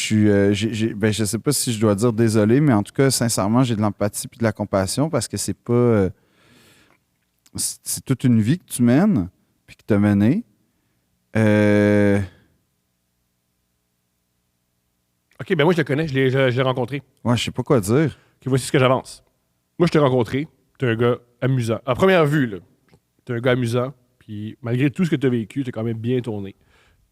sais pas si je dois dire désolé, mais en tout cas, sincèrement, j'ai de l'empathie puis de la compassion parce que c'est pas... c'est toute une vie que tu mènes puis que tu as menée. OK, ben moi, je le connais. Je l'ai rencontré. Ouais, je sais pas quoi dire. OK, voici ce que j'avance. Moi, je t'ai rencontré. T'es un gars amusant. À première vue, là, t'es un gars amusant. Puis malgré tout ce que tu as vécu, t'es quand même bien tourné.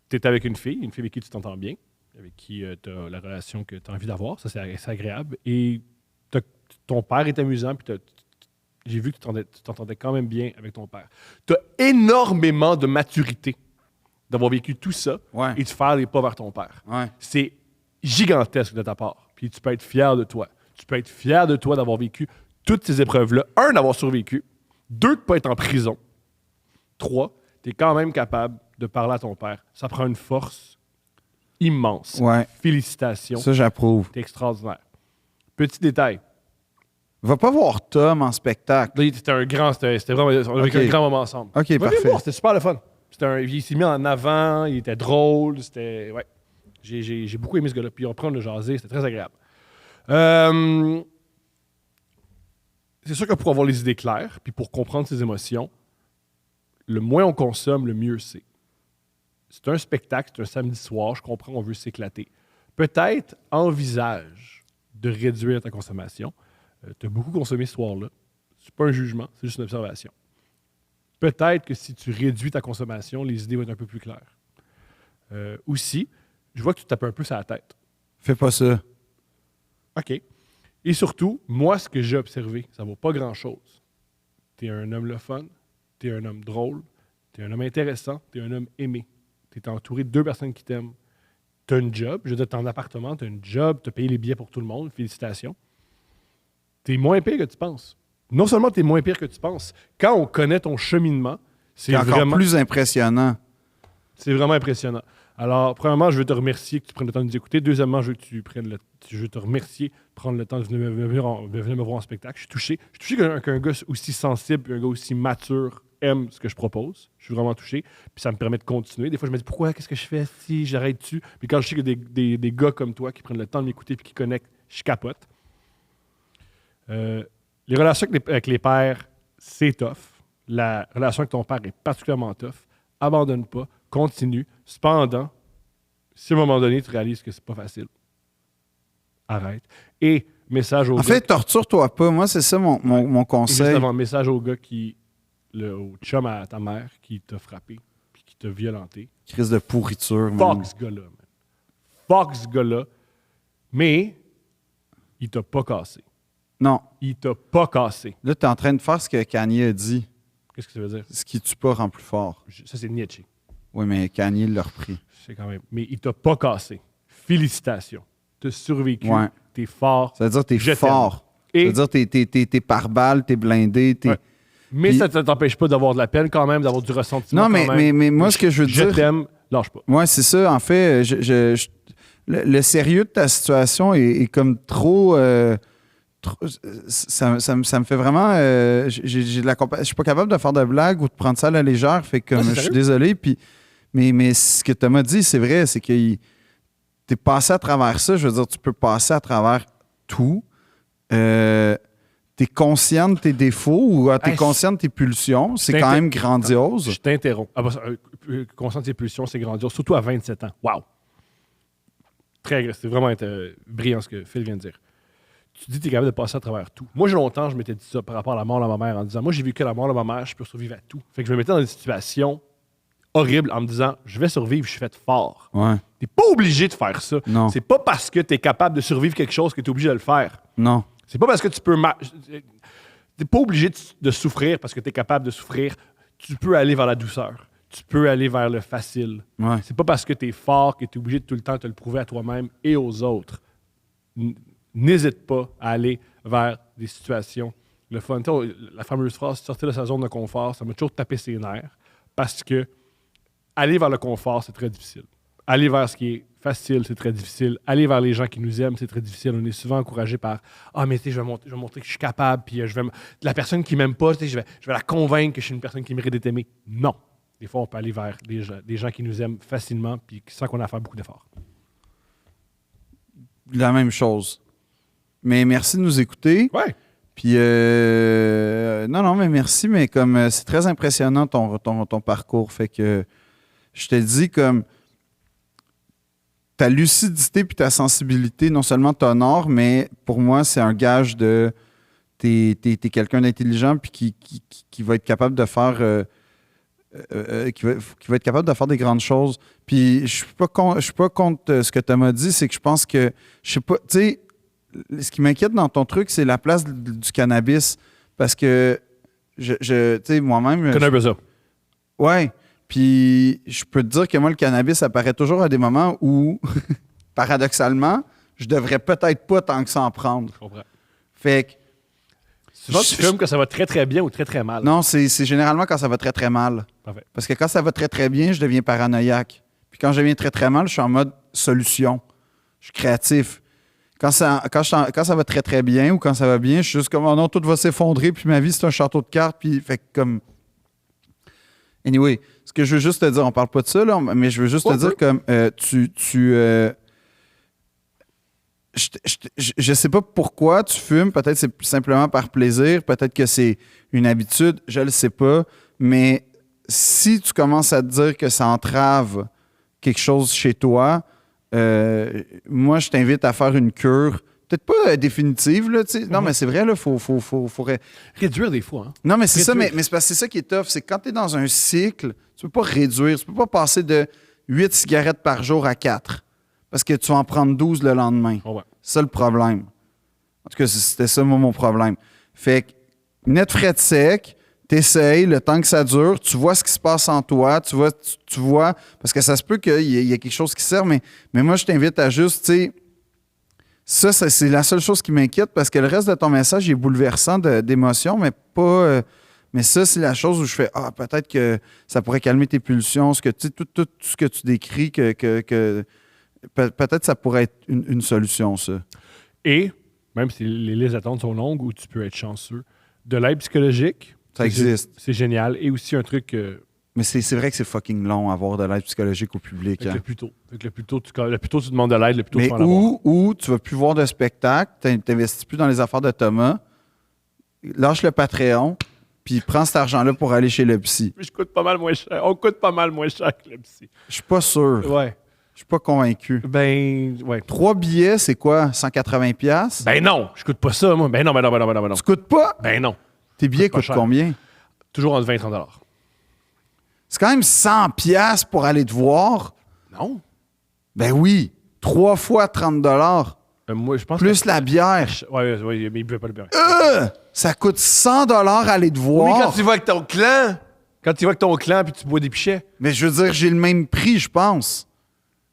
T'es avec une fille avec qui tu t'entends bien, avec qui tu as la relation que tu as envie d'avoir. Ça, c'est agréable. Et ton père est amusant. Puis j'ai vu que tu t'entendais quand même bien avec ton père. Tu as énormément de maturité d'avoir vécu tout ça et de faire les pas vers ton père. Ouais. C'est gigantesque de ta part. Puis tu peux être fier de toi. Tu peux être fier de toi d'avoir vécu toutes ces épreuves-là. 1, d'avoir survécu. 2, de ne pas être en prison. 3, tu es quand même capable de parler à ton père. Ça prend une force immense. Ouais. Félicitations. Ça, j'approuve. T'es extraordinaire. Petit détail. Va pas voir Tom en spectacle. Là, c'était vraiment, on a vécu un grand moment ensemble. OK, Va parfait. venir voir, c'était super le fun. Il s'est mis en avant, il était drôle, c'était... Ouais. J'ai beaucoup aimé ce gars-là. Puis on prend le jaser, c'était très agréable. C'est sûr que pour avoir les idées claires, puis pour comprendre ses émotions, le moins on consomme, le mieux c'est. C'est un spectacle, c'est un samedi soir, je comprends, on veut s'éclater. Peut-être envisage de réduire ta consommation. Tu as beaucoup consommé ce soir-là. C'est pas un jugement, c'est juste une observation. Peut-être que si tu réduis ta consommation, les idées vont être un peu plus claires. Aussi, je vois que tu tapes un peu sur la tête. Fais pas ça. OK. Et surtout, moi, ce que j'ai observé, ça ne vaut pas grand-chose. Tu es un homme le fun, tu es un homme drôle, tu es un homme intéressant, tu es un homme aimé. Tu es entouré de 2 personnes qui t'aiment. Tu as une job, je veux dire, tu es en appartement, tu as une job, tu as payé les billets pour tout le monde, félicitations. Tu es moins pire que tu penses. Non seulement tu es moins pire que tu penses, quand on connaît ton cheminement, c'est encore vraiment plus impressionnant. C'est vraiment impressionnant. Alors, premièrement, je veux te remercier que tu prennes le temps de nous écouter. Deuxièmement, je veux te remercier de prendre le temps de venir me voir en spectacle. Je suis touché. Je suis touché qu'un gars aussi sensible, un gars aussi mature aime ce que je propose. Je suis vraiment touché. Puis ça me permet de continuer. Des fois, je me dis, pourquoi, qu'est-ce que je fais si j'arrête-tu? Puis quand je sais qu'il y a des gars comme toi qui prennent le temps de m'écouter et qui connectent, je capote. Les relations avec les pères, c'est tough. La relation avec ton père est particulièrement tough. Abandonne pas. Continue. Cependant, si à un moment donné, tu réalises que c'est pas facile, arrête. Et message au gars... En fait, torture-toi pas. Moi, c'est ça mon conseil. Justement, message au gars au chum à ta mère qui t'a frappé puis qui t'a violenté. Crise de pourriture. Fuck ce gars-là, man. Fuck ce gars-là. Mais, il t'a pas cassé. Non. Il t'a pas cassé. Là, tu es en train de faire ce que Kanye a dit. Qu'est-ce que ça veut dire? Ce qui tue pas rend plus fort. Ça, c'est Nietzsche. Oui, mais Kanye l'a repris. Je sais quand même. Mais il t'a pas cassé. Félicitations. T'as survécu. Ouais. T'es fort. Ça veut dire que t'es Je fort. Ça Et, veut dire que t'es par balle, t'es blindé. Ouais. Mais Puis- ça ne t'empêche pas d'avoir de la peine quand même, d'avoir du ressentiment. Non, quand même. mais moi, ce que je veux Je dire... t'aime, lâche pas. Ouais, c'est ça. En fait, le sérieux de ta situation est comme trop... ça me fait vraiment... j'ai de la je suis pas capable de faire de blagues ou de prendre ça à la légère. Fait que Ouais, c'est je suis sérieux. désolé. Puis, mais ce que Thomas dit, c'est vrai. C'est que t'es passé à travers ça. Je veux dire, tu peux passer à travers tout. T'es conscient de tes défauts ou t'es Hey, conscient de tes pulsions. C'est c'est quand inté- même grandiose. Je t'interromps. Ah, bah, conscience des pulsions, c'est grandiose. Surtout à 27 ans. Wow! C'est vraiment brillant ce que Phil vient de dire. Tu dis que tu es capable de passer à travers tout. Moi, j'ai longtemps, je m'étais dit ça par rapport à la mort de ma mère en disant, moi, j'ai vécu la mort de ma mère, je peux survivre à tout. Fait que je me mettais dans des situations horribles en me disant, je vais survivre, je suis fait fort. Ouais. T'es pas obligé de faire ça. Non. C'est pas parce que tu es capable de survivre quelque chose que tu es obligé de le faire. Non. C'est pas parce que tu peux... T'es pas obligé de souffrir parce que tu es capable de souffrir. Tu peux aller vers la douceur. Tu peux aller vers le facile. Ouais. C'est pas parce que tu es fort que tu es obligé de tout le temps te le prouver à toi-même et aux autres. N'hésite pas à aller vers des situations. Le fun, la fameuse phrase sortir de sa zone de confort, ça m'a toujours tapé ses nerfs parce que aller vers le confort, c'est très difficile. Aller vers ce qui est facile, c'est très difficile. Aller vers les gens qui nous aiment, c'est très difficile. On est souvent encouragé par ah, mais tu sais, je vais montrer que je suis capable, puis la personne qui m'aime pas, je vais la convaincre que je suis une personne qui mérite d'être aimée. Non. Des fois, on peut aller vers des gens qui nous aiment facilement, puis sans qu'on ait à faire beaucoup d'efforts. La même chose. Mais merci de nous écouter. Ouais. Puis, non, mais merci, mais comme c'est très impressionnant ton parcours. Fait que je te dis, comme ta lucidité puis ta sensibilité, non seulement t'honore, mais pour moi, c'est un gage de t'es quelqu'un d'intelligent puis qui va être capable de faire. Qui va être capable de faire des grandes choses. Puis je suis pas contre ce que tu m'as dit, c'est que je pense que, je sais pas, tu sais, ce qui m'inquiète dans ton truc, c'est la place du cannabis. Parce que, tu sais, moi-même... Je connais un peu ça. Ouais. Puis je peux te dire que moi, le cannabis apparaît toujours à des moments où, paradoxalement, je devrais peut-être pas tant que ça en prendre. Je comprends. Fait que... Souvent, tu fumes que ça va très, très bien ou très, très mal. Non, c'est généralement quand ça va très, très mal. Parfait. Parce que quand ça va très, très bien, je deviens paranoïaque. Puis quand je deviens très, très mal, je suis en mode solution. Je suis créatif. Quand ça va très, très bien ou quand ça va bien, je suis juste comme, oh non, tout va s'effondrer, puis ma vie, c'est un château de cartes. Puis, fait que comme... Anyway, ce que je veux juste te dire, on parle pas de ça, là, mais je veux juste te dire comme, je sais pas pourquoi tu fumes. Peut-être c'est simplement par plaisir. Peut-être que c'est une habitude. Je le sais pas. Mais si tu commences à te dire que ça entrave quelque chose chez toi, moi, je t'invite à faire une cure. Peut-être pas définitive, là, tu sais. Non, mais c'est vrai, là, faut Réduire des fois, hein? Non, mais c'est ça, Réduire. mais c'est parce que c'est ça qui est tough. C'est que quand tu es dans un cycle, tu peux pas réduire. Tu peux pas passer de 8 cigarettes par jour à 4. Parce que tu vas en prendre 12 le lendemain. Oh ouais. C'est ça le problème. En tout cas, c'était ça, moi, mon problème. Fait que, net frais de sec, t'essayes, le temps que ça dure, tu vois ce qui se passe en toi, tu vois, parce que ça se peut qu'il y ait quelque chose qui sert, mais moi, je t'invite à juste, tu sais, ça, c'est la seule chose qui m'inquiète, parce que le reste de ton message est bouleversant d'émotions, mais pas... mais ça, c'est la chose où je fais, peut-être que ça pourrait calmer tes pulsions, tout ce que tu décris, que peut-être ça pourrait être une solution, ça. Et, même si les listes d'attente sont longues ou tu peux être chanceux, de l'aide psychologique, Ça existe. C'est génial. Et aussi un truc... Mais c'est vrai que c'est fucking long avoir de l'aide psychologique au public. Fait que Hein. le plus tôt. Fait que le plus tôt tu demandes de l'aide, le plus tôt Mais tu vas en avoir. où tu vas plus voir de spectacle, t'investis plus dans les affaires de Thomas, lâche le Patreon, puis prends cet argent-là pour aller chez le psy. Je coûte pas mal moins cher. On coûte pas mal moins cher que le psy. Je suis pas sûr. Ouais. Je suis pas convaincu. Ben, ouais. 3 billets, c'est quoi? 180$? Ben non, je coûte pas ça, moi. Ben non. Tu coûtes pas? Ben non. Tes billets pas coûtent cher. combien? Toujours entre 20 et 30 $. C'est quand même 100$ pour aller te voir. Non. Ben oui. 3 fois 30$. Moi, je pense Plus la bière. Ouais, mais il buvait pas le bière. Ça coûte 100 $ aller te voir. Oui, quand tu vas avec ton clan. Quand tu vas avec ton clan puis tu bois des pichets. Mais je veux dire, j'ai le même prix, je pense.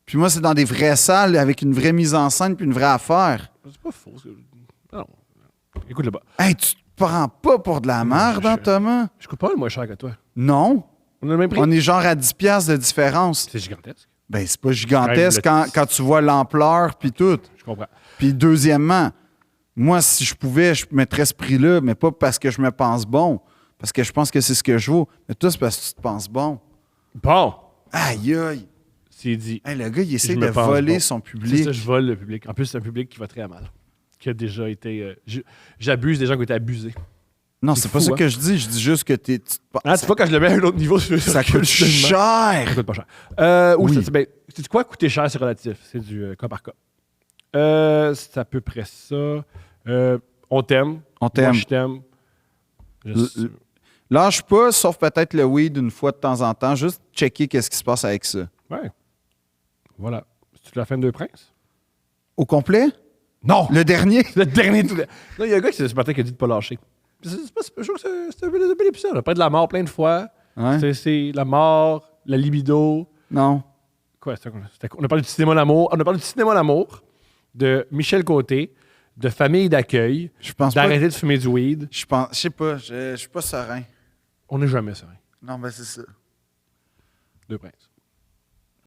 Puis moi, c'est dans des vraies salles avec une vraie mise en scène puis une vraie affaire. C'est pas faux. Non. Écoute là-bas. Hey, tu te prends pas pour de la merde, hein, Thomas? Je coûte pas le moins cher que toi. Non. On a le même prix. On est genre à 10 piastres de différence. C'est gigantesque. Ben, c'est pas gigantesque Ouais, quand tu vois l'ampleur puis tout. Je comprends. Puis deuxièmement, moi, si je pouvais, je mettrais ce prix-là, mais pas parce que je me pense bon. Parce que je pense que c'est ce que je vaux. Mais toi, c'est parce que tu te penses bon. Bon. Aïe, aïe. C'est dit. Hey, le gars, il essaie Je de me pense voler bon. son C'est public. ça, je vole le public. En plus, c'est un public qui va très mal. Qui a déjà été. J'abuse des gens qui ont été abusés. Non, c'est c'est pas fou, ça hein. que je dis. Je dis juste que tu te penses. Ah, tu vois, quand je le mets à un autre niveau, Ça coûte Ça cher. coûte pas cher. Oui. Ben, sais-tu quoi? Coûter cher, c'est relatif. C'est du cas par cas. C'est à peu près ça. On t'aime. On Moi, t'aime. je t'aime. Je- Lâche pas, sauf peut-être le weed une fois de temps en temps. Juste checker qu'est-ce qui se passe avec ça. Ouais. Voilà. C'est-tu la fin de Deux Princes? Au complet? Non! Le dernier? Le dernier. Non, il y a un gars qui, ce matin qui a dit de pas lâcher. Je trouve que c'est un bel épisode. On a parlé de la mort plein de fois. Ouais. C'est la mort, la libido. Non. Quoi, on a parlé du cinéma l'amour. On a parlé du cinéma l'amour, de Michel Côté, de famille d'accueil, Je pense pas. d'arrêter de fumer du weed. Je sais pas. Je suis pas serein. On n'est jamais serein. Non, ben c'est ça. Deux Princes.